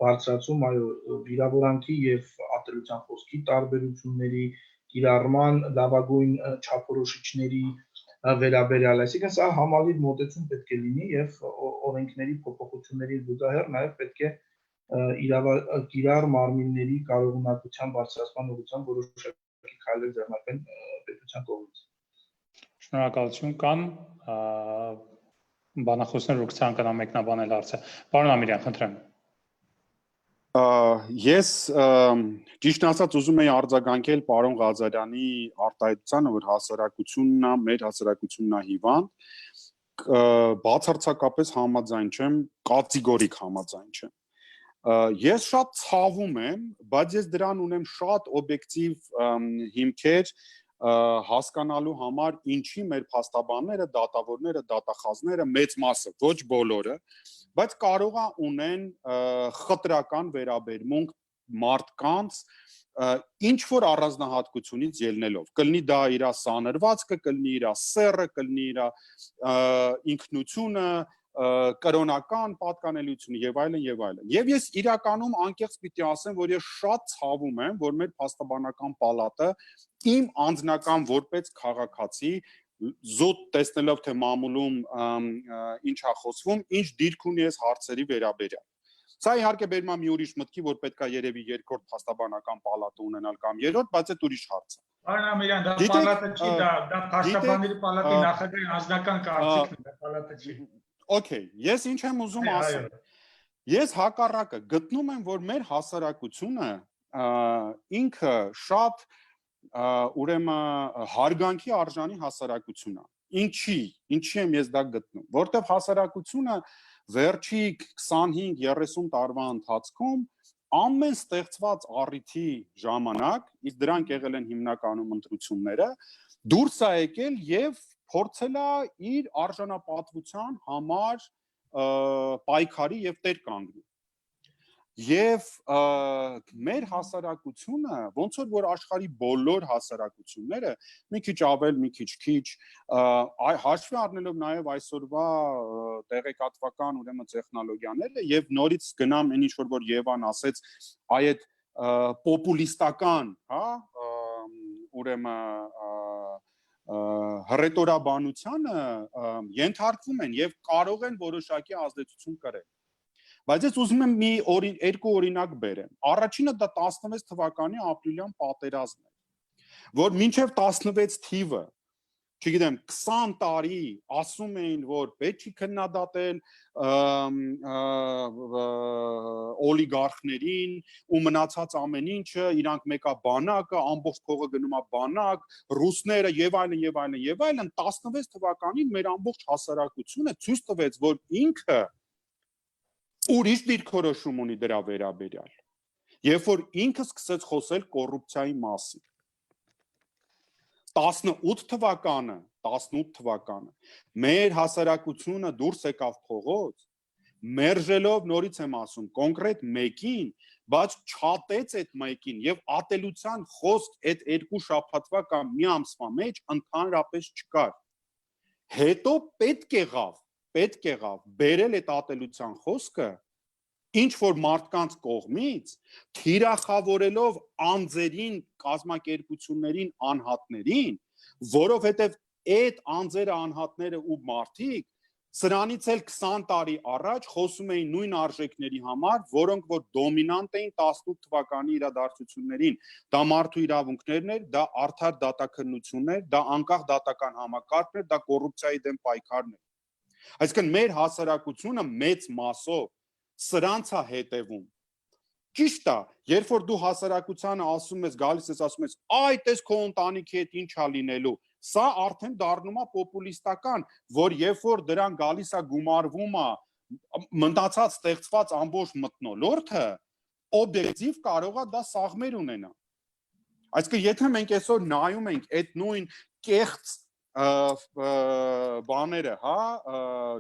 բարձրացում, այո, վիրավորանքի եւ ատելության խոսքի տարբերությունների կիրառման լավագույն չափորոշիչների վերաբերյալ, այսինքն սա համալիր մոտեցում պետք է լինի եւ օրենքների փոփոխությունների զուգահեռ նաեւ պետք է իրավակիրառ մարմինների կարողունակության բարձրացման ուղղությամբ որոշակի քայլեր ձեռնարկեն պետության կողմից։ Շնորհակալություն կան բանախոսներ, որ ցանկանան մեկնաբանել հարցը։ Պարոն Ամիրյան, խնդրեմ։ Ես ճիշտ ասած ուզում եի արձագանքել պարոն Ղազարյանի արտահայտությանը, որ հասարակությունն է, մեր հասարակությունն է հիվանդ, բացարձակապես համաձայն չեմ, կատեգորիկ համաձայն չեմ։ Ես շատ ցավում եմ, բայց ես դրան ունեմ շատ օբյեկտիվ հիմքեր հասկանալու համար, ինչի մեր փաստաբանները, դատավորները, դատախազները, մեծ մասը, ոչ բոլորը, բայց կարող է ունեն խտրական վերաբերմունք մարդկանց ինչ որ առանձնահատկությունից ելնելով։ Կլինի դա իր սանրվածքը, կլինի իր սեռը, կլինի իր ինքնությունը, կրոնական պատկանելությունը եւ այլն եւ այլն։ Եվ ես իրականում անկեղծ պիտի ասեմ, որ ես շատ ցավում եմ, որ մեր փաստաբանական պալատը իմ անձնական որպես քաղաքացի զոտ տեսնելով թե մամուլում ինչ է խոսվում, ինչ դիրք ունի այս հարցերի վերաբերյալ։ Սա իհարկե բերում է մի ուրիշ մտքի, որ պետքա երևի երկրորդ փաստաբանական պալատը ունենալ կամ երրորդ, բայց այդ ուրիշ հարց է։ Պարոն Ամիրյան, դա պալատը չի, դա փաստաբանների պալատի նախագահի անձնական կարծիքն է, դա պալատը չի։ Okay, ես ինչ եմ ուզում ասել։ Ես հակառակը գտնում եմ, որ մեր հասարակությունը ինքը շատ ուրեմն հարգանքի արժանի հասարակություն է։ Ինչի եմ ես դա գտնում, որտեղ հասարակությունը վերջի 25-30 տարվա ընթացքում ամեն ստեղծված առիթի ժամանակ, իսկ դրանք եղել են հիմնականում ընտրությունները, դուրս է եկել եւ փորձել է իր արժանապատվության համար պայքարի եւ տեր կանգնել։ Եվ մեր հասարակությունը, ոնց որ աշխարհի բոլոր հասարակությունները, մի քիչ ավել, մի քիչ քիչ, հաշվի առնելով նաեւ այսօրվա տեղեկատվական ուրեմն տեխնոլոգիաները եւ նորից գնամ այն ինչ որ Եվան ասեց, այդ պոպուլիստական, հա, ուրեմն հռետորաբանությանը ենթարկվում են եւ կարող են որոշակի ազդեցություն կրել։ Բայց ես ուզում եմ երկու օրինակ բերեմ։ Առաջինը դա 16 թվականի ապրիլյան պատերազմն է, որ մինչև 16 թիվը, չգիտեմ, 20 տարի ասում էին, որ պետք չի քննադատել օլիգարխներին ու մնացած ամեն ինչը, իրանք մեկա բանակը, ամբողջ փողը գնում է բանակ, ռուսները եւ այլն եւ այլն եւ այլն, 16 թվականին մեր ամբողջ հասարակությունը ցույց տվեց, որ ինքը ուրիշ դիրքորոշում ունի դրա վերաբերյալ, երբ որ ինքը սկսեց խոսել կոռուպցիայի մասին։ 18 թվականը մեր հասարակությունը դուրս եկավ փողոց, մերժելով, նորից եմ ասում, կոնկրետ մեկին, բայց չատեց այդ մեկին եւ ատելության խոսք այդ երկու շաբաթվա կամ մի ամսվա մեջ ընդհանրապես չկար։ Հետո պետք եղավ բերել այդ ատելության խոսքը ինչ որ մարդկանց կողմից թիրախավորելով անձերին, կազմակերպություններին, անհատներին, որովհետև այդ անձերը, անհատները ու մարդիկ սրանից էլ 20 տարի առաջ խոսում էին նույն արժեքների համար, որոնք որ դոմինանտ էին 18 թվականի իրադարձություններին, դա մարդու իրավունքներն էր, դա արդար դատաքննություններ, դա անկախ դատական համակարգն էր, դա կոռուպցիայի դեմ պայքարն էր։ Այսինքն մեր հասարակությունը մեծ մասով սրանց է հետևում։ Ճիշտ է, երբ որ դու հասարակությանը ասում ես, գալիս ես ասում ես, այ տես քո ընտանիքի հետ ինչ է լինելու, սա արդեն դառնում է պոպուլիստական, որ երբ որ դրան գալիս է գումարվում է մտածած ստեղծված ամբողջ մթնոլորտը, օբյեկտիվ կարող է դա սաղմեր ունենա։ Այսինքն եթե մենք այսօր նայում ենք այդ նույն կեղծ բաները, հա,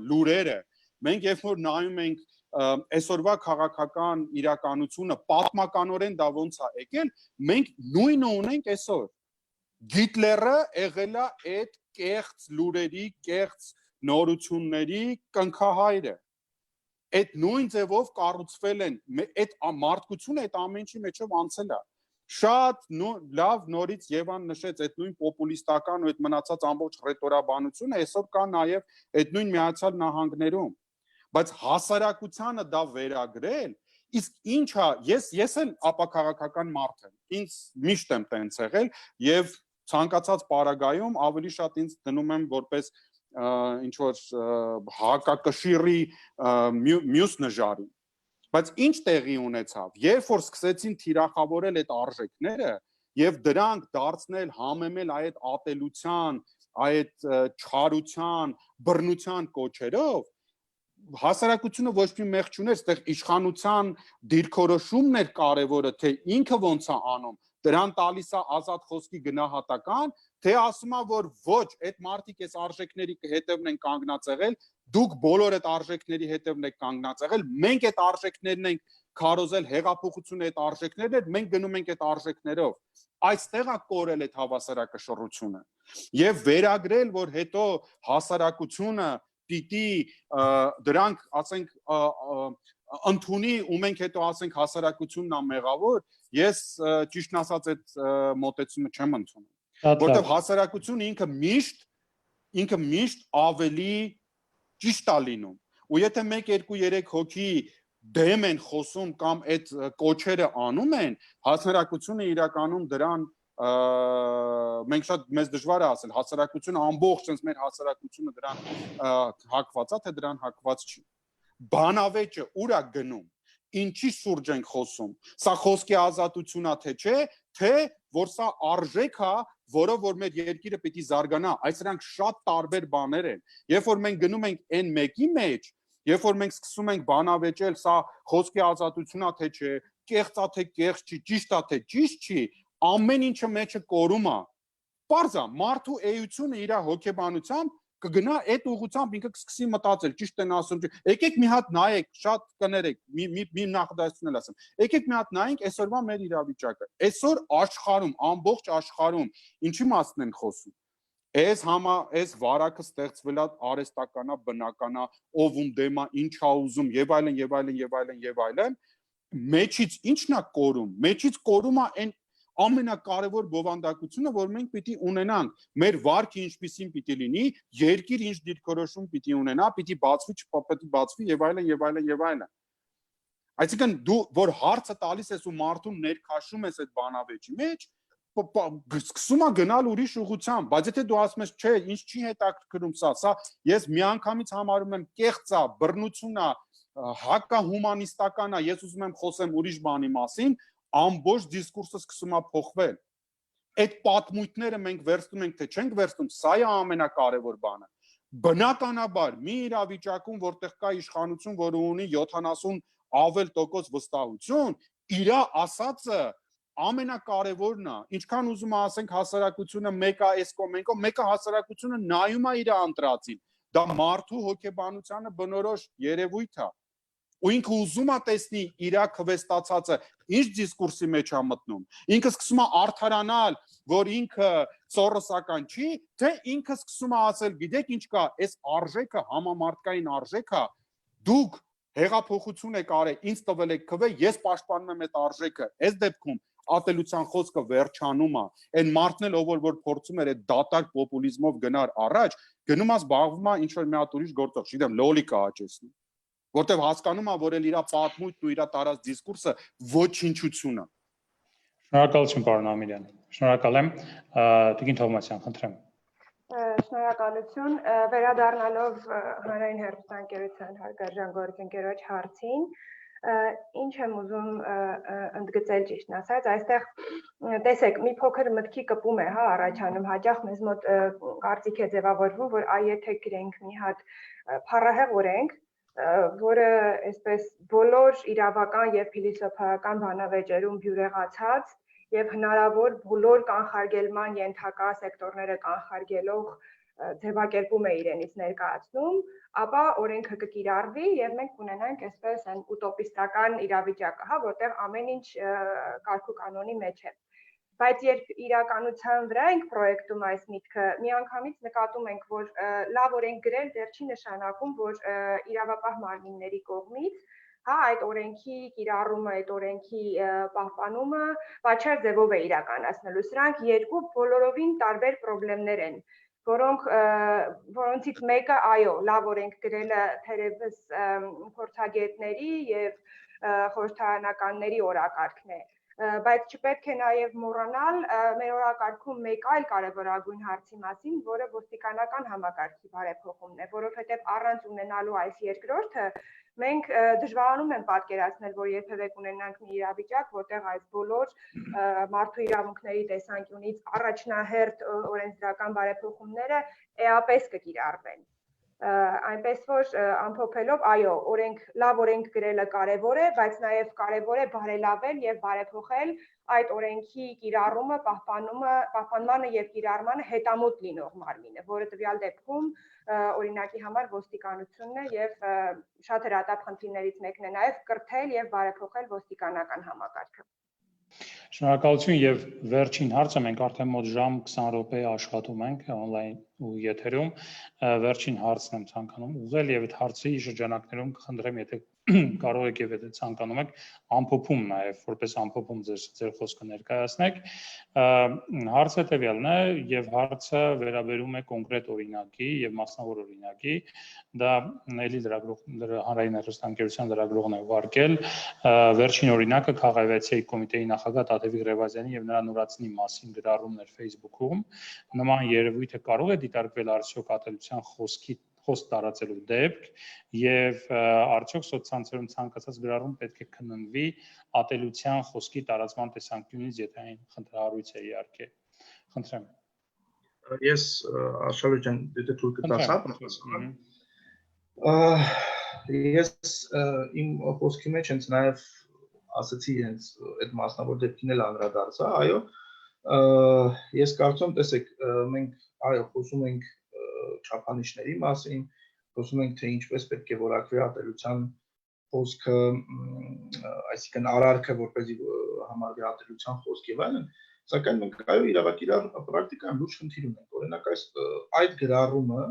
լուրերը, մենք երբ որ նայում ենք այսօրվա քաղաքական իրականությունը պատմականորեն դա ոնց է եկել, մենք նույնը ունենք այսօր։ Գիտլերը եղել է այդ կեղծ լուրերի, կեղծ նորությունների կնքահայրը։ Այդ նույն ձևով կառուցվել են, այդ մարդկությունը այդ ամեն ինչի մեջով անցել է։ Շատ լավ նորից Եվան նշեց այդ նույն պոպուլիստական ու այդ մնացած ամբողջ ռետորաբանությունը այսօր կա նաև այդ նույն Միացյալ Նահանգներում։ Բայց հասարակությանը դա վերագրել, իսկ ինչա, ես էլ ապաքաղաքական մարդ եմ, ինձ միշտ եմ տենց եղել եւ ցանկացած պարագայում ավելի շատ ինձ դնում եմ որպես ինչ որ հակակշիռի մյուս նժարի։ Բայց ինչ տեղի ունեցավ, երբ որ սկսեցին թիրախավորել այդ արժեքները եւ դրանք դարձնել համեմել այդ ատելության, այդ չարության, բռնության կոչերով, հասարակությունը ոչ մի մեղ չուներ, այդտեղ իշխանության դիրքորոշումն էր կարևորը, թե ինքը ոնց է անում, դրան տալիս է ազատ խոսքի գնահատական, թե ասում է, որ ոչ, այդ մարդիկ այս արժեքների հետևն են կանգնած եղել, դուք բոլոր այդ արժեքների հետևն եք կանգնած եղել, մենք այդ արժեքներն ենք քարոզել, հեղափոխությունը այդ արժեքներն են, մենք գնում ենք այդ արժեքներով։ Այստեղ է կորել այդ հավասարակշռությունը եւ վերագրել, որ հետո հասարակությունը պիտի դրանք, ասենք, ընդունի ու մենք հետո ասենք հասարակությունն է մեղավոր, ես ճիշտն ասած այդ մոտեցումը չեմ ընդունում, որտեղ հասարակությունը ինքը միշտ ավելի ճիշտ է լինում, ու եթե 1, 2, 3 հոգի դեմ են խոսում կամ այդ կոչերը անում են, հասարակությունը իրականում դրան մենք շատ մեզ դժվար է ասել, հասարակությունը ամբողջ sense մեր հասարակությունը դրան հակված է, թե դրան հակված չի։ Բանավեճը ուր է գնում, ինչի շուրջ ենք խոսում, սա խոսքի ազատություն է, թե չէ, թե որ սա արժեք է, որով որ մեր երկիրը պիտի զարգանա, այս սրանք շատ տարբեր բաներ են։ Երբ որ մենք գնում ենք այն մեկի մեջ, երբ որ մենք սկսում ենք բանավեճել, սա խոսքի ազատություն է, թե չէ, կեղծ է, թե կեղծ չի, ճիշտ է, թե ճիշտ չի, ամեն ինչը մեջը կորում է։ Պարզ է, մարդու էությունը իր հոգեբանությամբ կգնա այդ ուղղությամբ ինքը կսկսի մտածել, ճիշտ են ասում, եկեք մի հատ նայեք, շատ կներեք, մի նախադասություն էլ ասեմ։ Եկեք մի հատ նայենք այսօրվա մեր իրավիճակը։ Այսօր աշխարհում, ամբողջ աշխարհում ինչի մասն են խոսում։ Այս վարակը ստեղծվել է արհեստականա, բնականա, ով ում դեմ է, ինչ է ուզում, եւ այլն, եւ այլն, եւ այլն, եւ այլն։ Մեջից ի՞նչն է կորում։ Մեջից կորում է այն ամենակարևոր բովանդակությունը, որ մենք պիտի ունենանք, մեր վարքը ինչպիսին պիտի լինի, երկիր ինչ դիրքորոշում պիտի ունենա, պիտի բացվի, չպետք բացվի եւ այլն եւ այլն եւ այլն։ Այսինքն դու որ հարցը տալիս ես ու մարդուն ներքաշում ես այդ բանավեճի մեջ, սկսում է գնալ ուրիշ ուղղությամբ, բայց եթե դու ասում ես, չէ, ինչ չի հետաքրքրում սա ես միանգամից համարում եմ կեղծ է, բռնություն է, հակահումանիստական է, ես ուզում եմ խոսեմ ուրիշ բանի մասին, ամբողջ դիսկուրսը սկսում է փոխվել։ Այդ պատմույթները մենք վերցնում ենք, թե չենք վերցնում, սա է ամենակարևոր բանը։ Բնականաբար մի իրավիճակում, որտեղ կա իշխանություն, որը ունի 70 ավել տոկոս վստահություն, իր ասածը ամենակարևորն է։ Ինչքան ուզում է ասենք հասարակությունը մեկը այս կոմենկո, մեկը հասարակությունը նայում է իր ընտրածին։ Դա մարդու հոգեբանությանը բնորոշ երևույթ է։ Ու ինքը ուզում է տեսնի իր քվեստացածը ինչ դիսկուրսի մեջ է մտնում։ Ինքը սկսում է արդարանալ, որ ինքը սորոսական չի, թե ինքը սկսում է ասել, գիտեք ինչ կա, այս արժեքը համամարտկային արժեք է, դուք հեղափոխություն եք արել, ինձ տվել եք քվե, ես պաշտպանում եմ այդ արժեքը։ Այս դեպքում ատելության խոսքը վերջանում է։ Այն մարդն էլ ով որ փորձում էր այդ դատակ պոպուլիզմով գնար առաջ, գնում է զբաղվում է ինչ որ մի հատ ուրիշ գործով, չգիտեմ, լոլիկա աճեցնում։ Որտեվ հասկանում է, որ էլ իր պատմույթն ու իր տարած դիսկուրսը ոչինչություն է։ Շնորհակալություն, պարոն Ամիրյան։ Շնորհակալ եմ։ Տիկին Թովմասյան, խնդրեմ։ Շնորհակալություն, վերադառնալով հանրային հեռուստաընկերության հարգարժան գործընկերոջ հարցին, ինչ եմ ուզում ընդգծել ճիշտն ասած, այստեղ տեսեք, մի փոքր մտքի կպում է, հա, առաջանում հաճախ մեզ մոտ կարծիք է ձևավորվում, որ այ եթե գրենք մի հատ փառահեղ օրենք, որը այսպես բոլոր իրավական եւ փիլիսոփայական բանավեճերում բյուրեղացած եւ հնարավոր բոլոր կանխարգելման ենթակա սեկտորները կանխարգելող ձևակերպում է իրենից ներկայացնում, ապա օրենքը կկիրառվի եւ մենք կունենանք այսպես այն ուտոպիստական իրավիճակը, հա, որտեղ ամեն ինչ կարգ ու կանոնի մեջ է։ Բայց երբ իրականության վրա ենք պրոյեկտում այս միտքը, միանգամից նկատում ենք, որ լավ օրենք գրել դեռ չի նշանակում, որ իրավապահ մարմինների կողմից հա այդ օրենքի կիրառումը, այդ օրենքի պահպանումը պատշաճ ձևով է իրականացնելու։ Սրանք երկու բոլորովին տարբեր խնդիրներ են, որոնցից մեկը, այո, լավ օրենք գրելը թերևս փորձագետների եւ խորհրդարանականների օրակարգն է, բայց չպետք է նաև մոռանալ մեր օրակարգում մեկ այլ կարևորագույն հարցի մասին, որը ոստիկանական համակարգի բարեփոխումն է, որովհետև առանց ունենալու այս երկրորդը մենք դժվարանում ենք պատկերացնել, որ երբևէ կունենանք մի իրավիճակ, որտեղ այս բոլոր մարդու իրավունքների տեսանկյունից առաջնահերթ օրենսդրական բարեփոխումները էապես կկիրառվեն։ Այնպես որ ամփոփելով, այո, լավ օրենք գրելը կարևոր է, բայց նաև կարևոր է բարելավել եւ բարեփոխել այդ օրենքի կիրառումը, պահպանմանը եւ կիրառմանը հետամուտ լինող մարմինը, որը տվյալ դեպքում օրինակի համար ոստիկանությունն է եւ շատ հրատապ խնդիրներից մեկն է նաև կրթել եւ բարեփոխել ոստիկանական համակարգը։ Շնորհակալություն եւ վերջին հարցը մենք արդեն մոտ ժամ 20 րոպե աշխատում ենք on-line ու եթերում վերջին հարցն եմ ցանկանում ուղղել եւ այդ հարցի շրջանակներում կխնդրեմ եթե կարող եք եւ եթե ցանկանում եք ամփոփում նաեւ որպես ամփոփում ձեր խոսքը ներկայացնեք հարցը տվյալն է եւ հարցը վերաբերում է կոնկրետ օրինակի եւ մասնավոր օրինակի դա էլի հանրային հեռուստաընկերության լրագրողն է ուղարկել վերջին օրինակը Քաղաքացիայի կոմիտեի նախագահ Տաթևիկ Ռևազյանի եւ նրա նորածնի մասին գրառումներ Facebook-ում նման երևույթը կարող է դիտարկվել արդյոք ատելության խոսք տարածելու դեպք եւ արդյոք սոցցանցերում ցանկացած գրառում պետք է քննվի ատելության խոսքի տարածման տեսանկյունից եթե այն խնդրահարույց է իհարկե խնդրեմ Ես Աշոտ ջան դե թույլ կտաս ես իմ խոսքի մեջ հենց նաեւ ասացի հենց այդ մասնավոր դեպքին էլ անդրադարձա այո ես կարծում տեսեք մենք այո խոսում ենք չափանիշների մասին խոսում ենք թե ինչպես պետք է որակվի ատելության խոսքը այսինքն արարքը որպեսզի համարվի ատելության խոսք եւ այլն սակայն մենք այո իրավական պրակտիկայում լուրջ խնդիր ունենք օրինակ այդ գրառումը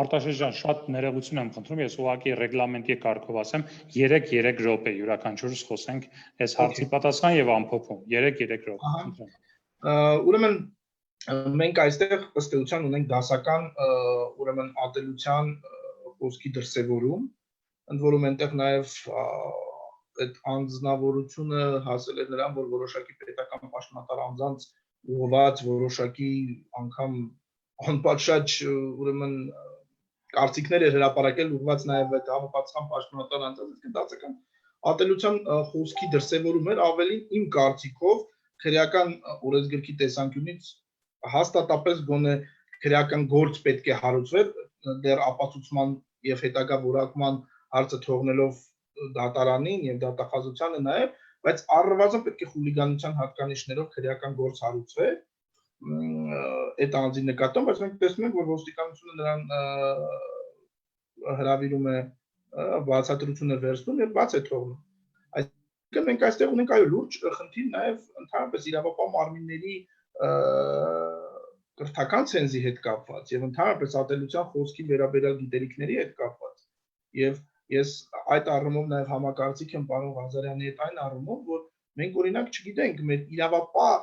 Արտաշես ջան, շատ ներողություն եմ խնդրում, ես ուղղակի ռեգլամենտի կարգով ասեմ 3 րոպե յուրաքանչյուրս խոսենք այս հարցի պատասխան եւ ամփոփում 3 րոպե խնդրեմ Ուրեմն մենք այստեղ ըստ էության ունենք դասական ուրեմն ատելության խոսքի դրսևորում ընդ որում այնտեղ նաեւ այդ անձնավորությունը հասել է նրան որ որոշակի պետական պաշտոնատար անձանց ուղղված որոշակի անգամ անպատշաճ ուրեմն կարծիքներ է հրապարակել ուղղված նաև այդ համապատասխան պաշտոնատար անձանց, իսկ դասական ատելության խոսքի դրսևորում էր ավելին իմ կարծիքով քրեական օրենսգրքի տեսանկյունից հաստատապես գոնե քրեական գործ պետք է հարուցվեր դեռ ապացուցման եւ հետագա որակման հարցը թողնելով դատարանին եւ դատախազությանը նաև, բայց առնվազն պետք է խուլիգանության հատկանիշներով քրեական գործ հարուցվեր այդ անձի նկատմամբ, բայց մենք տեսնում ենք, որ ոստիկանությունը նրան հրավիրում է բացատրությունը վերցնում եւ բաց է թողնում։ Այսինքն մենք այստեղ ունենք այո լուրջ խնդիր նաեւ ընդհանրապես իրավապահ մարմինների կրթական ցենզի հետ կապված եւ ընդհանրապես ատելության խոսքի վերաբերյալ գիտելիքների հետ կապված եւ Ես այդ առումով նաև համակարծիք եմ պարոն Ղազարյանի հետ այն առումով, որ մենք օրինակ չգիտենք մեր իրավապահ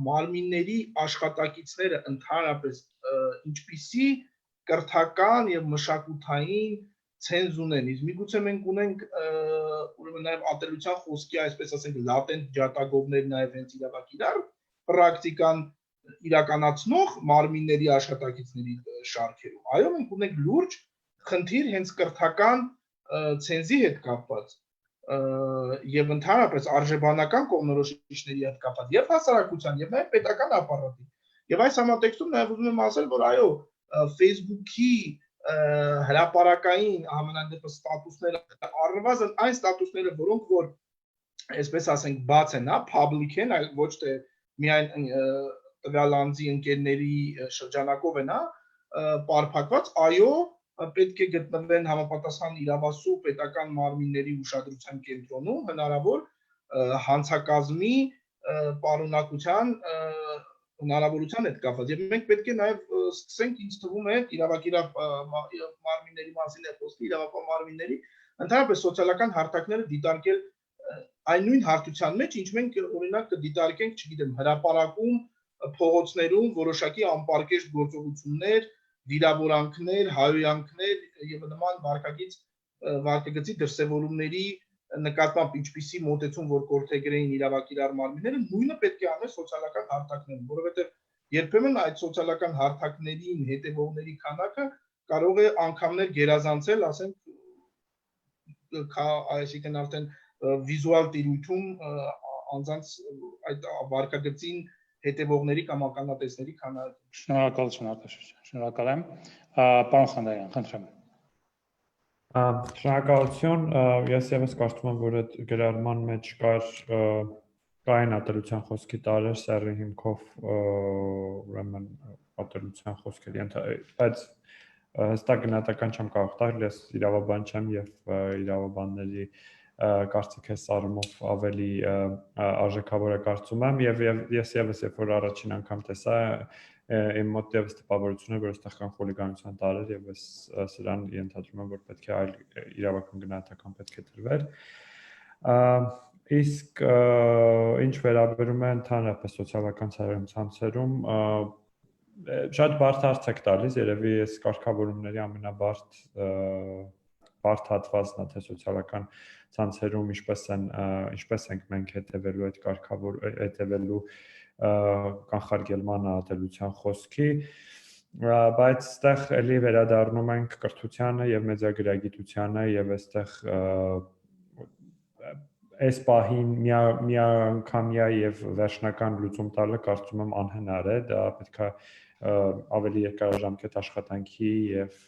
մարմինների աշխատակիցները ընդհանրապես ինչպիսի կրթական եւ մշակութային ցենզ ունեն։ Իսկ միգուցե մենք ունենք ուրեմն նաև ատելության խոսքի, այսպես ասենք, լատենտ ջատագովներ նաև հենց իրավակիրառ պրակտիկան իրականացնող մարմինների աշխատակիցների շարքերում։ Այո, մենք ունենք լուրջ խնդիր հենց կրթական ցենզի հետ կապված եւ ընդհանրապես արժեբանական կողմնորոշիչների հետ կապված եւ հասարակության եւ նաեւ պետական ապարատի։ Եվ այս համատեքստում նաեւ ուզում եմ ասել, որ այո, Facebook-ի հրապարակային ամենանդեպս ստատուսները առնվազն այն ստատուսները, որոնք որ այսպես ասենք բաց են, public են, այլ ոչ թե միայն տվյալ անձի ընկերների շրջանակով են, պարփակված, այո, պետք է գտնվեն համապատասխան իրավասու պետական մարմինների ուշադրության կենտրոնում, հնարավոր հանցակազմի պարունակության հնարավորության հետ կապված։ Եվ մենք պետք է նաև սկսենք, ինձ թվում է, իրավակիրառ մարմինների մասին է խոսքը, իրավապահ մարմինների, ընդհանրապես սոցիալական հարթակները դիտարկել այն նույն հարթության մեջ, ինչ մենք օրինակ կդիտարկենք, չգիտեմ, հրապարակում, փողոցներում որոշակի անպարկեշտ գործողություններ, վիրավորանքներ, հայոյանքներ եւ նման վարկագծի դրսևորումների նկատմամբ ինչպիսի մոտեցում որ կորթեգրեին իրավակիրառ մարմինները, նույնը պետք է անել սոցիալական հարթակներում, որովհետեւ երբեմն այդ սոցիալական հարթակներին հետևողների քանակը կարող է անգամներ գերազանցել, ասենք, այսինքն արդեն վիզուալ տիրույթում անձանց այդ վարկագծին հետևողների կամ ականատեսների քանակը։ Շնորհակալություն Արտաշես ջան, շնորհակալ եմ։ Պարոն Խանդարյան, խնդրեմ։ Շնորհակալություն, ես եւս կարծում եմ, որ այդ գրառման մեջ կային ատելության խոսքի տարեր սեռի հիմքով ուրեմն ատելության խոսքերի, բայց հստակ գնահատական չեմ կարող տալ, ես իրավաբան չեմ եւ իրավաբանների կարծիք ես առումով ավելի արժեքավոր է կարծում եմ եւ ես եւս երբ որ առաջին անգամ տեսա իմ մոտ եւս տպավորություն է որ այստեղ կան խուլիգանության տարեր եւ ես սրան ենթադրում եմ որ պետք է այլ իրավական գնահատական պետք է տրվեր իսկ ինչ վերաբերում է ընդհանրապես սոցիալական ցանցերում շատ բարդ հարց եք տալիս երևի ես կարգավորումների ամենաբարդ հատվածն է թե սոցիալական ցանցերում ինչպես ենք մենք հետևելու այդ հետևելու կանխարգելման ատելության խոսքի բայց այստեղ էլի վերադառնում ենք կրթությանը եւ մեդիագրագիտությանը եւ այստեղ այս պահին միանգամյա եւ վերջնական լուծում տալը կարծում եմ անհնար է դա պետք է ավելի երկարաժամկետ աշխատանքի եւ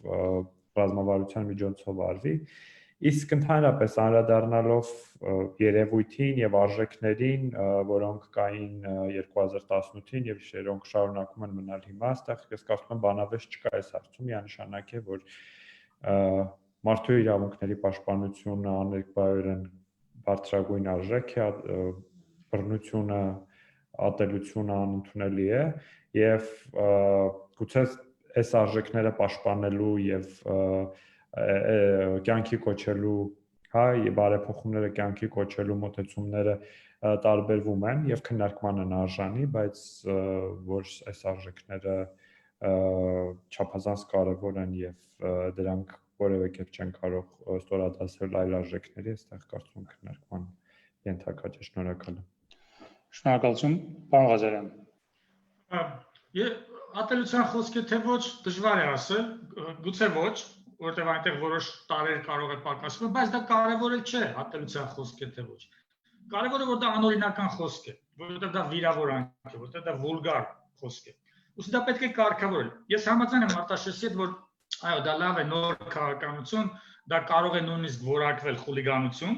ռազմավարության միջոցով արվի իսկ ընդհանրապես անդրադառնալով երևույթին եւ արժեքներին, որոնք կային 2018-ին եւ որոնք շարունակում են մնալ հիմա, այստեղ ես կարծում եմ բանավեճ չկա այս հարցում, միանշանակ է, որ մարդու իրավունքների պաշտպանությունը աներկբայորեն բարձրագույն արժեք է, բռնությունը, ատելությունը անընդունելի է եւ գուցե այս արժեքները պաշտպանելու եւ կյանքի կոչելու, հա, եւ բարեփոխումները կյանքի կոչելու մոտեցումները տարբերվում են եւ քննարկման են արժանի, բայց որ այս արժեքները չափազանց կարեւոր են եւ դրանք որևէ կերպ չեն կարող ստորադասել այլ արժեքների, այստեղ կարծում եմ քննարկման ենթակա է, շնորհակալ եմ։ Շնորհակալություն, պարոն Ղազարյան։ Ատելության խոսքը թե ոչ դժվար է ասել, գուցե ոչ, որտեղ այնտեղ որոշ տարեր կարող է պակասվել, բայց դա կարևոր չէ ատելության խոսքը թե ոչ։ Կարևորը որ դա անօրինական խոսք է, որովհետև դա վիրավորանք է, որովհետև դա վուլգար խոսք է։ Ուսի դա պետք է կարգավորել։ Ես համաձայն եմ Արտաշեսի հետ, որ այո, դա լավ է նոր քաղաքականություն, դա կարող է նույնիսկ որակվել խուլիգանություն,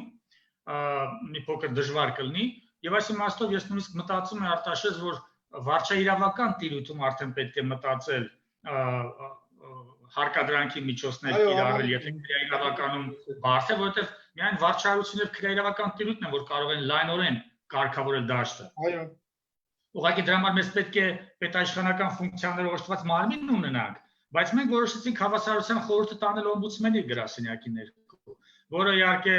մի փոքր դժվար կլինի, եւ այս իմաստով ես նույնիսկ մտածում եմ Արտաշես, որ վարչաիրավական տիրույթում արդեն պետք է մտածել հարկադրանքի միջոցներ կիրառել, եթե քրեայրավականում բարդ է, որովհետև միայն վարչարությունն եւ քրեայրավական տիրույթն է, որ կարող են լայնորեն կարգավորել դաշտը։ Այո։ Ուղղակի դրա համար մեզ պետք է պետաշխանական ֆունկցիաներով օժտված մարմին ունենանք, բայց մենք որոշեցինք հավասարության խորհուրդը տանել օմբուդսմենի գրասենյակի ներքո։ որը իհարկե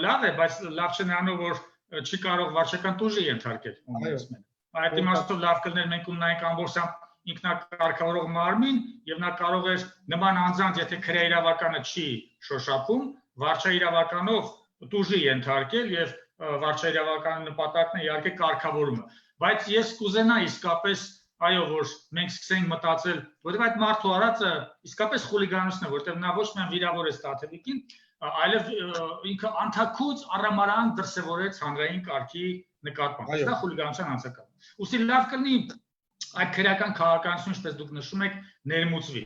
լավ է, բայց լավ չէ նրանով, որ չի կարող վարչական տուժի ենթարկել օմբուդսմենը։ Այդ իմաստով լավ կլներ մենք ունենայինք ամբողջությամբ ինքնակարգավորող մարմին եւ նա կարող էր նման անձանց, եթե քրեիրավականը չի շոշափում, վարչաիրավականով տուժի ենթարկել եւ վարչաիրավականի նպատակն է իհարկե կարգավորումը։ Բայց ես կուզենա իսկապես այո, որ մենք սկսենք մտածել, որովհետեւ այդ մարդու արածը իսկապես խուլիգանությունն է, որովհետեւ նա ոչ միայն վիրավորեց Տաթևիկին, այլև ինքը անթաքուց առամարան դրսևորեց հանրային կարգի նկատմամբ։ Դա խուլիգանության անցակալն է։ Ուստի լավ կլինի այդ քրեական քաղաքականությունը, ինչպես դուք նշում եք, ներմուծվի։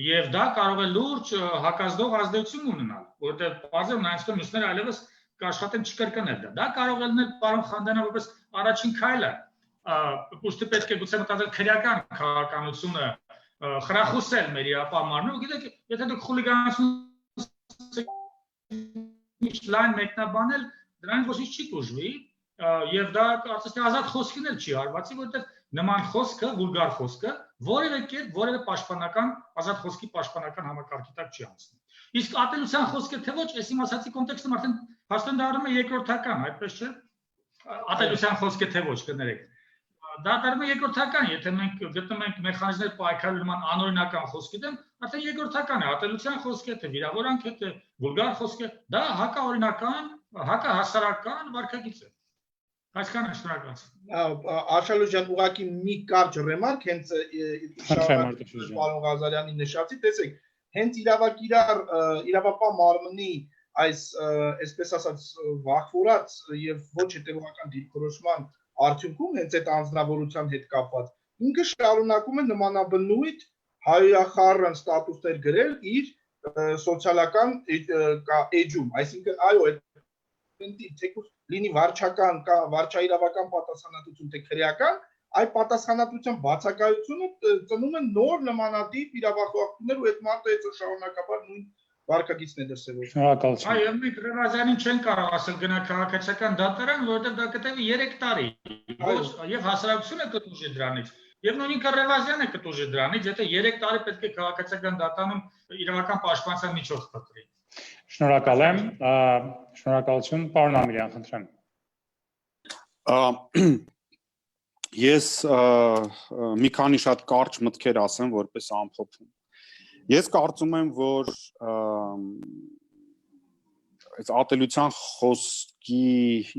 Եվ դա կարող է լուրջ հակազդող ազդեցություն ունենալ, որովհետեւ բարձր նայեցնում մյուսները այլևս կաշխատեն չկրկնել դա։ Դա կարող է լինել պարոն Խանդանյան որպես առաջին քայլը։ Ուստի պետք է գուցե մտածել քրեական քաղաքականությունը խրախուսել մեր իրապահ մարմինը, գիտեք, եթե դուք խուլիգանություն լայն մեկնաբանել, դրանից ոչինչ չի տուժվի, եւ դա կարծես թե ազատ խոսքին էլ չի հարվածի, որովհետեւ նման խոսքը, վուլգար խոսքը, որևէ կերպ, որևէ պաշտպանական, ազատ խոսքի պաշտպանական համակարգի տակ չի անցնում։ Իսկ ատելության խոսքը թե ոչ, այս իմ ասացի կոնտեքստում արդեն հաստատ դառնում է երկրորդական, այդպես չէ։ Ատելության խոսքը թե ոչ, կներեք։ Դա դառնում է երկրորդական, եթե մենք գտնում ենք մեխանիզմներ պայքարելու նման անօրինական խոսքի դեմ, արդեն երկրորդական է, ատելության խոսքը, թե վիրավորանք է, թե վուլգար խոսքը, դա հակաօրինական, հակահասարական վարքագիծ է։ Այսքան է, շնորհակալություն։ Արշալու ջան, ուղղակի մի կարճ ռեմարկ հենց պարոն Ղազարյանի նշածի, տեսեք, հենց իրավապահ մարմնի այս այսպես ասած վախվորած եւ ոչ հետեւողական դիրքորոշման արդյունքում հենց այդ անձնավորության հետ կապված ինքը շարունակում է նմանաբնույթ հայրախառն ստատուսներ գրել իր սոցիալական էջում, այսինքն այո, թեկուզ լինի վարչական կամ վարչաիրավական պատասխանատվություն թե քրեական, այդ պատասխանատվության բացակայությունը ծնում է նոր նմանատիպ իրավախախտումներ ու այդ մարդը այդ շարունակաբար նույն վարքագիծն է դրսևորում։ Շնորհակալություն։ Այո, մենք Ռևազյանին չեն կարող ասել գնա քաղաքացիական դատարան, որովհետև դա կտևի 3 տարի։ Եվ հասարակությունը կտուժի դրանից։ Եվ նույնիսկ Ռևազյանը կտուժի դրանից, եթե 3 տարի պետք է քաղաքացիական դատարանում իրավական պաշտպանության միջոց փոխվի։ Շնորհակալ եմ։ Շնորհակալություն, պարոն Ամիրյան, խնդրեմ։ Ես մի քանի շատ կարճ մտքեր ասեմ, որպես ամփոփում։ Ես կարծում եմ, որ այս ատելության խոսքի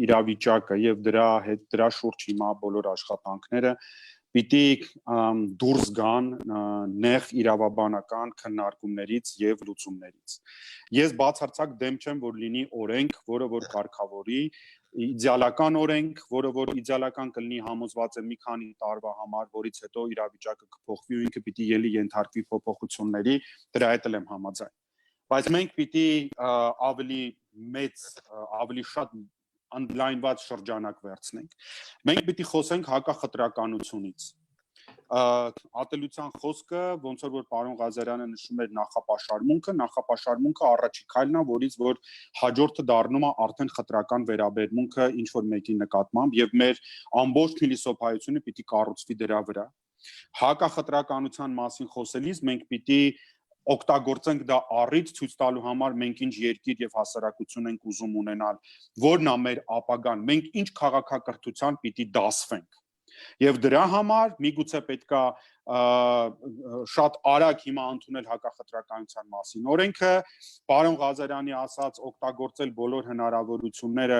իրավիճակը եւ դրա շուրջ հիմա բոլոր աշխատանքները պիտի դուրս գան նեղ իրավաբանական քննարկումներից եւ լուծումներից։ Ես բացարձակ դեմ չեմ, որ լինի օրենք, որը որ կարգավորի իդեալական օրենք, որը որ իդեալական կլինի համոզված է մի քանի տարվա համար, որից հետո իրավիճակը կփոխվի ու ինքը պիտի ելի ենթարկվի փոփոխությունների, դրա հետ եմ համաձայն։ Բայց մենք պիտի ավելի մեծ, ավելի շատ ընդլայնված շրջանակ վերցնենք։ Մենք պիտի խոսենք հակախտրականությունից։ Ատելության խոսքը, ոնց որ պարոն Ղազարյանը նշում էր նախապաշարմունքը առաջի քայլն է, որից որ հաջորդը դառնում է արդեն խտրական վերաբերմունքը ինչ որ մեկի նկատմամբ եւ մեր ամբողջ փիլիսոփայությունը պիտի կառուցվի դրա վրա։ Հակախտրականության մասին խոսելիս մենք պիտի օգտագործենք դա առիթ ցույց տալու համար մենք ինչ երկիր եւ հասարակություն ենք ուզում ունենալ, որն է մեր ապագան, մենք ինչ քաղաքակրթության պիտի դասվենք։ Եվ դրա համար միգուցե պետքա շատ արագ հիմա ընդունել հակախտրականության մասին օրենքը, պարոն Ղազարյանի ասած օգտագործել բոլոր հնարավորությունները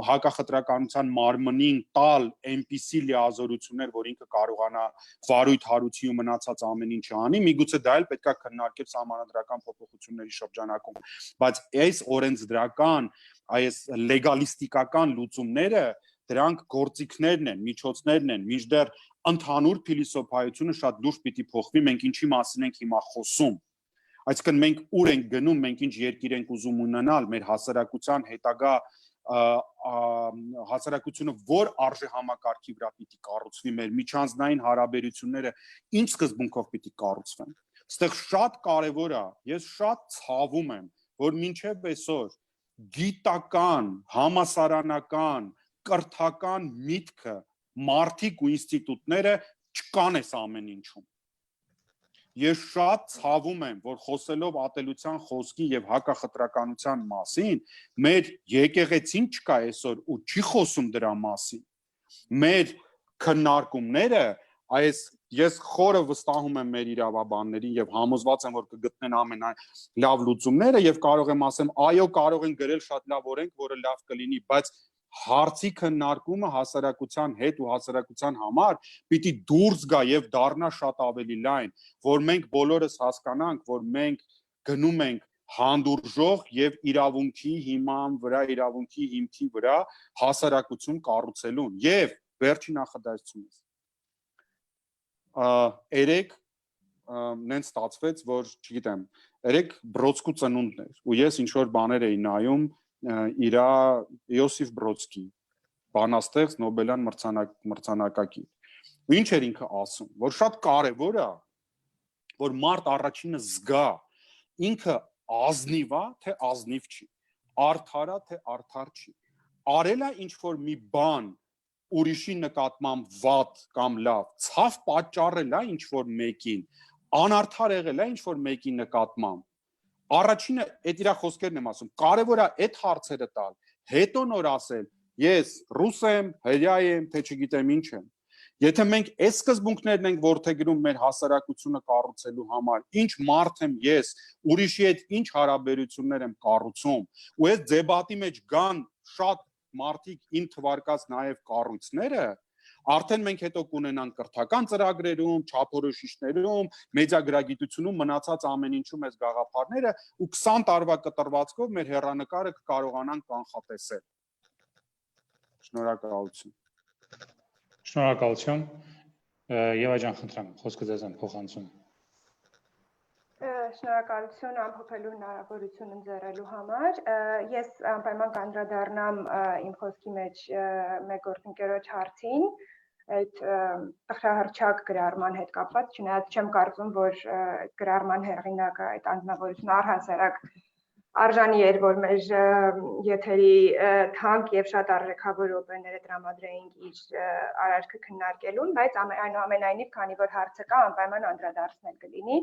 հակախտրականության մարմնին տալ այնպիսի լիազորություններ, որ ինքը կարողանա վարույթ հարուցի ու մնացած ամեն ինչը անի, միգուցե դա էլ պետքա քննարկել սահմանադրական փոփոխությունների շրջանակում, բայց այս օրենսդրական, այս լեգալիստիկական լուծումները դրանք գործիքներն են, միջոցներն են, մինչդեռ ընդհանուր փիլիսոփայությունը շատ լուրջ պիտի փոխվի, մենք ինչի մասին ենք հիմա խոսում։ Այսինքն մենք ուր ենք գնում, մենք ինչ երկիր ենք ուզում ունենալ, մեր հասարակության հետագա հասարակությունը որ արժե համակարգի վրա պիտի կառուցվի, մեր միջանձնային հարաբերությունները ինչ սկզբունքով պիտի կառուցվեն։ Այստեղ շատ կարևոր է, ես շատ ցավում եմ, որ մինչև այսօր գիտական, համասարանական կրթական միտքը մարդիկ ու ինստիտուտները չկան այս ամեն ինչում։ ես շատ ցավում եմ, որ խոսելով ատելության խոսքի եւ հակախտրականության մասին, մեր եկեղեցին չկա այսօր ու չի խոսում դրա մասին։ Մեր քննարկումները, ես խորը վստահում եմ մեր իրավաբաններին եւ համոզված եմ, որ կգտնեն ամենալավ լուծումները եւ կարող եմ ասեմ, այո, կարող են գրել շատ լավ օրենք, որը լավ կլինի, բայց հարցի քննարկումը հասարակության հետ ու հասարակության համար պիտի դուրս գա եւ դառնա շատ ավելի լայն, որ մենք բոլորս հասկանանք, որ մենք գնում ենք հանդուրժող եւ իրավունքի հիման վրա, իրավունքի հիմքի վրա հասարակություն կառուցելուն եւ վերջի նախադասությունից երեք նենց ստացվեց, որ չգիտեմ, երեք Բրոդսկու ծնունդն էր ու ես ինչ որ բաներ էի նայում իր Յոսիֆ Բրոդսկի բանաստեղծ Նոբելյան մրցանակակիր։ Ու ինչ էր ինքը ասում, որ շատ կարևոր է, որ մարդ առաջինը զգա ինքը ազնիվ է, թե ազնիվ չի, արդար է, թե արդար չի, արել է ինչ որ մի բան ուրիշի նկատմամբ վատ կամ լավ, ցավ պատճառել է ինչ որ մեկին, անարդար եղել է ինչ որ մեկի նկատմամբ։ Առաջինը այդ իր խոսքերն եմ ասում, կարևոր է այդ հարցերը տալ, հետո նոր ասել, ես ռուս եմ, հրյա եմ, թե չգիտեմ ինչ եմ։ Եթե մենք այս սկզբունքներն ենք որդեգրում մեր հասարակությունը կառուցելու համար, ինչ մարդ եմ ես, ուրիշի հետ ինչ հարաբերություններ եմ կառուցում, ու այս դեբատի մեջ գան շատ մարդիկ ին թվարկած նաև կառույցները, արդեն մենք հետո կունենանք կրթական ծրագրերում, չափորոշիչներում, մեդիագրագիտությունում մնացած ամեն ինչում այս գաղափարները ու 20 տարվա կտրվածքով մեր հեռանկարը կկարողանանք կանխատեսել։ Շնորհակալություն։ Շնորհակալություն։ Եվա ջան, խնդրեմ, խոսքը ձեզ եմ փոխանցում։ Շնորհակալություն ամփոփելու հնարավորություն ընձեռելու համար։ Ես անպայման կանդրադառնամ իմ խոսքի մեջ մեր գործընկերոջ հարցին, այդ տխրահռչակ գրառման հետ կապված, չնայած չեմ կարծում, որ գրառման հեղինակը այդ անձնավորությունը առհասարակ արժանի էր, որ մեր եթերի թանկ եւ շատ արժեքավոր րոպեները տրամադրեինք իր արարքը քննարկելուն, բայց այնուամենայնիվ, քանի որ հարցը կա, անպայման անդրադարձնել կլինի։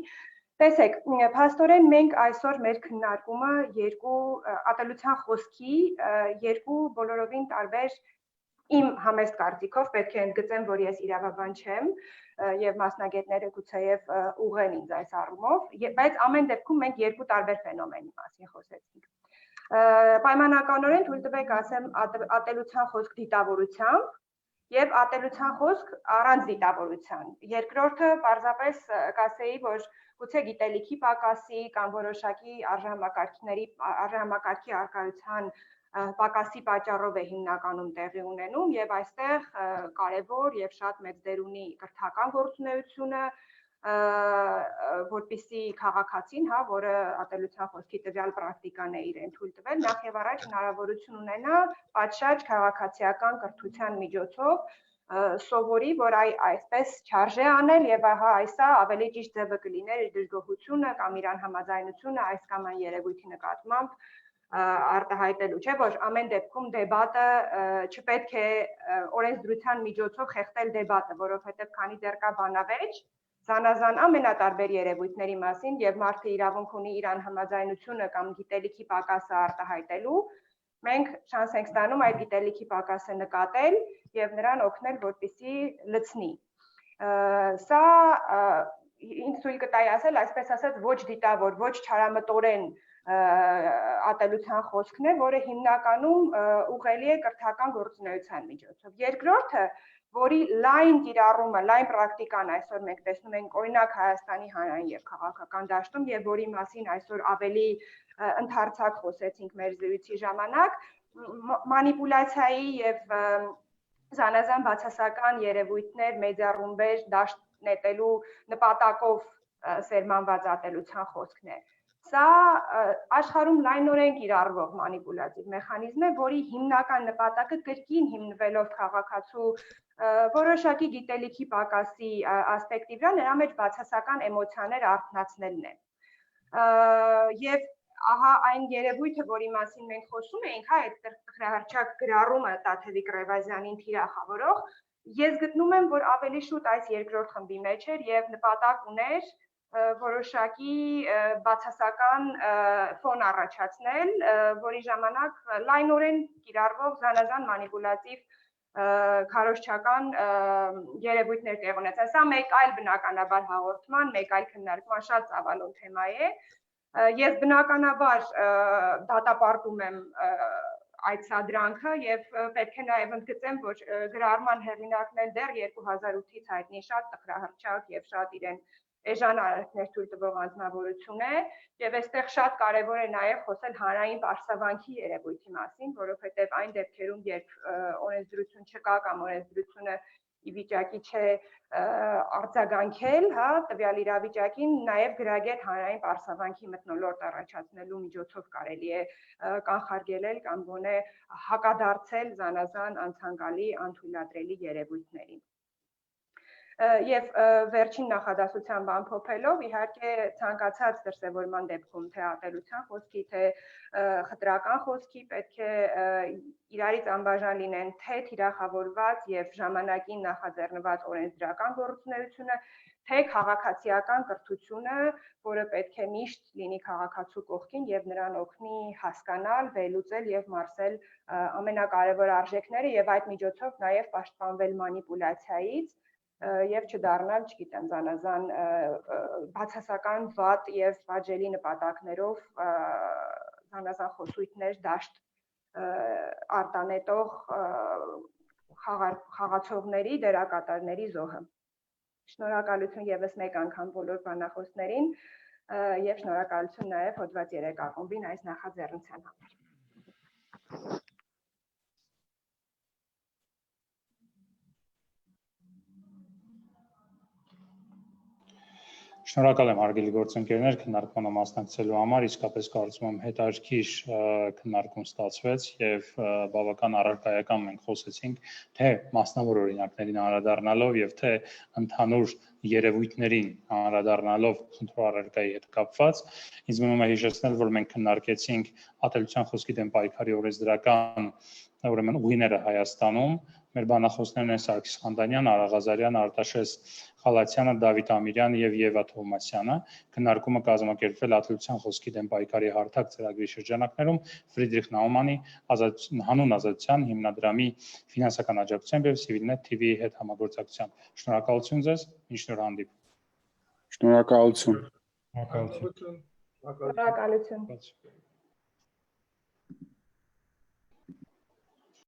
Տեսեք, փաստորեն մենք այսօր մեր քննարկումը երկու ատելության խոսքի երկու բոլորովին տարբեր իմ համեստ կարծիքով պետք է ընդգծեմ, որ ես իրավաբան չեմ եւ մասնագետները գուցեև ուղղեն ինձ այս առումով, բայց ամեն դեպքում մենք երկու տարբեր ֆենոմենի մասին խոսեցինք։ Պայմանականորեն թույլ տվեք ասեմ ատելության խոսք դիտավորությամբ եւ ատելության խոսք առանց դիտավորության։ Երկրորդը պարզապես կասեի, որ գուցե գիտելիքի պակասի կամ որոշակի արժեհամակարգի առկայության պակասի պատճառով է հիմնականում տեղի ունենում եւ այստեղ կարեւոր եւ շատ մեծ դեր ունի կրթական գործունեությունը, որպիսի քաղաքացին, որը ատելության խոսքի տվյալ պրակտիկան է իրեն թույլ տվել, նախ եւ առաջ հնարավորություն ունենա պատշաճ քաղաքացիական կրթության միջոցով սովորի, որ այսպես չարժե անել եւ այս է ավելի ճիշտ ձևը կլիներ իր դժգոհությունը կամ իր անհամաձայնությունը այս կամ այն երևույթի նկատմամբ արտահայտելու, չէ՞ որ ամեն դեպքում դեբատը չպետք է օրենսդրության միջոցով խեղդել դեբատը, որովհետև քանի դեռ կա բանավեճ, զանազան ամենատարբեր երևույթների մասին եւ մարդը իրավունք ունի իր անհամաձայնությունը կամ գիտելիքի պակասը արտահայտելու, մենք շանս ենք ստանում այդ գիտելիքի պակասը նկատել եւ նրան օգնել, որպեսզի լցնի։ Սա ինձ թույլ կտայի ասել, այսպես ասած, ոչ դիտավոր, ոչ չարամտորեն ատելության խոսքն է, որը հիմնականում ուղղելի է կրթական գործունեության միջոցով։ Երկրորդը, որի լայն կիրառումը, լայն պրակտիկան այսօր մենք տեսնում ենք օրինակ Հայաստանի հանրային եւ քաղաքական դաշտում եւ որի մասին այսօր ավելի ընդհանրացակ խոսեցինք մեր զրույցի ժամանակ, մանիպուլյացիայի եւ զանազան բացասական երևույթներ, մեդիառումբեր դաշտ նետելու նպատակով սերմանված ատելության խոսքն է։ Սա աշխարհում լայնորեն կիրառվող մանիպուլյատիվ մեխանիզմ է, որի հիմնական նպատակը կրկին հիմնվելով քաղաքացու որոշակի գիտելիքի պակասի ասպեկտի վրա նրա մեջ բացասական էմոցիաներ արթնացնելն է։ Եվ ահա այն երևույթը, որի մասին մենք խոսում էինք, այդ տխրահռչակ գրառումը Տաթևիկ Ռևազյանին թիրախավորող, ես գտնում եմ, որ ավելի շուտ այս երկրորդ խմբի մեջ էր եւ նպատակ ուներ որոշակի բացասական ֆոն առաջացնել, որի ժամանակ լայնորեն կիրառվող զանազան մանիպուլատիվ քարոզչական երևույթներ տեղ ունեցան։ Սա մեկ այլ բնականաբար հաղորդման, մեկ այլ քննարկման շատ ծավալուն թեմա է։ Ես բնականաբար դատապարտում եմ այդ սադրանքը եւ պետք է նաեւ ընդգծեմ, որ գրառման հեղինակն էլ դեռ 2008-ից հայտնի շատ տխրահռչակ եւ շատ իրեն էժան արարքներ թույլ տվող անձնավորություն է եւ այստեղ շատ կարեւոր է նաեւ խոսել հանրային պարսավանքի երևույթի մասին, որովհետեւ այն դեպքերում, երբ օրենսդրություն չկա կամ օրենսդրությունը ի վիճակի չէ արձագանքել, հա, տվյալ իրավիճակին նաեւ գրագետ հանրային պարսավանքի մթնոլորտ առաջացնելու միջոցով կարելի է կանխարգելել կամ գոնե հակադարձել զանազան անցանկալի, անթույլատրելի երևույթներին։ Եվ վերջին նախադասությամբ ամփոփելով, իհարկե ցանկացած դրսևորման դեպքում թե ատելության խոսքի, թե խտրական խոսքի պետք է իրարից անբաժան լինեն թե թիրախավորված եւ ժամանակին նախաձեռնված օրենսդրական գործունեությունը, թե քաղաքացիական կրթությունը, որը պետք է միշտ լինի քաղաքացու կողքին եւ նրան օգնի հասկանալ, վերլուծել եւ մարսել ամենակարևոր արժեքները եւ այդ միջոցով նաեւ պաշտպանվել մանիպուլյացիայից եւ չդառնալ, չգիտեմ, զանազան բացասական վատ եւ վաճելի նպատակներով զանազան խոսույթներ դաշտ արտանետող խաղացողների, դերակատարների զոհը։ Շնորհակալություն եւս մեկ անգամ բոլոր բանախոսներին եւ շնորհակալություն նաեւ հոդված 3 ակումբին այս նախաձեռնության համար։ Շնորհակալ եմ հարգելի գործընկերներ քննարկմանը մասնակցելու համար, իսկապես կարծում եմ հետաքրքիր քննարկում ստացվեց եւ բավական առարկայական մենք խոսեցինք թե մասնավոր օրինակներին անդրադառնալով եւ թե ընդհանուր երևույթներին անդրադառնալով խնդրող առարկայի հետ կապված։ Ինձ մնում է հիշեցնել, որ մենք քննարկեցինք ատելության խոսքի դեմ պայքարի օրենսդրական ուրեմն ուղիները Հայաստանում։ Մեր բանախոսներն են Սարգիս Խանդանյան, Արա Ղազարյան, Արտաշես Խալացյանը, Դավիթ Ամիրյանը եւ Եվա Թովմասյանը։ Քննարկումը կազմակերպվել ատելության խոսքի դեմ պայքարի հարթակ ծրագրի շրջանակներում Ֆրիդրիխ Նաումանի հանուն ազատության հիմնադրամի ֆինանսական աջակցությամբ եւ Civilnet TV-ի հետ համագործակցությամբ։ Շնորհակալություն ձեզ, մինչ նոր հանդիպում։ Շնորհակալություն։ Շնորհակալություն։ Շնորհակալություն։